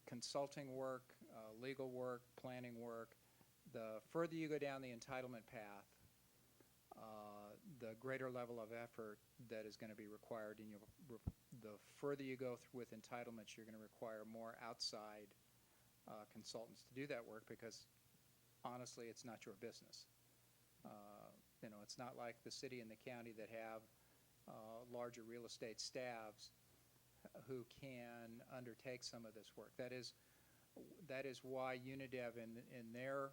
consulting work, legal work, planning work. The further you go down the entitlement path, the greater level of effort that is going to be required. And the further you go with entitlements, you're going to require more outside consultants to do that work because, honestly, it's not your business. You know, it's not like the city and the county that have larger real estate staffs who can undertake some of this work. That is why UNIDEV in their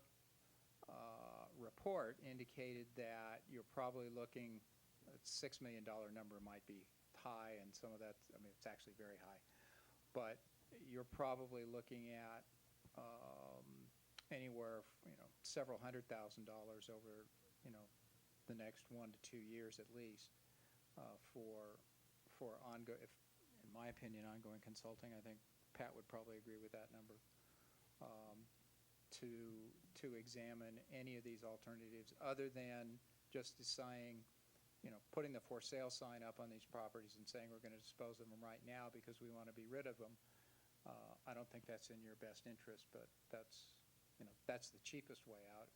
report indicated that you're probably looking, a $6 million number might be high, and some of that, I mean, it's actually very high, but you're probably looking at anywhere, you know, several $100,000 over, you know, the next 1 to 2 years at least for ongoing, in my opinion, ongoing consulting. I think Pat would probably agree with that number. To examine any of these alternatives other than just deciding, you know, putting the for sale sign up on these properties and saying we're going to dispose of them right now because we want to be rid of them. I don't think that's in your best interest, but that's, you know, that's the cheapest way out.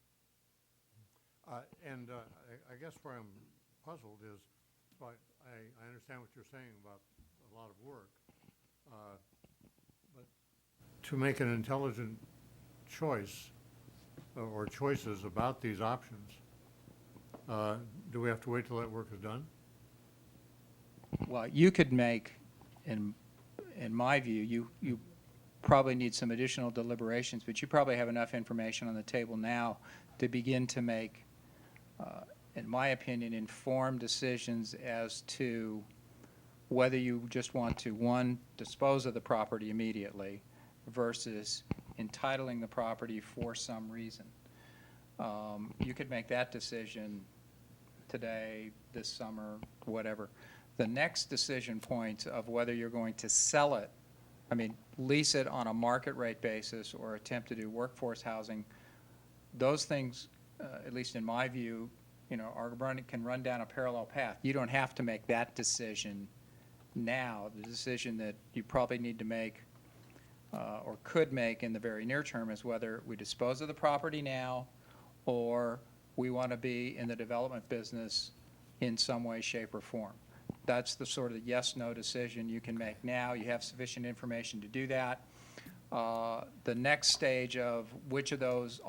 I guess where I'm puzzled is, so I understand what you're saying about a lot of work, but to make an intelligent choice or choices about these options, do we have to wait till that work is done? Well, you could make, in my view, you probably need some additional deliberations, but you probably have enough information on the table now to begin to make, in my opinion, informed decisions as to whether you just want to, one, dispose of the property immediately versus entitling the property for some reason. You could make that decision today, this summer, whatever. The next decision point of whether you're going to sell it, I mean, lease it on a market rate basis or attempt to do workforce housing, those things, at least in my view, you know, can run down a parallel path. You don't have to make that decision now. The decision that you probably need to make or could make in the very near term is whether we dispose of the property now or we want to be in the development business in some way, shape, or form. That's the sort of yes-no decision you can make now. You have sufficient information to do that. The next stage of which of those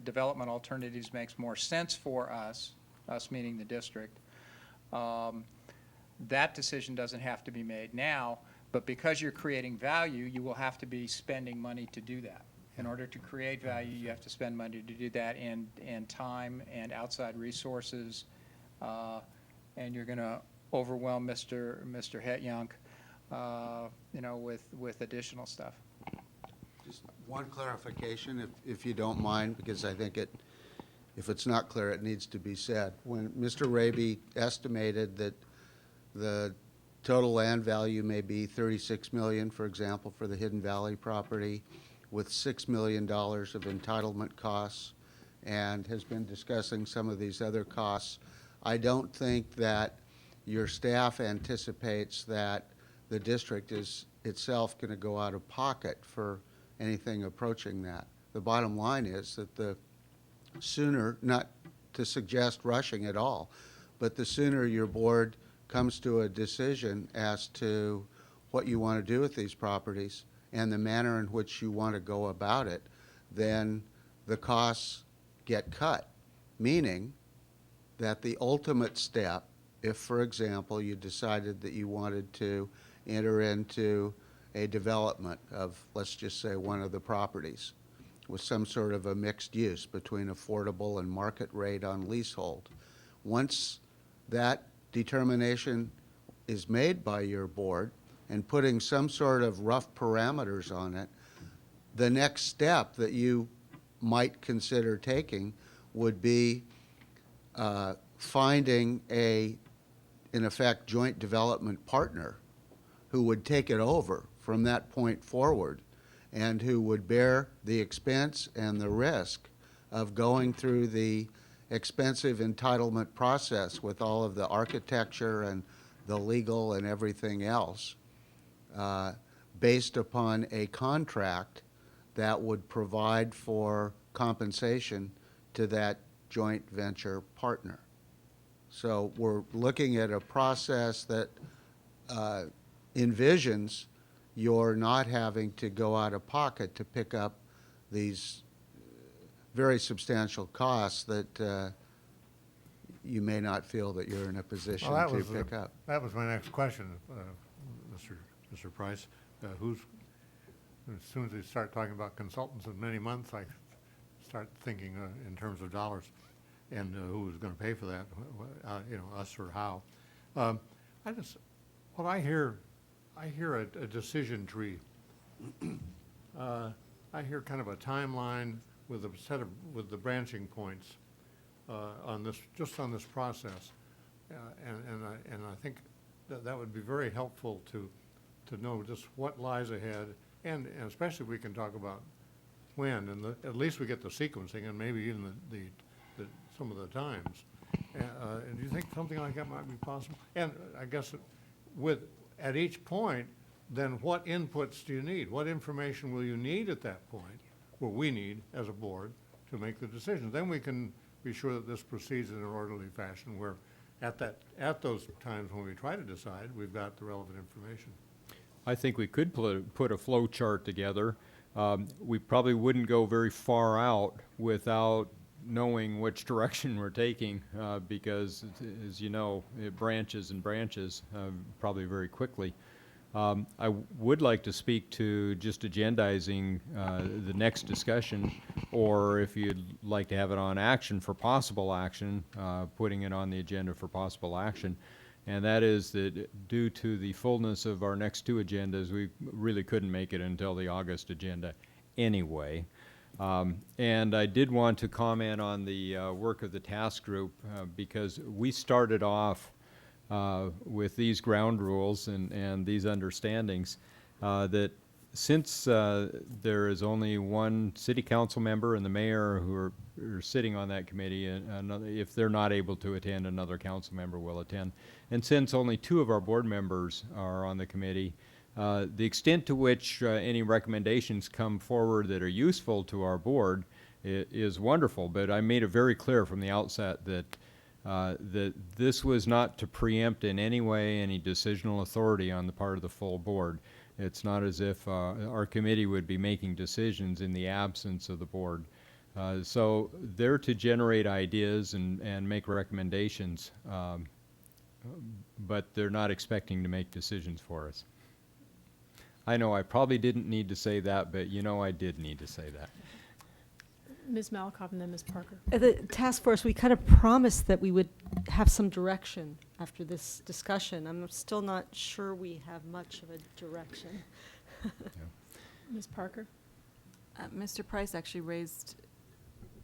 development alternatives makes more sense for us meaning the district, that decision doesn't have to be made now, but because you're creating value, you will have to be spending money to do that. In order to create value, you have to spend money to do that, and time and outside resources, and you're going to overwhelm Mr. Hetjunk, you know, with additional stuff. Just one clarification, if you don't mind, because I think if it's not clear, it needs to be said. When Mr. Raby estimated that the total land value may be $36 million, for example, for the Hidden Valley property, with $6 million of entitlement costs, and has been discussing some of these other costs, I don't think that your staff anticipates that the district is itself going to go out of pocket for anything approaching that. The bottom line is that the sooner, not to suggest rushing at all, but the sooner your board comes to a decision as to what you want to do with these properties and the manner in which you want to go about it, then the costs get cut, meaning that the ultimate step, if, for example, you decided that you wanted to enter into a development of, let's just say, one of the properties with some sort of a mixed use between affordable and market rate on leasehold, once that determination is made by your board and putting some sort of rough parameters on it, the next step that you might consider taking would be finding a, in effect, joint development partner who would take it over from that point forward and who would bear the expense and the risk of going through the expensive entitlement process with all of the architecture and the legal and everything else, based upon a contract that would provide for compensation to that joint venture partner. So we're looking at a process that envisions you're not having to go out of pocket to pick up these very substantial costs that you may not feel that you're in a position to pick up. That was my next question, Mr. Price. As soon as they start talking about consultants in many months, I start thinking in terms of dollars and who's going to pay for that, us or how. I hear a decision tree. I hear kind of a timeline with with the branching points on this process, and I think that would be very helpful to know just what lies ahead, and especially we can talk about when, and at least we get the sequencing and maybe even some of the times. And do you think something like that might be possible? And I guess at each point, then what inputs do you need? What information will you need at that point, or we need as a board, to make the decision? Then we can be sure that this proceeds in an orderly fashion where at those times when we try to decide, we've got the relevant information. I think we could put a flow chart together. We probably wouldn't go very far out without knowing which direction we're taking, because, as you know, it branches and branches probably very quickly. I would like to speak to just agendizing the next discussion, or if you'd like to have it on action for possible action, putting it on the agenda for possible action. And that is that due to the fullness of our next two agendas, we really couldn't make it until the August agenda anyway. And I did want to comment on the work of the task group because we started off with these ground rules and these understandings that since there is only one city council member and the mayor who are sitting on that committee, if they're not able to attend, another council member will attend. And since only two of our board members are on the committee, the extent to which any recommendations come forward that are useful to our board is wonderful. But I made it very clear from the outset that that this was not to preempt in any way any decisional authority on the part of the full board. It's not as if our committee would be making decisions in the absence of the board. So they're to generate ideas and make recommendations, but they're not expecting to make decisions for us. I know I probably didn't need to say that, but you know I did need to say that. Ms. Malakoff and then Ms. Parker. The task force, we kind of promised that we would have some direction after this discussion. I'm still not sure we have much of a direction. Ms. Parker? Mr. Price actually raised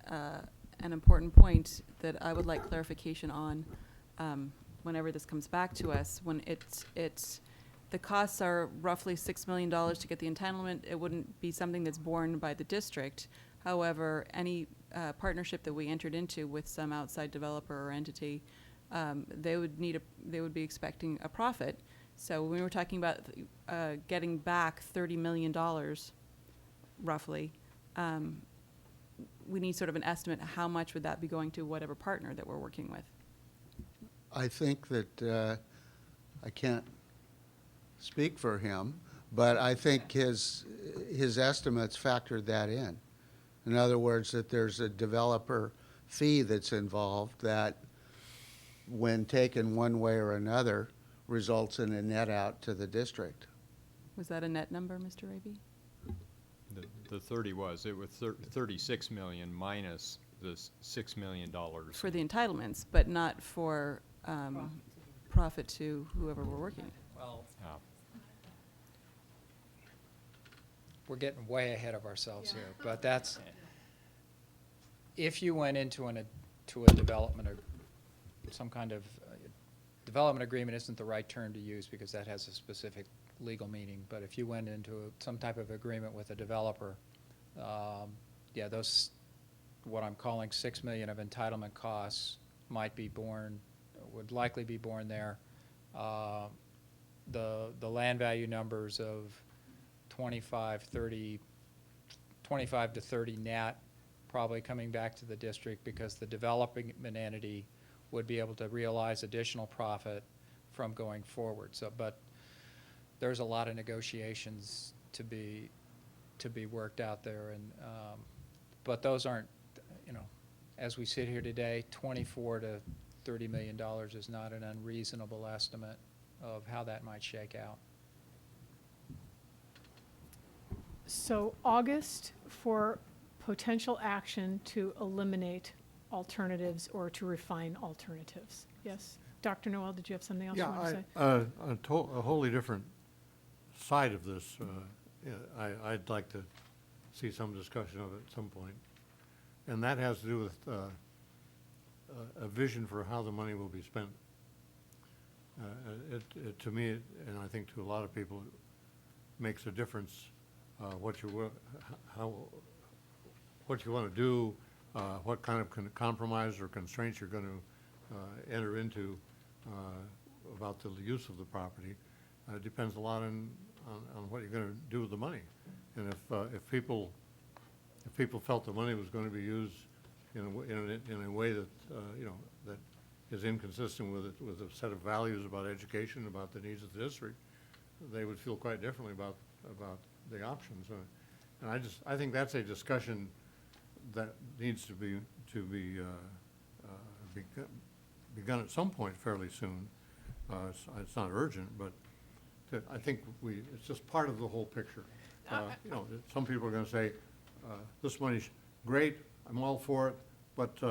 an important point that I would like clarification on whenever this comes back to us. When the costs are roughly $6 million to get the entitlement. It wouldn't be something that's borne by the district. However, any partnership that we entered into with some outside developer or entity, they would be expecting a profit. So when we were talking about getting back $30 million, roughly, we need sort of an estimate of how much would that be going to whatever partner that we're working with. I think that I can't speak for him, but I think his estimates factored that in. In other words, that there's a developer fee that's involved that, when taken one way or another, results in a net out to the district. Was that a net number, Mr. Raby? The 30 was. It was 36 million minus the $6 million. For the entitlements, but not for profit to whoever we're working with. Well, we're getting way ahead of ourselves here, but that's, if you went into to a development, or some kind of development agreement isn't the right term to use because that has a specific legal meaning, but if you went into some type of agreement with a developer, yeah, those, what I'm calling $6 million of entitlement costs might be borne, would likely be borne there. the land value numbers of 25 to 30 net probably coming back to the district because the development entity would be able to realize additional profit from going forward. So, but there's a lot of negotiations to be worked out there, and but those aren't, you know, as we sit here today, $24 to $30 million is not an unreasonable estimate of how that might shake out. So August for potential action to eliminate alternatives or to refine alternatives. Yes? Dr. Noel, did you have something else you want to say? A wholly different side of this, I'd like to see some discussion of it at some point. And that has to do with a vision for how the money will be spent. To me, and I think to a lot of people, it makes a difference what you want to do, what kind of compromise or constraints you're going to enter into about the use of the property. It depends a lot on what you're going to do with the money. And if people felt the money was going to be used in a way that that is inconsistent with a set of values about education, about the needs of the district, they would feel quite differently about the options. And I think that's a discussion that needs to be begun at some point fairly soon. It's not urgent, but I think it's just part of the whole picture. Some people are going to say, this money's great, I'm all for it, but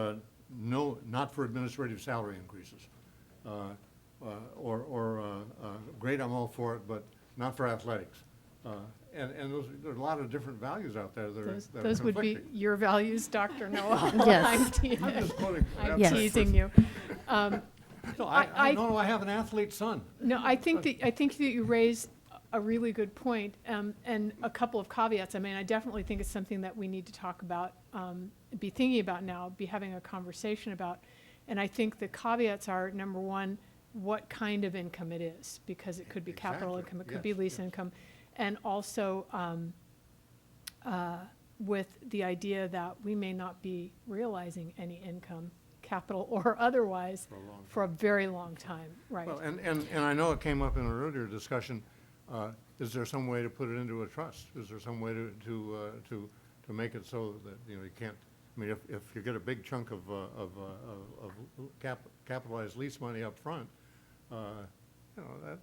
no, not for administrative salary increases. Great, I'm all for it, but not for athletics. And there are a lot of different values out there that are Those would be your values, Dr. Noel. Yes. I'm teasing you. No, I have an athlete son. No, I think that you raise a really good point, and a couple of caveats. I mean, I definitely think it's something that we need to talk about, be thinking about now, be having a conversation about. And I think the caveats are, number one, what kind of income it is, because it could be capital income, it could be lease income, and also with the idea that we may not be realizing any income, capital or otherwise, for a very long time, right? Well, and I know it came up in an earlier discussion. Is there some way to put it into a trust? Is there some way to make it so that you can't? I mean, if you get a big chunk of capitalized lease money up front, that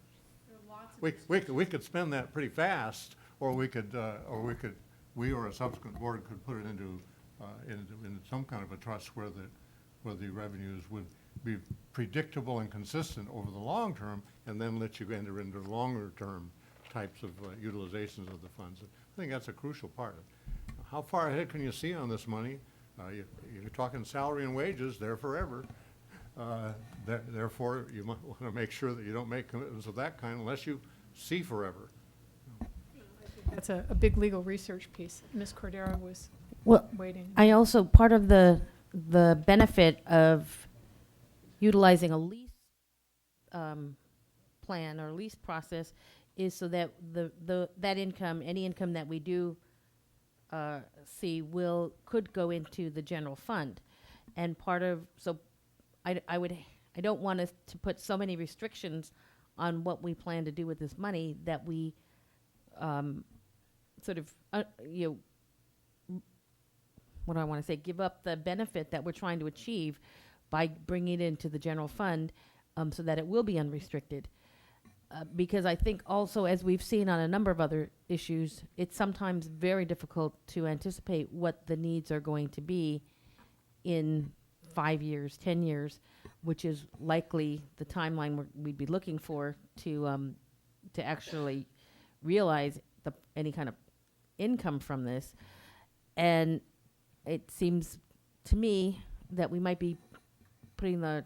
we could spend that pretty fast, or we or a subsequent board could put it into some kind of a trust where the revenues would be predictable and consistent over the long term, and then let you enter into longer term types of utilizations of the funds. I think that's a crucial part. How far ahead can you see on this money? You're talking salary and wages, they're forever. Therefore, you might want to make sure that you don't make commitments of that kind unless you see forever. That's a big legal research piece. Ms. Cordero was waiting. I also, part of the benefit of utilizing a lease plan or lease process is so that that income, any income that we do see could go into the general fund. And I don't want us to put so many restrictions on what we plan to do with this money that we what do I want to say, give up the benefit that we're trying to achieve by bringing it into the general fund so that it will be unrestricted. Because I think also, as we've seen on a number of other issues, it's sometimes very difficult to anticipate what the needs are going to be in 5 years, 10 years, which is likely the timeline we'd be looking for to actually realize any kind of income from this. And it seems to me that we might be putting the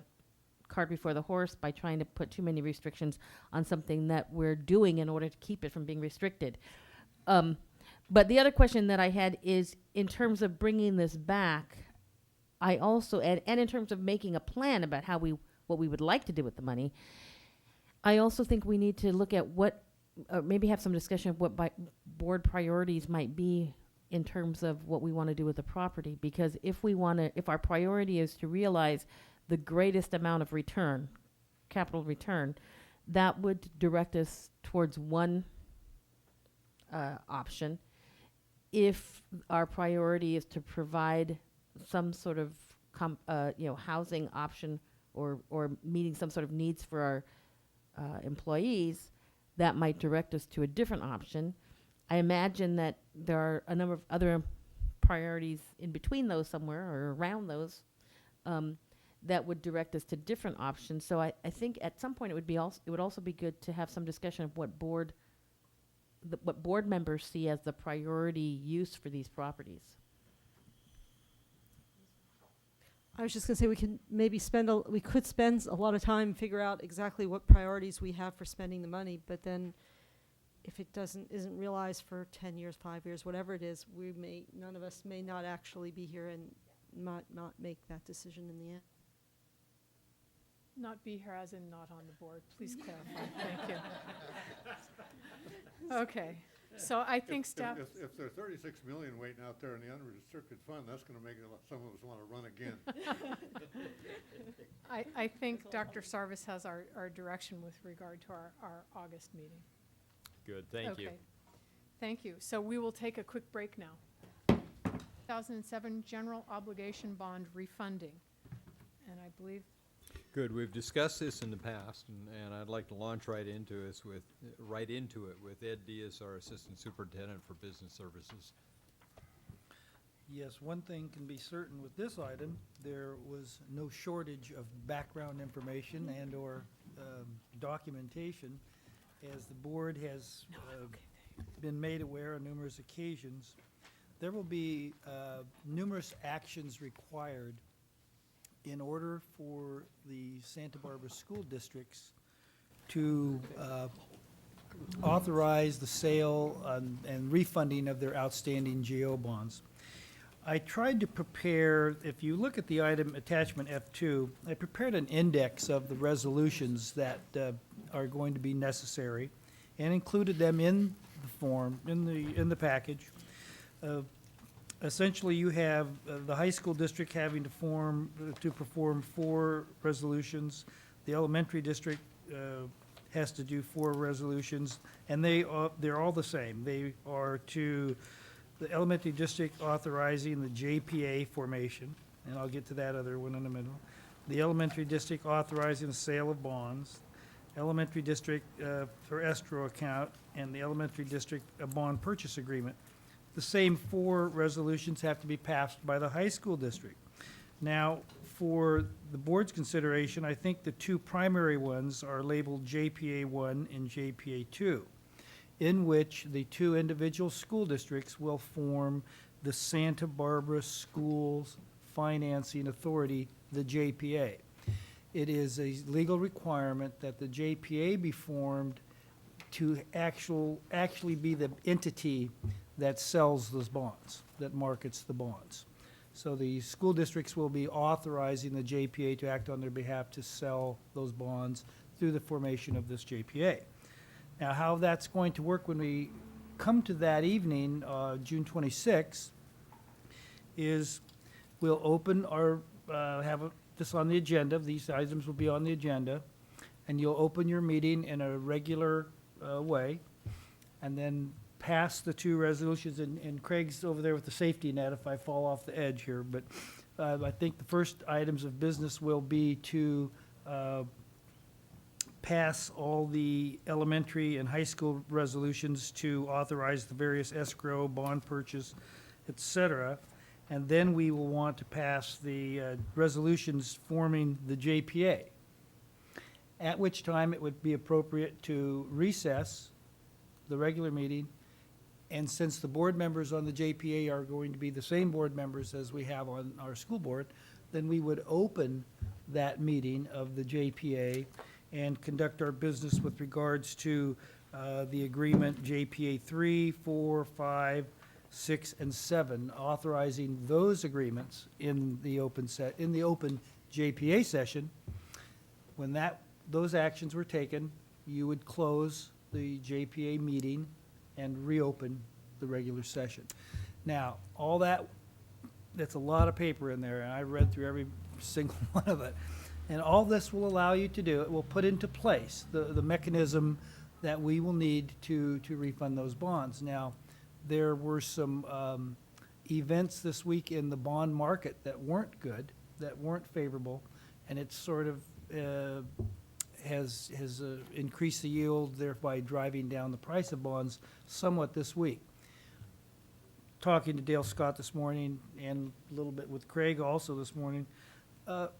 cart before the horse by trying to put too many restrictions on something that we're doing in order to keep it from being restricted. But the other question that I had is, in terms of bringing this back, I also, and in terms of making a plan about what we would like to do with the money, I also think we need to look at what, maybe have some discussion of what board priorities might be in terms of what we want to do with the property. Because if our priority is to realize the greatest amount of return, capital return, that would direct us towards one option. If our priority is to provide some sort of housing option or meeting some sort of needs for our employees, that might direct us to a different option. I imagine that there are a number of other priorities in between those somewhere or around those that would direct us to different options. So I think at some point it would also be good to have some discussion of what board members see as the priority use for these properties. I was just going to say we could maybe we could spend a lot of time figure out exactly what priorities we have for spending the money, but then if it isn't realized for 10 years, 5 years, whatever it is, none of us may not actually be here and not make that decision in the end. Not be here as in not on the board. Please clarify. Thank you. Okay. So I think staff. If there are 36 million waiting out there in the unrestricted fund, that's going to make some of us want to run again. I think Dr. Sarvis has our direction with regard to our August meeting. Good, thank you. Okay. Thank you. So we will take a quick break now. 2007 General Obligation Bond refunding. And I believe. Good. We've discussed this in the past, and I'd like to launch right into it with Ed Diaz, our Assistant Superintendent for Business Services. Yes, one thing can be certain with this item, there was no shortage of background information and/or documentation, as the board has been made aware on numerous occasions. There will be numerous actions required in order for the Santa Barbara school districts to authorize the sale and refunding of their outstanding GO bonds. I tried to prepare, if you look at the item attachment F2, I prepared an index of the resolutions that are going to be necessary and included them in the form, in the package. Essentially, you have the high school district having to perform 4 resolutions. The elementary district has to do 4 resolutions, and they're all the same. They are to the elementary district authorizing the JPA formation, and I'll get to that other one in a minute. The elementary district authorizing the sale of bonds, elementary district for escrow account, and the elementary district a bond purchase agreement. The same 4 resolutions have to be passed by the high school district. Now, for the board's consideration, I think the 2 primary ones are labeled JPA 1 and JPA 2, in which the 2 individual school districts will form the Santa Barbara Schools Financing Authority, the JPA. It is a legal requirement that the JPA be formed to actually be the entity that sells those bonds, that markets the bonds. So the school districts will be authorizing the JPA to act on their behalf to sell those bonds through the formation of this JPA. Now, how that's going to work when we come to that evening, June 26th, is we'll open our, this on the agenda, these items will be on the agenda, and you'll open your meeting in a regular way, and then pass the 2 resolutions, and Craig's over there with the safety net if I fall off the edge here, but I think the first items of business will be to pass all the elementary and high school resolutions to authorize the various escrow, bond purchase, et cetera, and then we will want to pass the resolutions forming the JPA, at which time it would be appropriate to recess the regular meeting. And since the board members on the JPA are going to be the same board members as we have on our school board, then we would open that meeting of the JPA and conduct our business with regards to the agreement JPA 3, 4, 5, 6, and 7, authorizing those agreements in the open JPA session. When those actions were taken, you would close the JPA meeting and reopen the regular session. Now, all that's a lot of paper in there, and I read through every single one of it. And all this will allow you to do, it will put into place the mechanism that we will need to refund those bonds. Now, there were some events this week in the bond market that weren't good, that weren't favorable, and it sort of has increased the yield, thereby driving down the price of bonds somewhat this week. Talking to Dale Scott this morning and a little bit with Craig also this morning,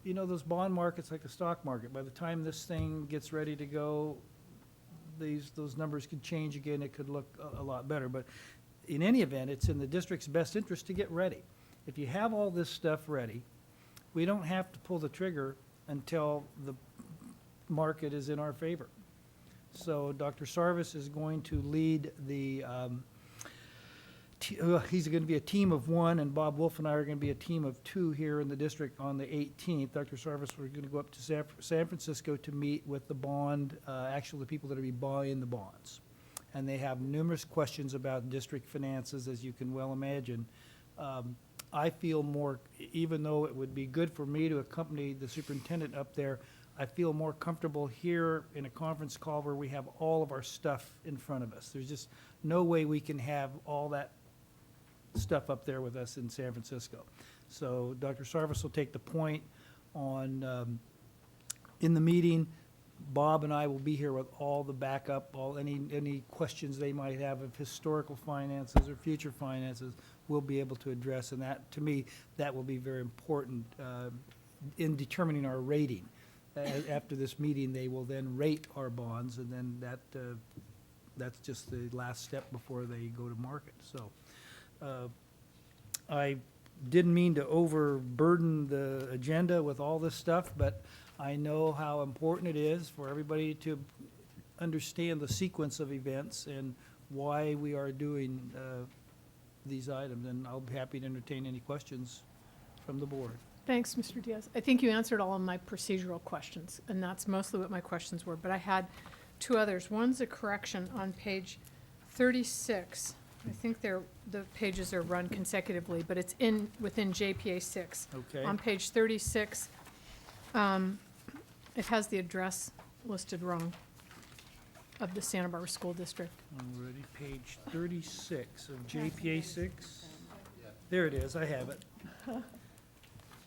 you know, those bond markets like the stock market, by the time this thing gets ready to go, those numbers could change again. It could look a lot better. But in any event, it's in the district's best interest to get ready. If you have all this stuff ready, we don't have to pull the trigger until the market is in our favor. So Dr. Sarvis is going to lead the, he's going to be a team of one, and Bob Wolf and I are going to be a team of two here in the district on the 18th. Dr. Sarvis, we're going to go up to San Francisco to meet with the bond, actually the people that are going to be buying the bonds. And they have numerous questions about district finances, as you can well imagine. I feel more, even though it would be good for me to accompany the superintendent up there, I feel more comfortable here in a conference call where we have all of our stuff in front of us. There's just no way we can have all that stuff up there with us in San Francisco. So Dr. Sarvis will take the point on, in the meeting. Bob and I will be here with all the backup, any questions they might have of historical finances or future finances, we'll be able to address. And that, to me, that will be very important in determining our rating. After this meeting, they will then rate our bonds, and then that's just the last step before they go to market. So I didn't mean to overburden the agenda with all this stuff, but I know how important it is for everybody to understand the sequence of events and why we are doing these items, and I'll be happy to entertain any questions from the board. Thanks, Mr. Diaz. I think you answered all of my procedural questions, and that's mostly what my questions were, but I had two others. One's a correction on page 36. I think the pages are run consecutively, but it's within JPA 6. Okay. On page 36, it has the address listed wrong of the Santa Barbara School District. Already, page 36 of JPA 6. There it is, I have it.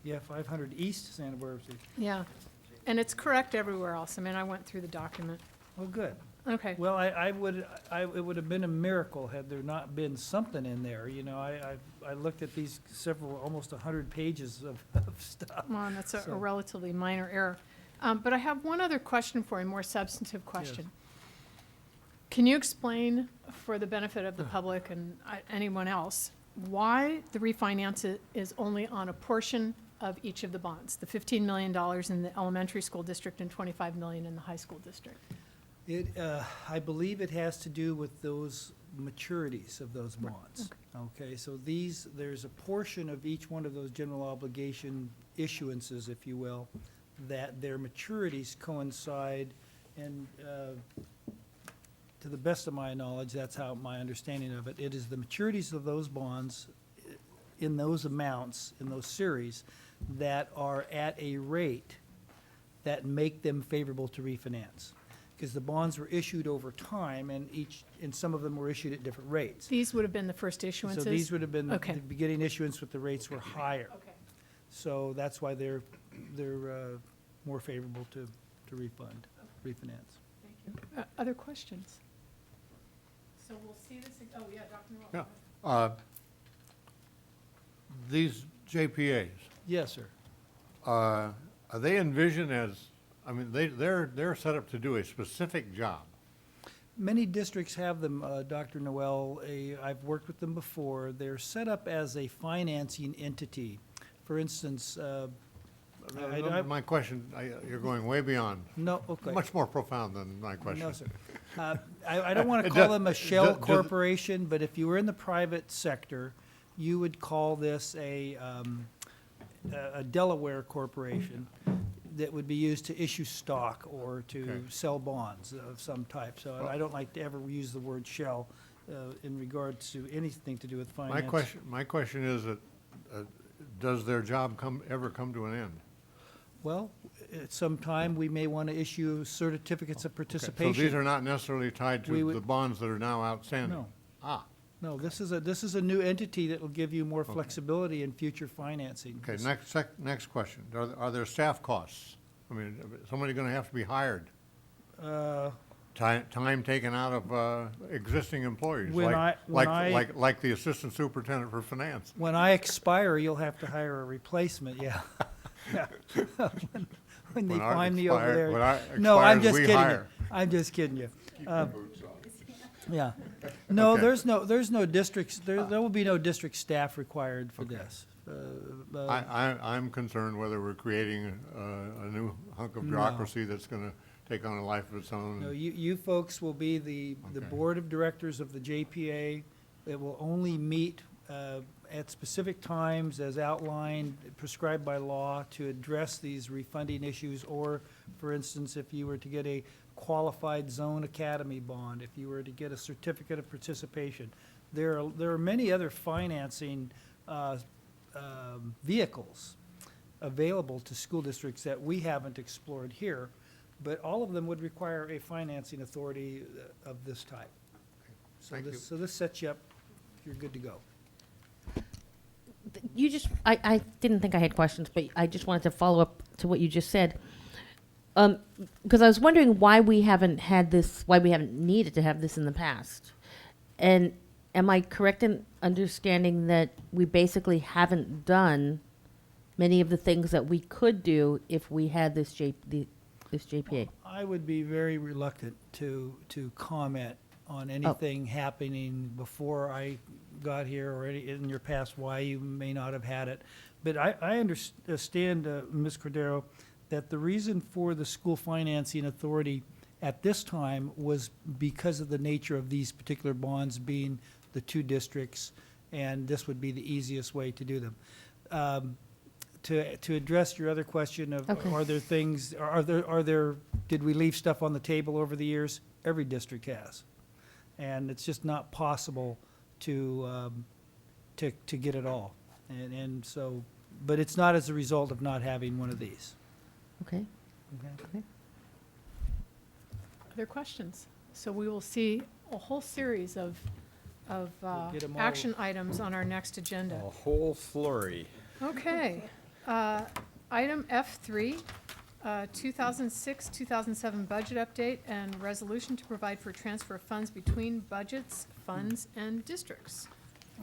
Yeah, 500 East Santa Barbara. Yeah, and it's correct everywhere else. I mean, I went through the document. Oh, good. Okay. Well, it would have been a miracle had there not been something in there. You know, I looked at these almost 100 pages of stuff. Well, and that's a So- relatively minor error. But I have one other question for you, a more substantive question. Can you explain, for the benefit of the public and anyone else, why the refinance is only on a portion of each of the bonds, the $15 million in the elementary school district and $25 million in the high school district? I believe it has to do with those maturities of those bonds. Okay, so there's a portion of each one of those general obligation issuances, if you will, that their maturities coincide, and to the best of my knowledge, that's how my understanding of it, it is the maturities of those bonds in those amounts, in those series, that are at a rate that make them favorable to refinance. Because the bonds were issued over time, and some of them were issued at different rates. These would have been the first issuances? So these would have been the Okay. beginning issuance with the rates were higher. Okay. So that's why they're more favorable to refinance. Thank you. Other questions? So we'll see this, oh, yeah, Dr. Noel. Yeah. These JPAs, Yes, sir. are they envisioned as, I mean, they're set up to do a specific job? Many districts have them, Dr. Noel. I've worked with them before. They're set up as a financing entity. For instance, My question, you're going way beyond. No, okay. Much more profound than my question. No, sir. I don't want to It call does- them a shell does- corporation, but if you were in the private sector, you would call this a Delaware corporation. that would be used to issue stock or to Okay. sell bonds of some type. So I don't like to ever use the word shall in regards to anything to do with finance. My question is that, does their job ever come to an end? Well, at some time, we may want to issue certificates of Okay, participation. so these are not necessarily tied We to would- the bonds that are now outstanding? No. Ah, No, this is a new entity that will give you more flexibility in future financing. okay, next question. Are there staff costs? I mean, is somebody going to have to be hired? Time taken out of existing employees? When Like the assistant superintendent for finance? When I expire, you'll have to hire a replacement, yeah. Yeah. When they When I find me over expire- there. when I No, I'm expire, just we kidding you. hire. I'm just kidding you. Yeah. No, Okay. there's no districts, there will be no district staff required for this. I'm concerned whether we're creating a new hunk of No. bureaucracy that's going to take on a life of its own. No, you folks will be the Okay. board of directors of the JPA. It will only meet at specific times as outlined, prescribed by law to address these refunding issues, or, for instance, if you were to get a qualified zone academy bond, if you were to get a certificate of participation. There are many other financing vehicles available to school districts that we haven't explored here, but all of them would require a financing authority of this type. Thank you. So this sets you up, you're good to go. You just, I didn't think I had questions, but I just wanted to follow up to what you just said. Because I was wondering why we haven't needed to have this in the past. And am I correct in understanding that we basically haven't done many of the things that we could do if we had this JPA? I would be very reluctant to comment on anything happening before I got here or in your past, why you may not have had it. But I understand, Ms. Cordero, that the reason for the school financing authority at this time was because of the nature of these particular bonds being the two districts, and this would be the easiest way to do them. To address your other question of, are there things, did we leave stuff on the table over the years? Every district has. And it's just not possible to get it all. And so, but it's not as a result of not having one of these. Okay. Okay. Other questions? So we will see a whole series of get 'em all. action items on our next agenda. A whole flurry. Okay. Item F3, 2006-2007 budget update and resolution to provide for transfer of funds between budgets, funds, and districts.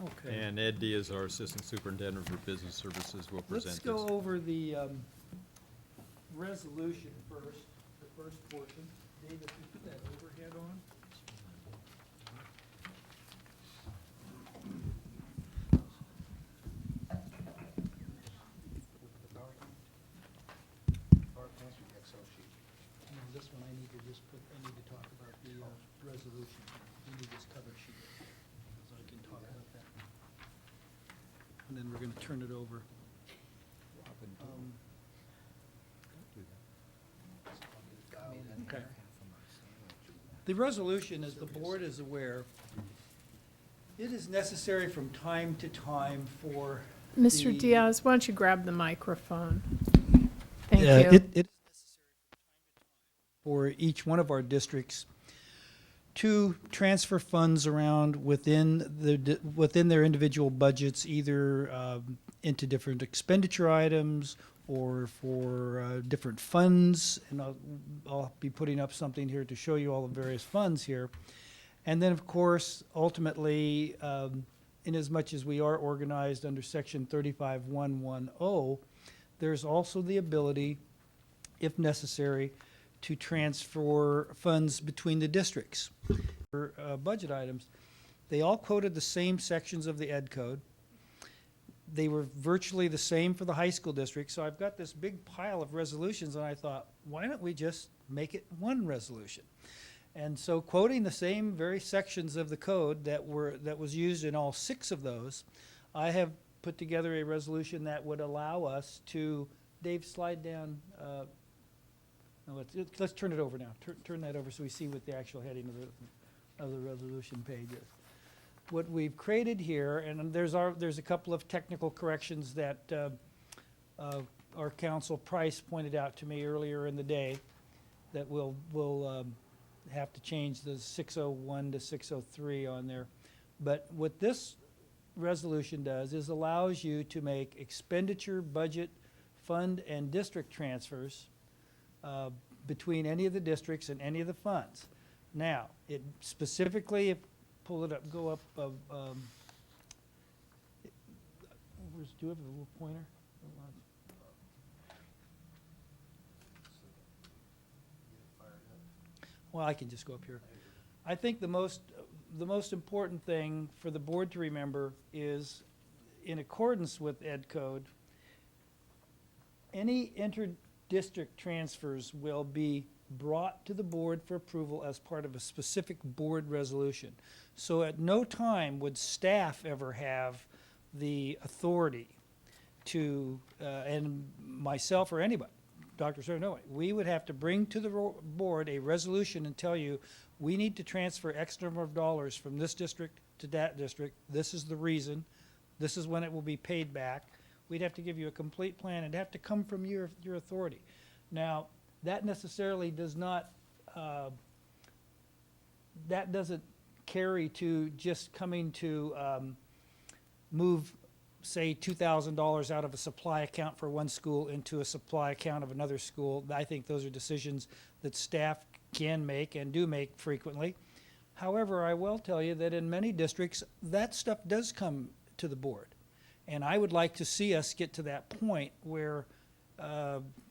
Okay. And Ed Diaz, our Assistant Superintendent for Business Services, will present Let's this. go over the resolution first, the first portion. Dave, if you put that overhead on. No, this one I need to just put, I need to talk about the resolution. We need this cover sheet, so I can talk about that. And then we're gonna turn it over. Okay. The resolution, as the board is aware, it is necessary from time to time for Mr. the- Diaz, why don't you grab the microphone? Thank Yeah, you. It is necessary for each one of our districts to transfer funds around within their individual budgets, either into different expenditure items or for different funds. And I'll be putting up something here to show you all the various funds here. And then, of course, ultimately, inasmuch as we are organized under Section 35110, there's also the ability, if necessary, to transfer funds between the districts. For budget items, they all quoted the same sections of the Ed Code. They were virtually the same for the high school district, so I've got this big pile of resolutions, and I thought, why don't we just make it one resolution? And so, quoting the same very sections of the code that was used in all 6 of those, I have put together a resolution that would allow us to Dave, slide down, no, let's turn it over now. Turn that over so we see what the actual heading of the resolution page is. What we've created here, and there's a couple of technical corrections that our counsel Price pointed out to me earlier in the day that we'll have to change the 601 to 603 on there. But what this resolution does is allows you to make expenditure, budget, fund, and district transfers between any of the districts and any of the funds. Now, it specifically, pull it up, go up, do you have a little pointer? Well, I can just go up here. I think the most important thing for the board to remember is, in accordance with Ed Code, any inter-district transfers will be brought to the board for approval as part of a specific board resolution. So at no time would staff ever have the authority to, and myself or anybody, Dr. Serenoy, we would have to bring to the board a resolution and tell you, we need to transfer X number of dollars from this district to that district. This is the reason. This is when it will be paid back. We'd have to give you a complete plan. It'd have to come from your authority. Now, that necessarily does not, that doesn't carry to just coming to move, say, $2,000 out of a supply account for one school into a supply account of another school. I think those are decisions that staff can make and do make frequently. However, I will tell you that in many districts, that stuff does come to the board. And I would like to see us get to that point where,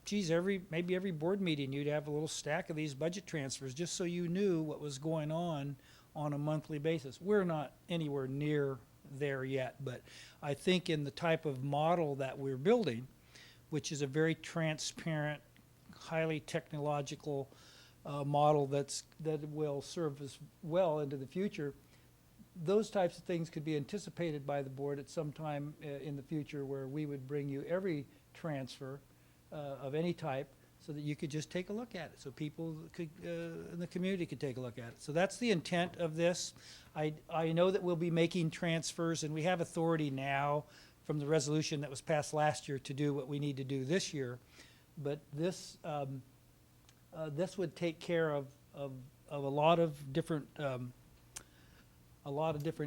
geez, maybe every board meeting, you'd have a little stack of these budget transfers, just so you knew what was going on a monthly basis. We're not anywhere near there yet, but I think in the type of model that we're building, which is a very transparent, highly technological model that will serve us well into the future, those types of things could be anticipated by the board at some time in the future, where we would bring you every transfer of any type so that you could just take a look at it, so people could, in the community could take a look at it. So that's the intent of this. I know that we'll be making transfers, and we have authority now from the resolution that was passed last year to do what we need to do this year. But this would take care of a lot of different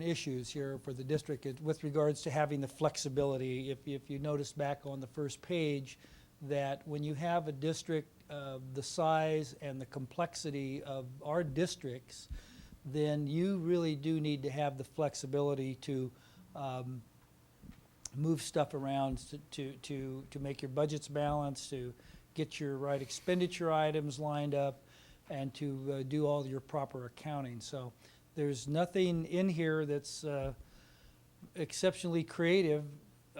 issues here for the district with regards to having the flexibility. If you notice back on the first page, that when you have a district the size and the complexity of our districts, then you really do need to have the flexibility to move stuff around to make your budgets balanced, to get your right expenditure items lined up, and to do all your proper accounting. So there's nothing in here that's exceptionally creative.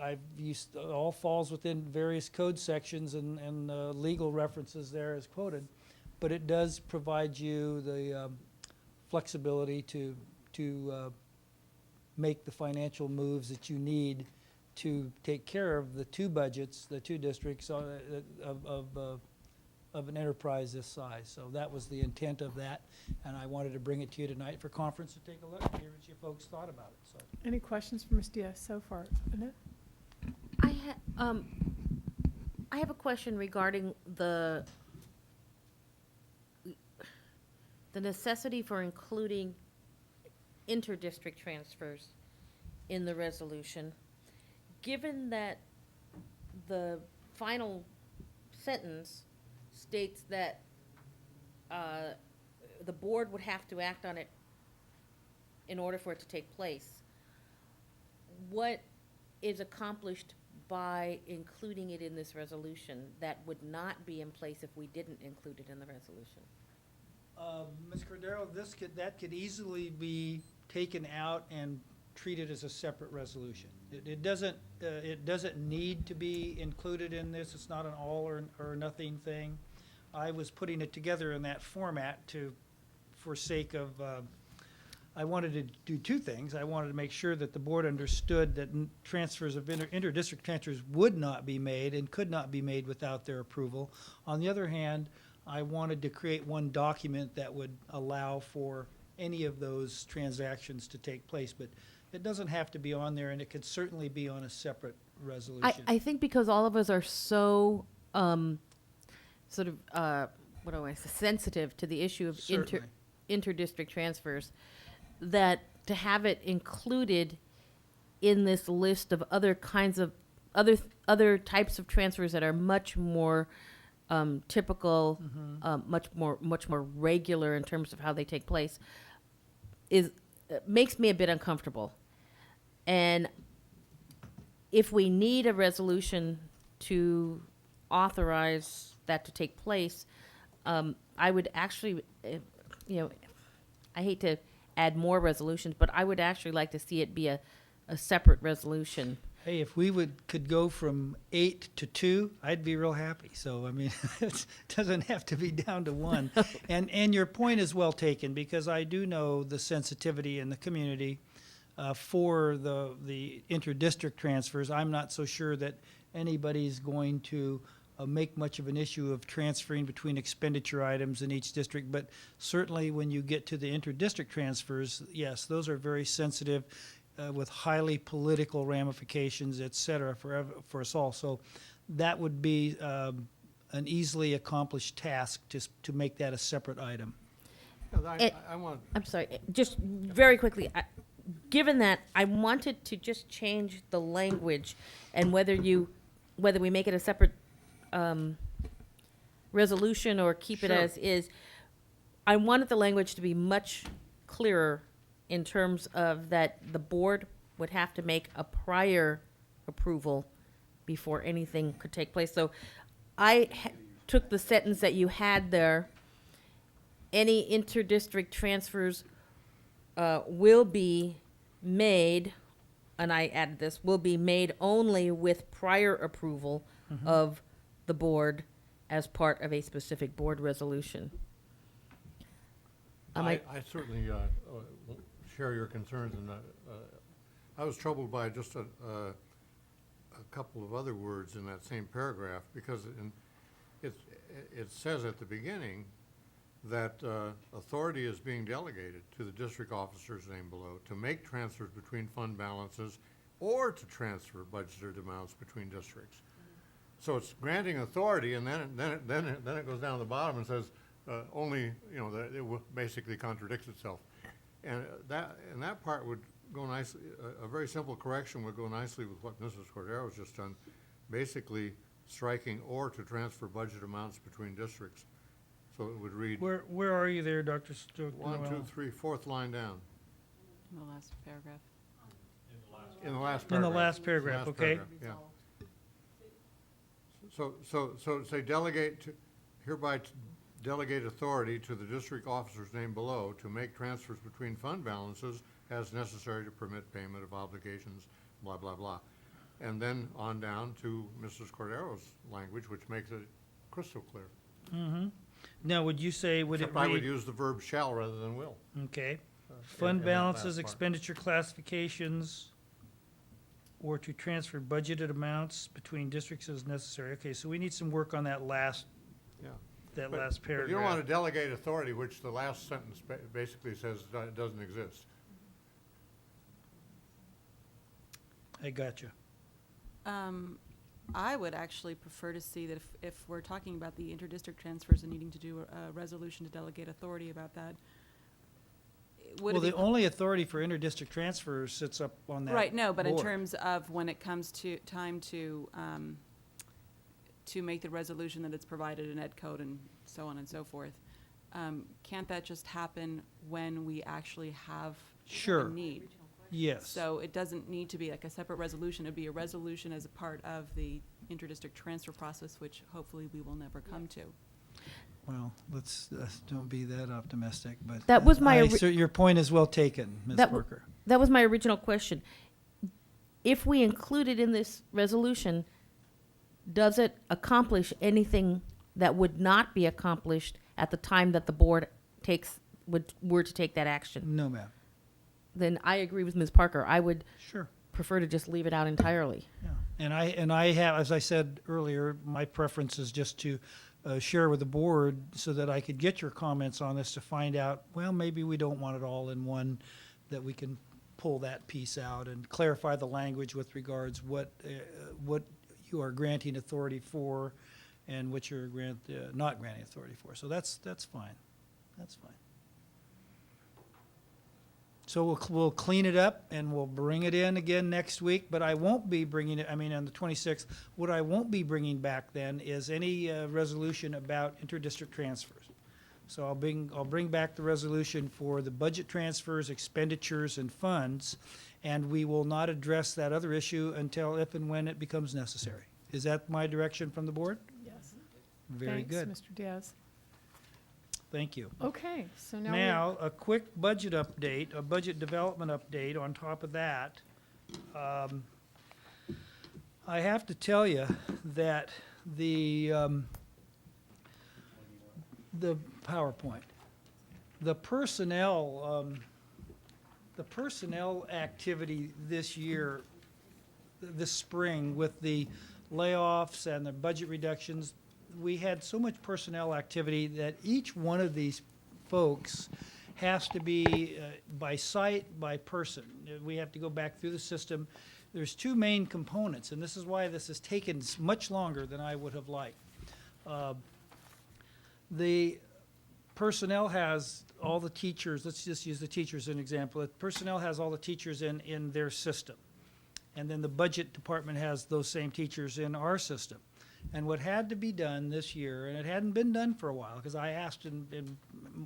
I've used, all falls within various code sections and legal references there as quoted, but it does provide you the flexibility to make the financial moves that you need to take care of the two budgets, the two districts of an enterprise this size. So that was the intent of that, and I wanted to bring it to you tonight for conference to take a look and hear what you folks thought about it. So, Any questions for Ms. Diaz so far? Annette? I have a question regarding the necessity for including inter-district transfers in the resolution. Given that the final sentence states that the board would have to act on it in order for it to take place, what is accomplished by including it in this resolution that would not be in place if we didn't include it in the resolution? Ms. Cordero, that could easily be taken out and treated as a separate resolution. It doesn't need to be included in this. It's not an all or nothing thing. I was putting it together in that format for sake of I wanted to do two things. I wanted to make sure that the board understood that transfers of inter-district transfers would not be made and could not be made without their approval. On the other hand, I wanted to create one document that would allow for any of those transactions to take place, but it doesn't have to be on there, and it could certainly be on a separate resolution. I think because all of us are so sensitive to the issue of Certainly. inter-district transfers, that to have it included in this list of other kinds of other types of transfers that are much more typical, much more regular in terms of how they take place, makes me a bit uncomfortable. And if we need a resolution to authorize that to take place, I would actually, I hate to add more resolutions, but I would actually like to see it be a separate resolution. Hey, if we could go from 8 to 2, I'd be real happy. So, I mean, it doesn't have to be down to 1. And your point is well taken, because I do know the sensitivity in the community for the inter-district transfers. I'm not so sure that anybody's going to make much of an issue of transferring between expenditure items in each district, but certainly when you get to the inter-district transfers, yes, those are very sensitive with highly political ramifications, et cetera, for us all. So that would be an easily accomplished task to make that a separate item. I'm sorry, just very quickly, given that, I wanted to just change the language, and whether we make it a separate resolution or keep it as is, I wanted the language to be much clearer in terms of that the board would have to make a prior approval before anything could take place. So I took the sentence that you had there, any inter-district transfers will be made, and I added this, will be made only with prior approval of the board as part of a specific board resolution. I certainly share your concerns, and I was troubled by just a couple of other words in that same paragraph, because it says at the beginning that authority is being delegated to the district officers named below to make transfers between fund balances or to transfer budgeted amounts between districts. So it's granting authority, and then it goes down to the bottom and says only, that it basically contradicts itself. And that part would go nicely, a very simple correction would go nicely with what Mrs. Cordero has just done, basically striking or to transfer budget amounts between districts. So it would read. Where are you there, Dr. Stoke? 1, 2, 3, fourth line down. In the last paragraph. In the last paragraph. In the last paragraph, okay. Yeah. So say hereby delegate authority to the district officers named below to make transfers between fund balances as necessary to permit payment of obligations, blah, blah, blah. And then on down to Mrs. Cordero's language, which makes it crystal clear. Mm-hmm. Now, would you say, would Except it read? I would use the verb shall rather than will. Okay. in Fund that balances, last part. expenditure classifications, or to transfer budgeted amounts between districts as necessary. Okay, so we need some work on that last, Yeah. last But paragraph. you don't want to delegate authority, which the last sentence basically says it doesn't exist. I got you. I would actually prefer to see that if we're talking about the inter-district transfers and needing to do a resolution to delegate authority about that, would Well, it the be only authority for inter-district transfers sits up on that right? No, but in board. terms of when it comes to time to make the resolution that it's provided in Ed Code and so on and so forth, can't that just happen when we actually have Sure. a need? Yes. So it doesn't need to be like a separate resolution. It'd be a resolution as a part of the inter-district transfer process, which hopefully we will never come to. Well, let's don't be that optimistic, but That was my your point is well taken, Ms. Worker. That was my original question. If we include it in this resolution, does it accomplish anything that would not be accomplished at the time that the board were to take that action? No, ma'am. then I agree with Ms. Parker. I would Sure. prefer to just leave it out entirely. Yeah. And I have, as I said earlier, my preference is just to share with the board so that I could get your comments on this to find out, well, maybe we don't want it all in one, that we can pull that piece out and clarify the language with regards what you are granting authority for and what you're not granting authority for. So that's fine. That's fine. So we'll clean it up and we'll bring it in again next week, but I won't be bringing it, I mean, on the 26th, what I won't be bringing back then is any resolution about interdistrict transfers. So I'll bring back the resolution for the budget transfers, expenditures, and funds, and we will not address that other issue until if and when it becomes necessary. Is that my direction from the board? Yes. Very good. Thanks, Mr. Diaz. Thank you. Okay, so now Now, a quick budget update, a budget development update on top of that. I have to tell you that the PowerPoint, the personnel activity this year, this spring, with the layoffs and the budget reductions, we had so much personnel activity that each one of these folks has to be by site, by person. We have to go back through the system. There's two main components, and this is why this has taken much longer than I would have liked. The personnel has all the teachers, let's just use the teachers as an example. The personnel has all the teachers in their system. And then the budget department has those same teachers in our system. And what had to be done this year, and it hadn't been done for a while, because I asked and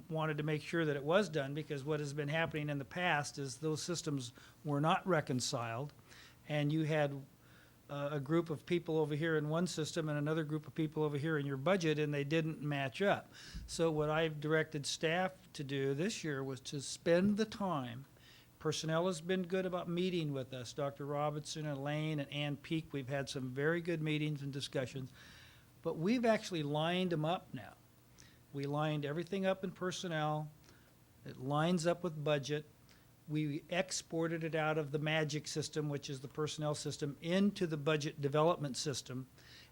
wanted to make sure that it was done, because what has been happening in the past is those systems were not reconciled, and you had a group of people over here in one system and another group of people over here in your budget, and they didn't match up. So what I've directed staff to do this year was to spend the time. Personnel has been good about meeting with us. Dr. Robinson, Elaine, and Ann Peak, we've had some very good meetings and discussions. But we've actually lined them up now. We lined everything up in personnel. It lines up with budget. We exported it out of the MAGIC system, which is the personnel system, into the budget development system.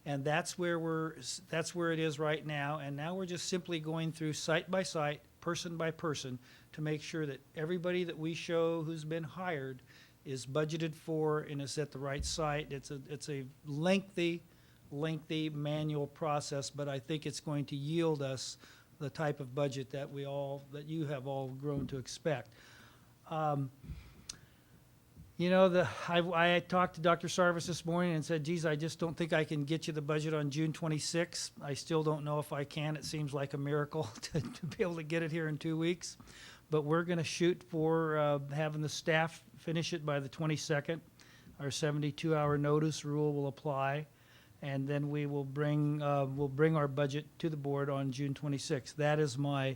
And that's where it is right now. And now we're just simply going through site by site, person by person, to make sure that everybody that we show who's been hired is budgeted for and is at the right site. It's a lengthy manual process, but I think it's going to yield us the type of budget that you have all grown to expect. You know, I talked to Dr. Sarvis this morning and said, geez, I just don't think I can get you the budget on June 26th. I still don't know if I can. It seems like a miracle to be able to get it here in 2 weeks. But we're going to shoot for having the staff finish it by the 22nd. Our 72-hour notice rule will apply. And then we will bring our budget to the board on June 26th. That is my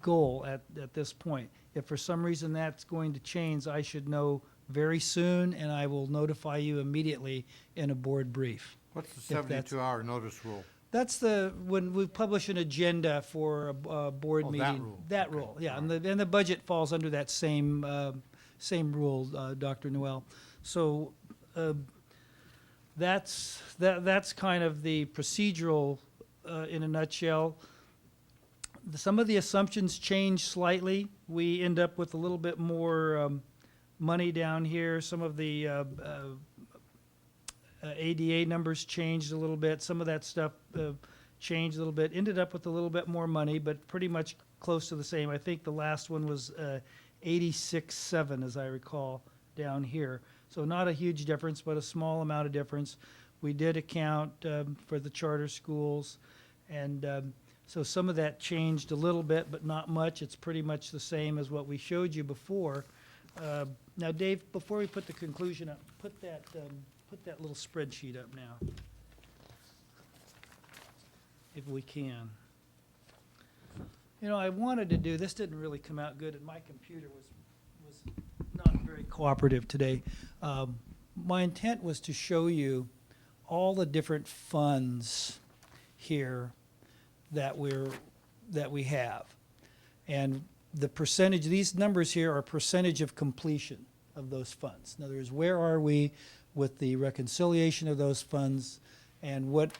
goal at this point. If for some reason that's going to change, I should know very soon, and I will notify you immediately in a board brief. What's the 72-hour notice rule? That's when we publish an agenda for a board meeting. That rule. That rule, yeah, and the budget falls under that same rule, Dr. Noel. So that's kind of the procedural in a nutshell. Some of the assumptions change slightly. We end up with a little bit more money down here. Some of the ADA numbers changed a little bit. Some of that stuff changed a little bit. Ended up with a little bit more money, but pretty much close to the same. I think the last one was 86.7, as I recall, down here. So not a huge difference, but a small amount of difference. We did account for the charter schools, and so some of that changed a little bit, but not much. It's pretty much the same as what we showed you before. Now, Dave, before we put the conclusion up, put that little spreadsheet up now, if we can. You know, I wanted to do, this didn't really come out good, and my computer was not very cooperative today. My intent was to show you all the different funds here that we have. And the percentage, these numbers here are percentage of completion of those funds. In other words, where are we with the reconciliation of those funds, and what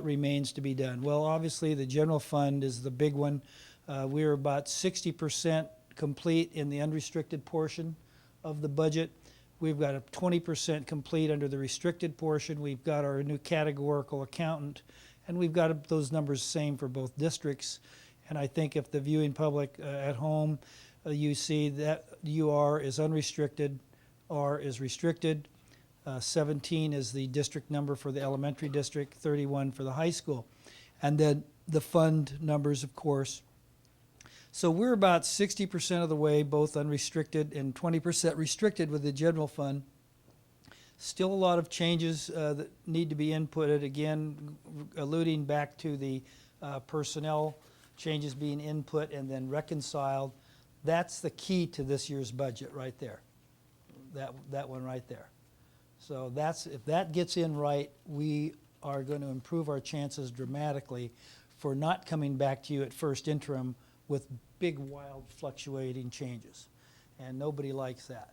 remains to be done? Well, obviously, the general fund is the big one. We're about 60% complete in the unrestricted portion of the budget. We've got a 20% complete under the restricted portion. We've got our new categorical accountant, and we've got those numbers same for both districts. And I think if the viewing public at home, you see that UR is unrestricted, R is restricted, 17 is the district number for the elementary district, 31 for the high school. And then the fund numbers, of course. So we're about 60% of the way, both unrestricted and 20% restricted with the general fund. Still a lot of changes that need to be inputted, again, alluding back to the personnel changes being input and then reconciled. That's the key to this year's budget right there, that one right there. So if that gets in right, we are going to improve our chances dramatically for not coming back to you at first interim with big, wild, fluctuating changes. And nobody likes that.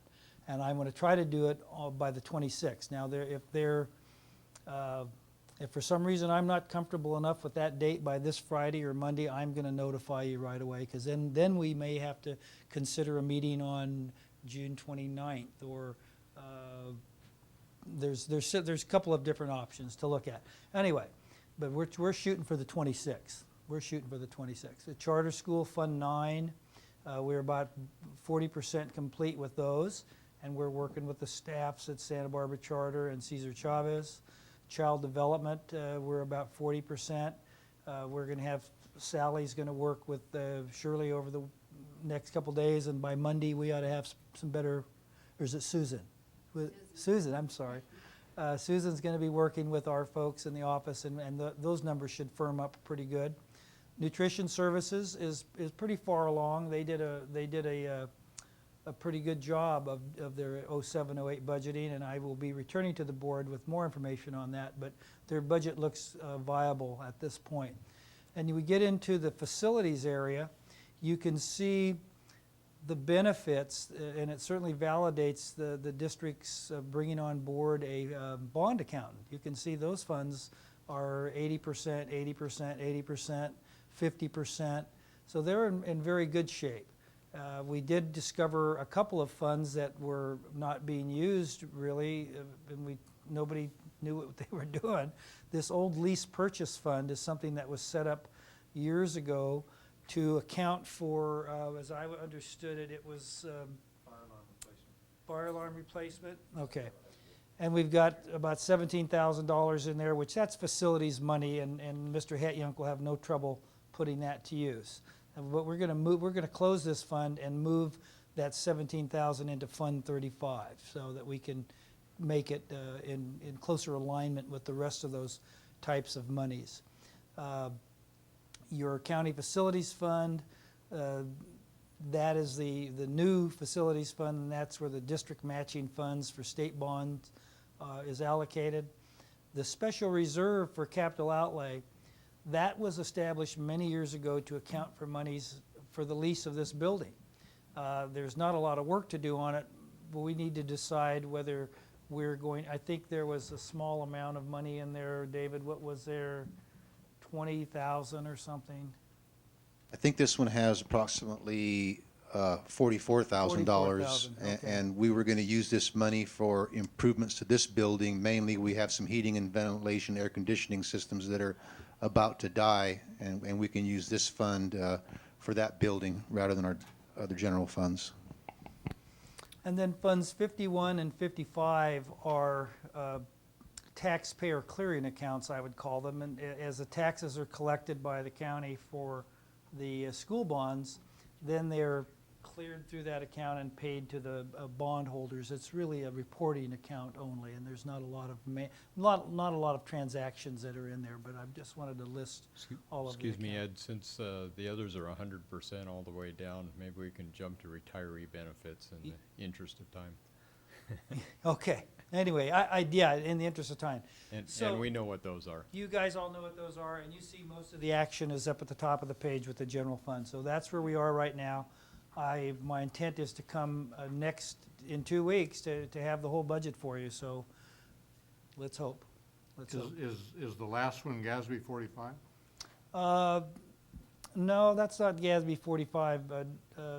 And I'm going to try to do it by the 26th. Now, if for some reason I'm not comfortable enough with that date by this Friday or Monday, I'm going to notify you right away, because then we may have to consider a meeting on June 29th, or there's a couple of different options to look at. Anyway, but we're shooting for the 26th. We're shooting for the 26th. The Charter School Fund 9, we're about 40% complete with those, and we're working with the staffs at Santa Barbara Charter and Cesar Chavez. Child Development, we're about 40%. We're going to have, Sally's going to work with Shirley over the next couple days, and by Monday we ought to have some better, or is it Susan? Susan, I'm sorry. Susan's going to be working with our folks in the office, and those numbers should firm up pretty good. Nutrition Services is pretty far along. They did a pretty good job of their 07-08 budgeting, and I will be returning to the board with more information on that, but their budget looks viable at this point. And we get into the facilities area, you can see the benefits, and it certainly validates the district's bringing on board a bond accountant. You can see those funds are 80%, 80%, 80%, 50%, so they're in very good shape. We did discover a couple of funds that were not being used really, and nobody knew what they were doing. This old lease purchase fund is something that was set up years ago to account for, as I understood it, it was fire alarm replacement. Okay. And we've got about $17,000 in there, which that's facilities money, and Mr. Hetjunk will have no trouble putting that to use. But we're going to close this fund and move that $17,000 into Fund 35 so that we can make it in closer alignment with the rest of those types of monies. Your county facilities fund, that is the new facilities fund, and that's where the district matching funds for state bonds is allocated. The special reserve for capital outlay, that was established many years ago to account for monies for the lease of this building. There's not a lot of work to do on it, but we need to decide whether we're going, I think there was a small amount of money in there, David, what was there, 20,000 or something? I think this one has approximately $44,000. $44,000, okay. And we were going to use this money for improvements to this building. Mainly, we have some heating and ventilation, air conditioning systems that are about to die, and we can use this fund for that building rather than our other general funds. And then funds 51 and 55 are taxpayer clearing accounts, I would call them. And as the taxes are collected by the county for the school bonds, then they're cleared through that account and paid to the bondholders. It's really a reporting account only, and there's not a lot of not a lot of transactions that are in there. But I just wanted to list all of them. Excuse me, Ed. Since the others are 100% all the way down, maybe we can jump to retiree benefits in the interest of time. Okay, anyway, yeah, in the interest of time. So- And we know what those are. You guys all know what those are, and you see most of the action is up at the top of the page with the general fund. So that's where we are right now. My intent is to come in 2 weeks to have the whole budget for you, so let's hope. Let's hope. Is the last one GASB 45? No, that's not GASB 45,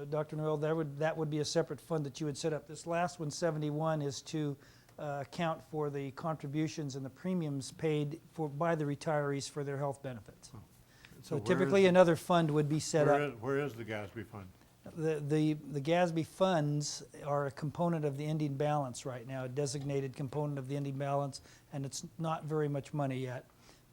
Dr. Noel. That would be a separate fund that you would set up. This last one, 71, is to account for the contributions and the premiums paid by the retirees for their health benefits. So where typically is- another fund would be set up. Where is the GASB fund? The GASB funds are a component of the ending balance right now, a designated component of the ending balance, and it's not very much money yet.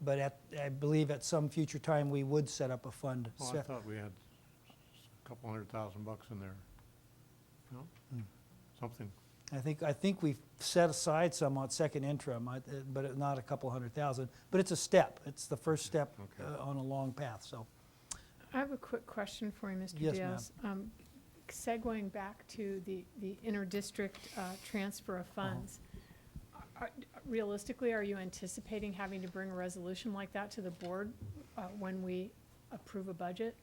But I believe at some future time, we would set up a fund. Oh, I thought we had a couple $100,000 in there. No? Something. I think we've set aside some on second interim, but not a couple $100,000. But it's a step. It's the first step on a long path, so. I have a quick question for you, Mr. Yes, Diaz. Segueing back to the inter-district transfer of funds, realistically, are you anticipating having to bring a resolution like that to the board when we approve a budget?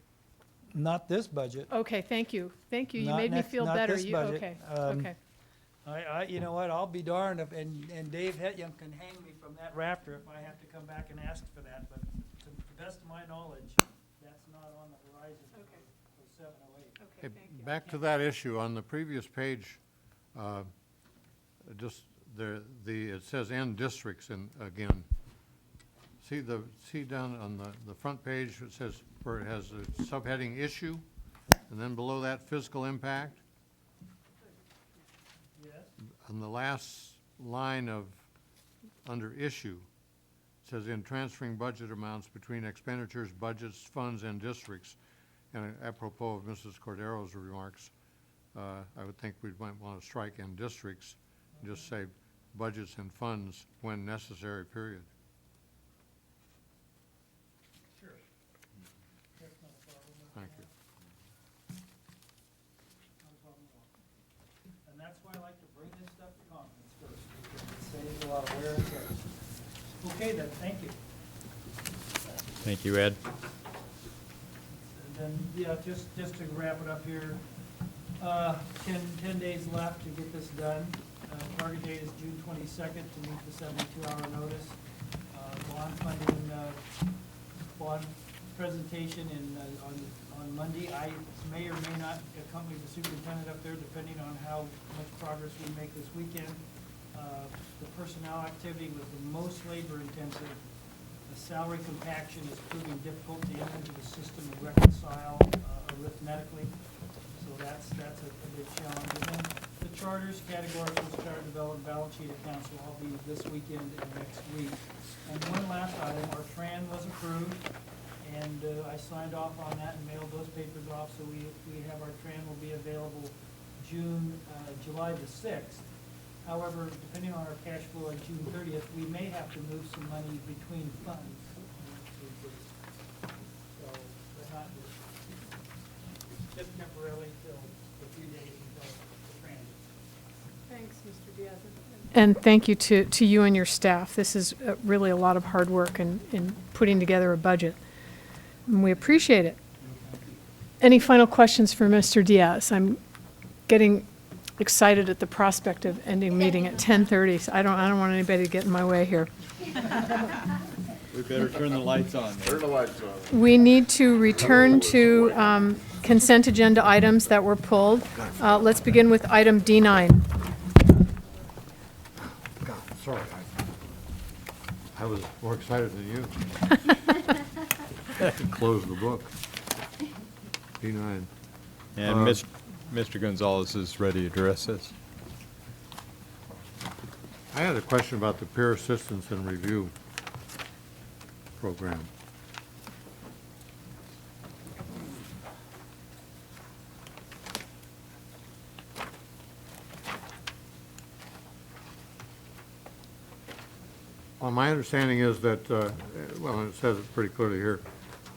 Not this budget. Okay, thank you. Thank you. You Not made me next- feel not better. this You, budget. okay, Um, okay. You know what, I'll be darned if, and Dave Hetjum can hang me from that rafter if I have to come back and ask for that, but to the best of my knowledge, that's not on the horizon for 708. Okay, thank you. Back to that issue, on the previous page, just it says end districts again. See down on the front page, it says, where it has a subheading issue, and then below that physical impact. Yes? On the last line under issue, it says in transferring budget amounts between expenditures, budgets, funds, and districts. And apropos of Mrs. Cordero's remarks, I would think we might want to strike in districts, and just say budgets and funds when necessary, period. Sure. That's not a problem. Thank you. Not a problem at all. And that's why I like to bring this stuff to conference first, because it saves a lot of wear and tear. Okay then, thank you. Thank you, Ed. And then, yeah, just to wrap it up here, 10 days left to get this done. Target date is June 22nd to meet the 72-hour notice. Bond funding, bond presentation on Monday. I may or may not accompany the superintendent up there, depending on how much progress we make this weekend. The personnel activity was the most labor intensive. The salary compaction is proving difficult to enter into the system and reconcile arithmetically. So that's a big challenge. And then the charters, categorical charter development, balance sheet accounts will all be this weekend and next week. And one last item, our TRAN was approved, and I signed off on that and mailed those papers off, so we have our TRAN will be available July the 6th. However, depending on our cash flow on June 30th, we may have to move some money between funds. So, but not just temporarily till a few days until the transit. Thanks, Mr. Diaz. And thank you to you and your staff. This is really a lot of hard work in putting together a budget. And we appreciate it. Any final questions for Mr. Diaz? I'm getting excited at the prospect of ending meeting at 10:30. So I don't want anybody to get in my way here. We better turn the lights on. Turn the lights on. We need to return to consent agenda items that were pulled. Let's begin with item D9. God, sorry, I was more excited than you. Close the book. D9. And Mr. Gonzalez is ready to address this. I had a question about the peer assistance and review program. Well, my understanding is that, well, it says it pretty clearly here,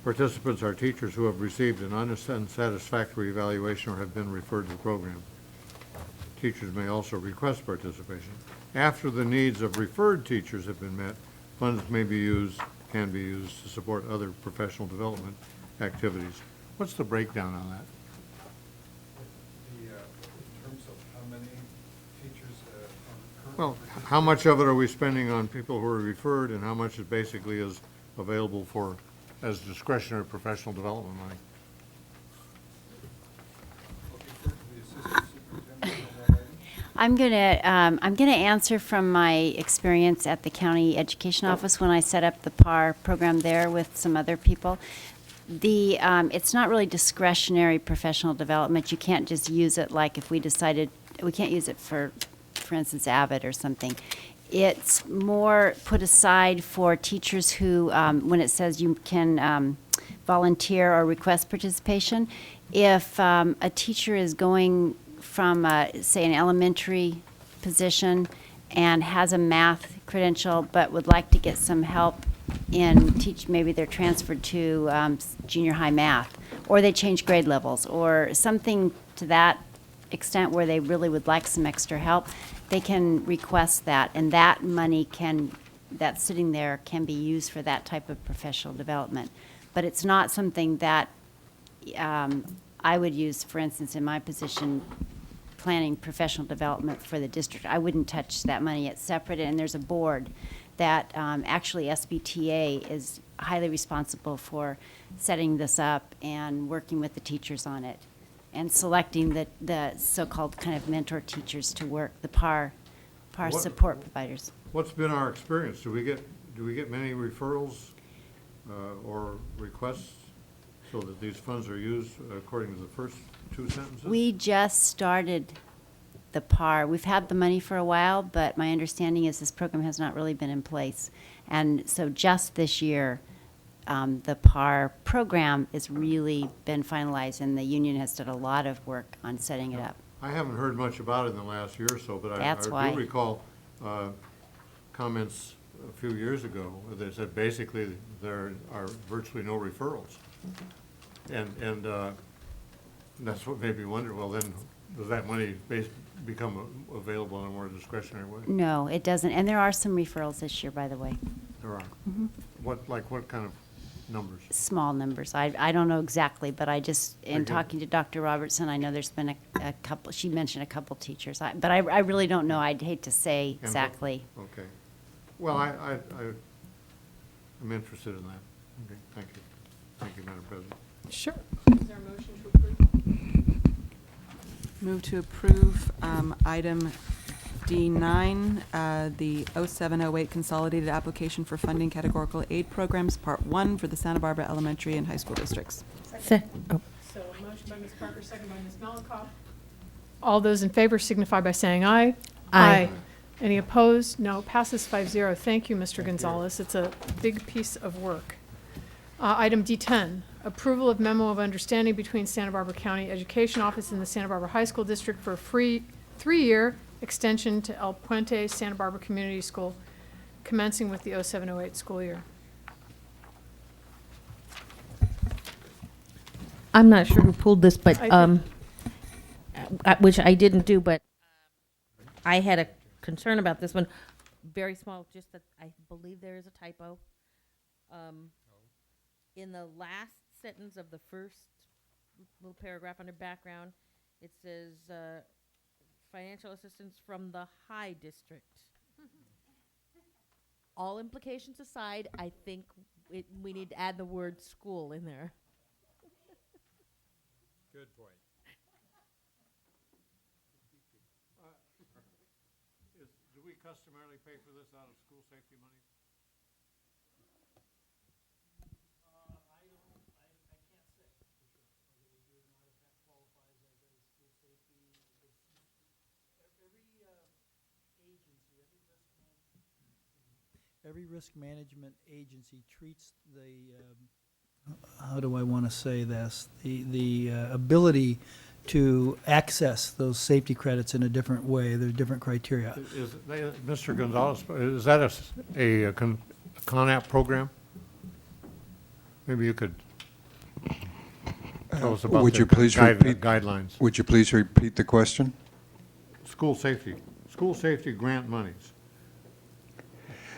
participants are teachers who have received an unsatisfactory evaluation or have been referred to the program. teachers may also request participation. After the needs of referred teachers have been met, funds may be used, can be used to support other professional development activities. What's the breakdown on that? In terms of how many teachers are Well, how much of it are we spending on people who are referred, and how much is basically is available for, as discretionary professional development money? I'm gonna answer from my experience at the county education office when I set up the PAR program there with some other people. It's not really discretionary professional development. You can't just use it like if we decided, we can't use it for instance, Avid or something. It's more put aside for teachers who, when it says you can volunteer or request participation, if a teacher is going from, say, an elementary position and has a math credential but would like to get some help in maybe they're transferred to junior high math, or they change grade levels, or something to that extent where they really would like some extra help, they can request that, and that money that's sitting there can be used for that type of professional development. But it's not something that I would use, for instance, in my position, planning professional development for the district. I wouldn't touch that money. It's separate, and there's a board that actually SBTA is highly responsible for setting this up and working with the teachers on it and selecting the so-called kind of mentor teachers to work, the PAR support providers. What's been our experience? Do we get many referrals or requests so that these funds are used according to the first two sentences? We just started the PAR. We've had the money for a while, but my understanding is this program has not really been in place. And so just this year, the PAR program has really been finalized, and the union has done a lot of work on setting it up. I haven't heard much about it in the last year or so, but I why. do recall comments a few years ago that said basically there are virtually no referrals. And that's what made me wonder, well then, does that money become available in a more discretionary way? No, it doesn't. And there are some referrals this year, by the way. There are. Mhm. What kind of numbers? Small numbers. I don't know exactly, but I just, in Very good. talking to Dr. Robertson, I know there's been a couple, she mentioned a couple teachers. But I really don't know. I'd hate to say exactly. Okay. Well, I'm interested in that. Okay, thank you. Thank you, Madam President. Sure. Is there a motion to approve? Move to approve item D9, the 0708 Consolidated Application for Funding Categorical Aid Programs, Part 1 for the Santa Barbara Elementary and High School Districts. So a motion by Ms. Parker, second by Ms. Malakoff. All those in favor signify by saying aye. Aye. Any opposed? No. Passes 5-0. Thank you, Mr. Gonzalez. It's a big piece of work. Item D10, approval of memo of understanding between Santa Barbara County Education Office and the Santa Barbara High School District for a free 3-year extension to El Puente Santa Barbara Community School, commencing with the 0708 school year. I'm not sure who pulled this, but, I which I didn't do, but I had a concern about this one. Very small, just that I believe there is a typo. In the last sentence of the first little paragraph under background, it says, financial assistance from the High District. All implications aside, I think we need to add the word school in there. Good point. Do we customarily pay for this out of school safety money? Every risk management agency treats the, how do I want to say this, the ability to access those safety credits in a different way. There are different criteria. Mr. Gonzalez, is that a CONAP program? Maybe you could tell us about Would the you please repeat guidelines. Would you please repeat the question? school safety grant monies.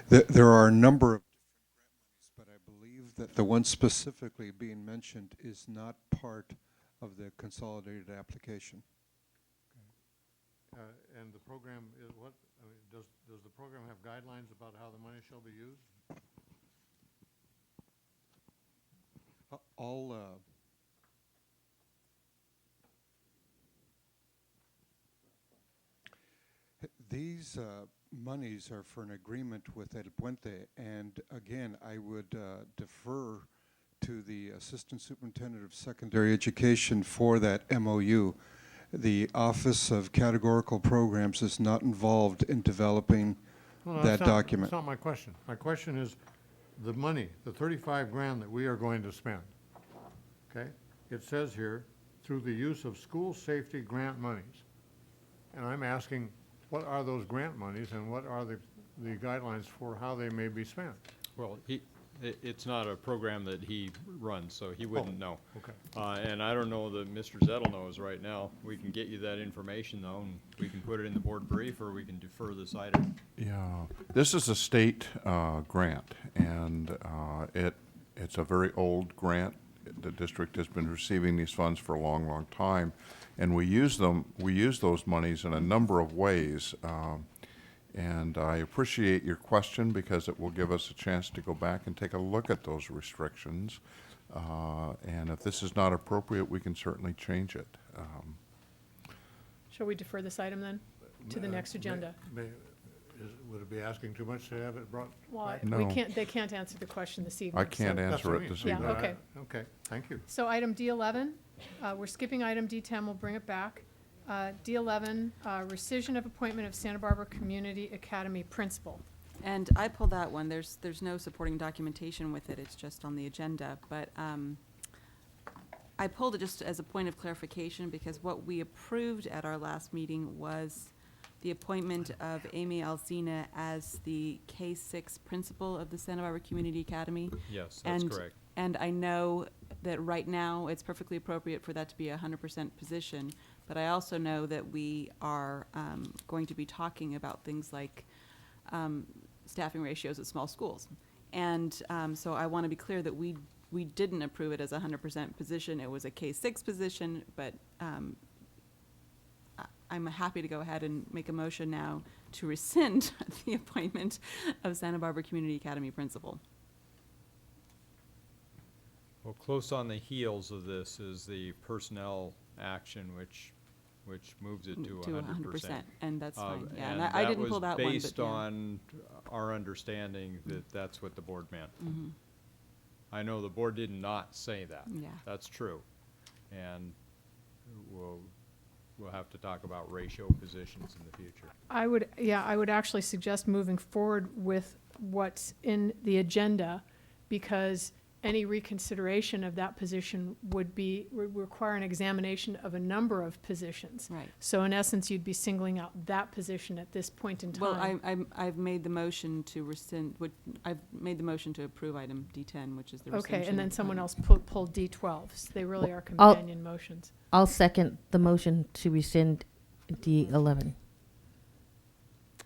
There are a number of different grant monies, but I believe that the one specifically being mentioned is not part of the consolidated application. And the program is what, I mean, does the program have guidelines about how the money shall be used? These monies are for an agreement with El Puente, and again, I would defer to the Assistant Superintendent of Secondary Education for that MOU. The Office of Categorical Programs is not involved in developing that document. That's not my question. My question is the money, the 35 grand that we are going to spend, okay? It says here, through the use of school safety grant monies. And I'm asking, what are those grant monies and what are the guidelines for how they may be spent? Well, it's not a program that he runs, so he wouldn't know. Okay. And I don't know that Mr. Zettel knows right now. We can get you that information though, and we can put it in the board brief, or we can defer this item. Yeah, this is a state grant, and it's a very old grant. The district has been receiving these funds for a long, long time, and we use those monies in a number of ways. And I appreciate your question because it will give us a chance to go back and take a look at those restrictions. And if this is not appropriate, we can certainly change it. Shall we defer this item then to the next agenda? Would it be asking too much to have it brought Well, back? we can't, they can't answer the question this evening. I can't so- answer it this Yeah, evening. okay. Okay, thank you. So item D11, we're skipping item D10, we'll bring it back. D11, rescission of appointment of Santa Barbara Community Academy principal. And I pulled that one. There's no supporting documentation with it. It's just on the agenda. But I pulled it just as a point of clarification because what we approved at our last meeting was the appointment of Amy Alsina as the K-6 principal of the Santa Barbara Community Academy. Yes, that's correct. And I know that right now it's perfectly appropriate for that to be a 100% position, but I also know that we are going to be talking about things like staffing ratios at small schools. And so I want to be clear that we didn't approve it as a 100% position. It was a K-6 position, but I'm happy to go ahead and make a motion now to rescind the appointment of Santa Barbara Community Academy principal. Well, close on the heels of this is the personnel action, which moves it to 100%. And that's fine, yeah. And I didn't pull that one, but based yeah. on our understanding that that's what the board meant. Mhm. I know the board did not say that. Yeah. That's true. And we'll have to talk about ratio positions in the future. I would actually suggest moving forward with what's in the agenda, because any reconsideration of that position would require an examination of a number of positions. Right. So in essence, you'd be singling out that position at this point in time. Well, I've made the motion to rescind, I've made the motion to approve item D10, which is the rescission. Okay, and then of someone appointment. else pulled D12. So they really are companion motions. I'll second the motion to rescind D11.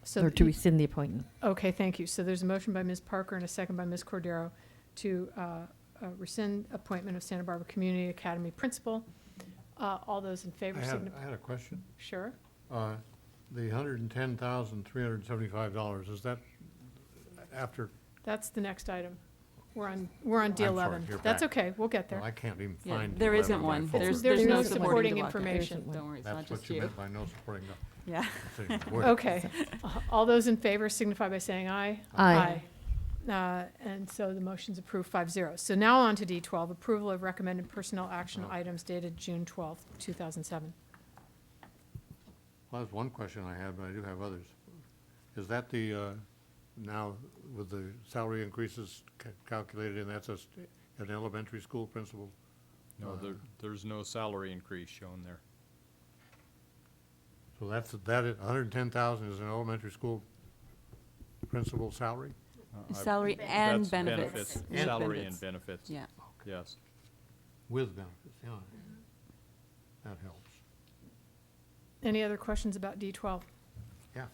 So Or to rescind the appointment. Okay, thank you. So there's a motion by Ms. Parker and a second by Ms. Cordero to rescind appointment of Santa Barbara Community Academy principal. All those in favor I signify. had a question. Sure. The $110,375, is that after? That's the next item. We're on D11. sorry, you're That's back. okay, we'll get there. Well, I can't even Yeah, find. there 11 isn't on my one. phone. There's no supporting supporting document. information. Don't worry, it's not That's just what you you. meant by no supporting Yeah. document. Okay. All those in favor signify by saying aye. Aye. And so the motion's approved 5-0. So now on to D12, approval of recommended personnel action items dated June 12th, 2007. Well, that's one question I had, but I do have others. Is that the, now with the salary increases calculated, and that's an elementary school principal? No, there's no salary increase shown there. So that is, $110,000 is an elementary school principal salary? Salary and That's benefits. And Salary benefits. and benefits. Yeah. Yes. With benefits, yeah. That helps. Any other questions about D12? Yeah.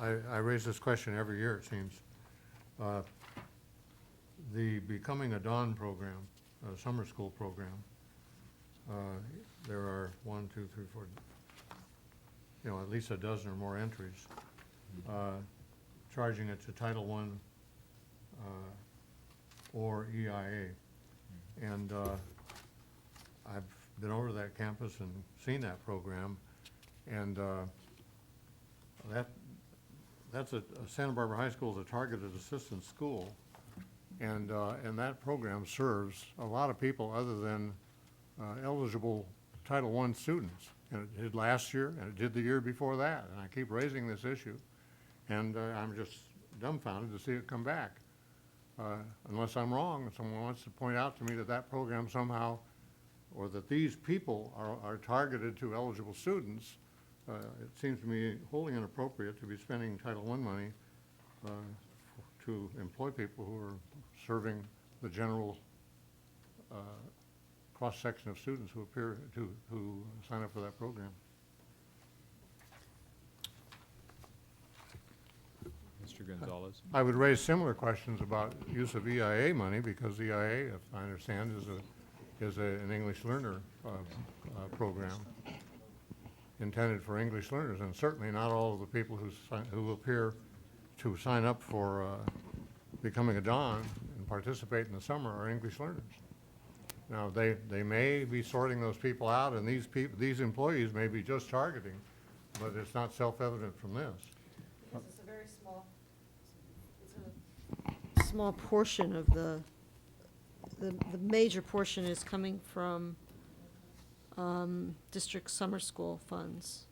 I raise this question every year, it seems. The Becoming a Dawn program, summer school program, there are 1, 2, 3, 4, at least a dozen or more entries, charging it to Title I or EIA. And I've been over to that campus and seen that program, and that's Santa Barbara High School is a targeted assistance school, and that program serves a lot of people other than eligible Title I students. And it did last year, and it did the year before that, and I keep raising this issue, and I'm just dumbfounded to see it come back. Unless I'm wrong, and someone wants to point out to me that that program somehow, or that these people are targeted to eligible students, it seems to me wholly inappropriate to be spending Title I money to employ people who are serving the general cross-section of students who who sign up for that program. Mr. Gonzalez? I would raise similar questions about use of EIA money, because EIA, if I understand, is an English learner program intended for English learners, and certainly not all of the people who appear to sign up for Becoming a Dawn and participate in the summer are English learners. Now, they may be sorting those people out, and these employees may be just targeting, but it's not self-evident from this. It's a very small portion of the major portion is coming from district summer school funds,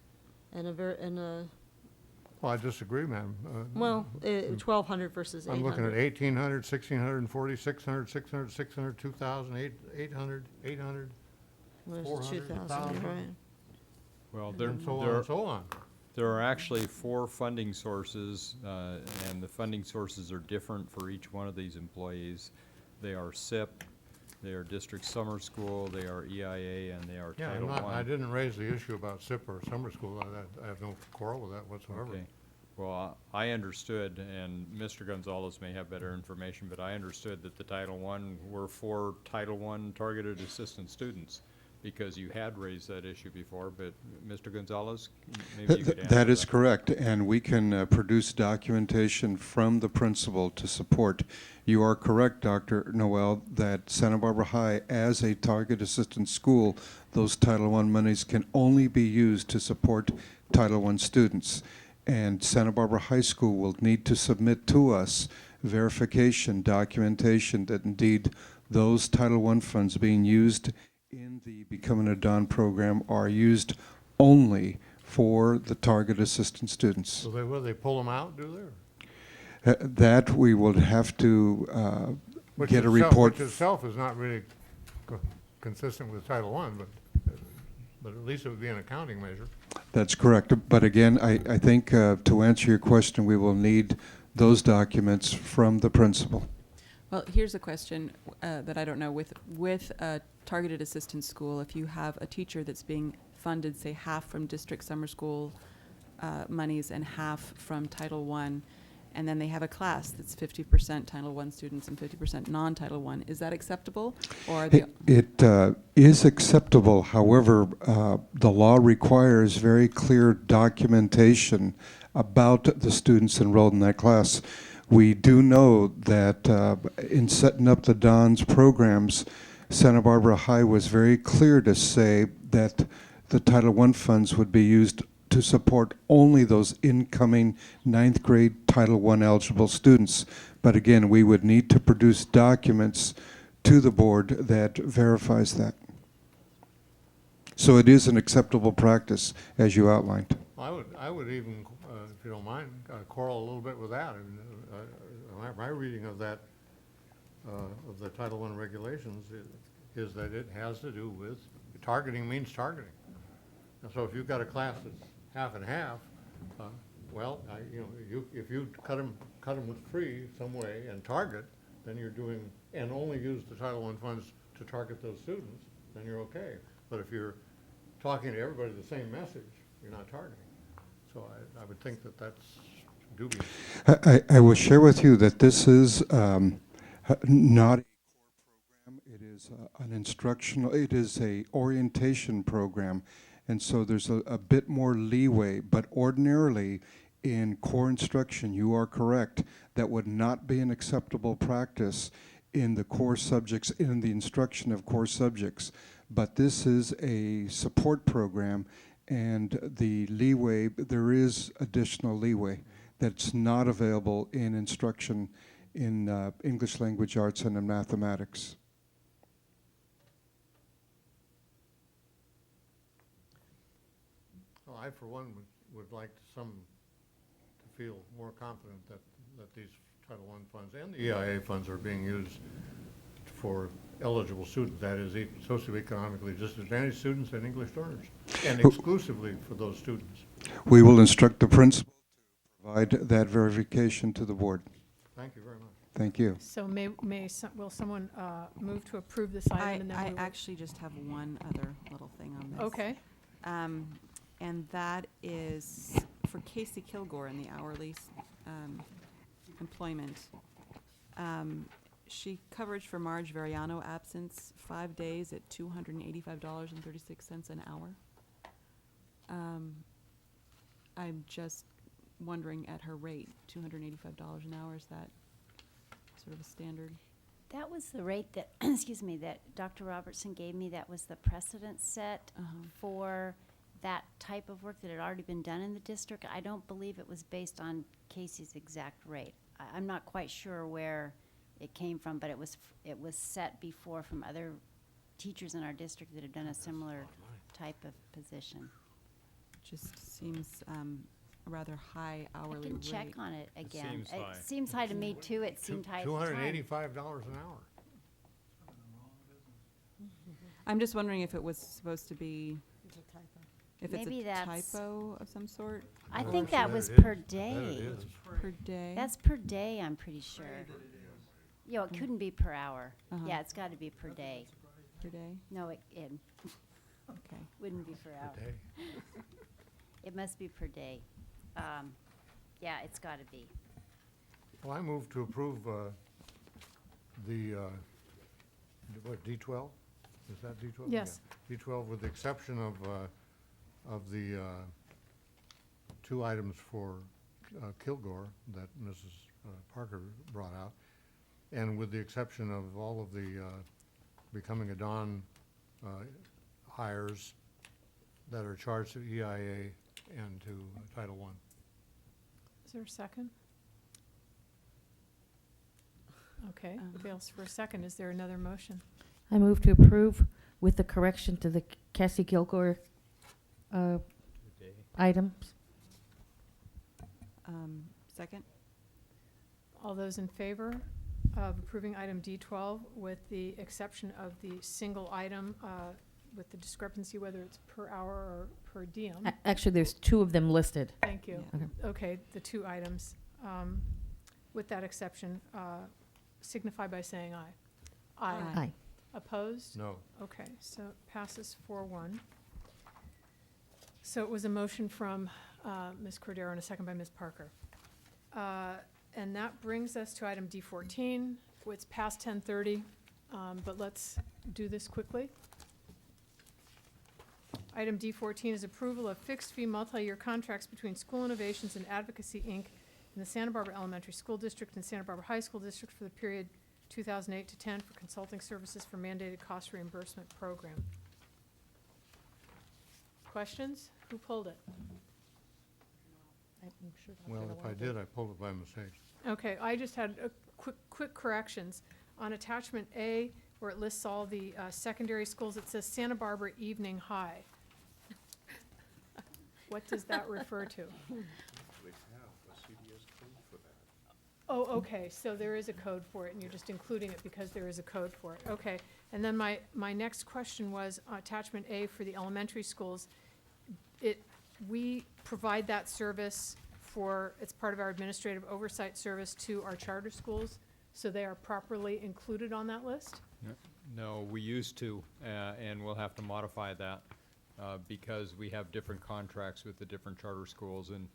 and Well, I disagree, ma'am. 1,200 versus 800. I'm looking at 1,800, 1,640, 600, 600, 600, 2,000, 800, 800, Where's 400, 2,000, 1,000. right? Well, And so on and so on. There are actually 4 funding sources, and the funding sources are different for each one of these employees. They are SIP, they are district summer school, they are EIA, and they are Yeah, Title I. I didn't raise the issue about SIP or summer school. I have no quarrel with that whatsoever. Okay. Well, I understood, and Mr. Gonzalez may have better information, but I understood that the Title I were for Title I targeted assistant students, because you had raised that issue before, but Mr. Gonzalez, maybe you could answer That is correct, and we can produce documentation from the principal to support. You are correct, Dr. Noel, that Santa Barbara High, as a target assistance school, those Title I monies can only be used to support Title I students. And Santa Barbara High School will need to submit to us verification, documentation that indeed those Title I funds being used in the Becoming a Dawn program are used only for the target assistance students. So will they pull them out, do they? That we would have to get a report. Which itself is not really consistent with Title I, but at least it would be an accounting measure. That's correct. But again, I think to answer your question, we will need those documents from the principal. Well, here's a question that I don't know. With a targeted assistance school, if you have a teacher that's being funded, say, half from district summer school monies and half from Title I, and then they have a class that's 50% Title I students and 50% non-Title I, is that acceptable? Or are they It is acceptable. However, the law requires very clear documentation about the students enrolled in that class. We do know that in setting up the DONS programs, Santa Barbara High was very clear to say that the Title I funds would be used to support only those incoming 9th grade Title I eligible students. But again, we would need to produce documents to the board that verifies that. So it is an acceptable practice, as you outlined. I would even, if you don't mind, quarrel a little bit with that. And, my reading of that, of the Title I regulations is that it has to do with, targeting means targeting. And so if you've got a class that's half and half, if you cut them free some way and target, then you're doing, and only use the Title I funds to target those students, then you're okay. But if you're talking to everybody the same message, you're not targeting. So I would think that that's dubious. I will share with you that this is not a core program. It is an instructional, it is a orientation program. And so there's a bit more leeway, but ordinarily in core instruction, you are correct, that would not be an acceptable practice in the core subjects, in the instruction of core subjects. But this is a support program, and the leeway, there is additional leeway that's not available in instruction in English language arts and in mathematics. Well, I, for one, would like some to feel more confident that these Title I funds and the EIA funds are being used for eligible students, that is, socioeconomically disadvantaged students and English learners, and exclusively for those students. We will instruct the principal to provide that verification to the board. Thank you very much. Thank you. So will someone move to approve this item? And then I we will- actually just have one other little thing on this. Okay. And that is for Casey Kilgore in the hourly employment. She coverage for Marge Veriano absence, 5 days at $285.36 an hour. I'm just wondering at her rate, $285 an hour, is that sort of a standard? That was the rate that, excuse me, that Dr. Robertson gave me. That was the precedent set for that type of work that had already been done in the district. I don't believe it was based on Casey's exact rate. I'm not quite sure where it came from, but it was set before from other teachers in our district that have done a similar type of position. Just seems a rather high hourly rate. I can check on it again. seems high. It seems high to me too. It seemed high at the time. $285 an hour. I'm just wondering if it was supposed to be, if it's Maybe a that's- typo of some sort? I Oh, think sure that that was it is. per That day. it is. Per day? That's per day, I'm pretty sure. You know, it couldn't be per hour. Yeah, it's got to be per day. Per day? No, it Okay. wouldn't be per hour. It must be per day. Yeah, it's got to be. Well, I move to approve what, D12? Is that D12? Yes. Yeah. D12 with the exception of the two items for Kilgore that Mrs. Parker brought out, and with the exception of all of the Becoming a Dawn hires that are charged to EIA and to Title I. Is there a second? Okay, it fails for a second. Is there another motion? I move to approve with the correction to the Cassie Kilgore items. Second? All those in favor of approving item D12 with the exception of the single item with the discrepancy whether it's per hour or per diem? Actually, there's two of them listed. Thank you. Okay. Okay, the two items. With that exception, signify by saying aye. Aye. Aye. Opposed? No. Okay, so it passes 4-1. So it was a motion from Ms. Cordero and a second by Ms. Parker. And that brings us to item D14. It's past 10:30, but let's do this quickly. Item D14 is approval of fixed-fee multi-year contracts between School Innovations and Advocacy, Inc. in the Santa Barbara Elementary School District and Santa Barbara High School District for the period 2008 to 10 for consulting services for mandated cost reimbursement program. Questions? Who pulled it? Well, if I did, I pulled it by mistake. Okay, I just had quick corrections. On attachment A, where it lists all the secondary schools, it says Santa Barbara Evening High. What does that refer to? Oh, okay, so there is a code for it, and you're just including it because there is a code for it. Okay, and then my next question was attachment A for the elementary schools. We provide that service it's part of our administrative oversight service to our charter schools, so they are properly included on that list? No, we used to, and we'll have to modify that because we have different contracts with the different charter schools. And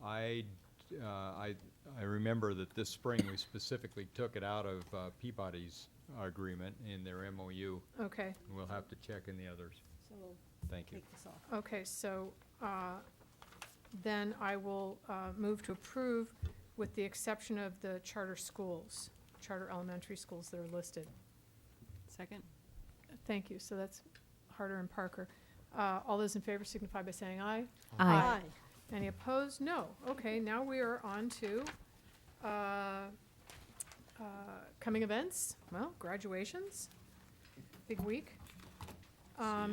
I remember that this spring we specifically took it out of Peabody's agreement in their MOU. Okay. We'll have to check in the others. Thank you. Okay, so then I will move to approve with the exception of the charter schools, charter elementary schools that are listed. Second? Thank you. So that's Harder and Parker. All those in favor signify by saying aye. Aye. Any opposed? No. Okay, now we are on to coming events. Well, graduations, big week.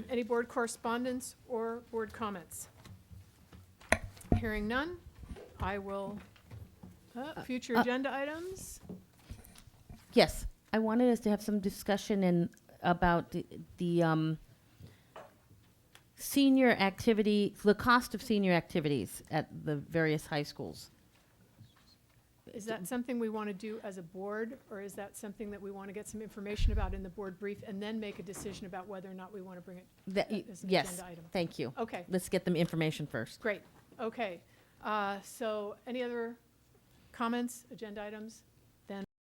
Any board correspondence or board comments? Hearing none, I will, future agenda items? Yes, I wanted us to have some discussion about the senior activity, the cost of senior activities at the various high schools. Is that something we want to do as a board, or is that something that we want to get some information about in the board brief and then make a decision about whether or not we want to bring it as an Yes, agenda item? thank you. Okay. Let's get them information first. Great, okay. So any other comments, agenda items?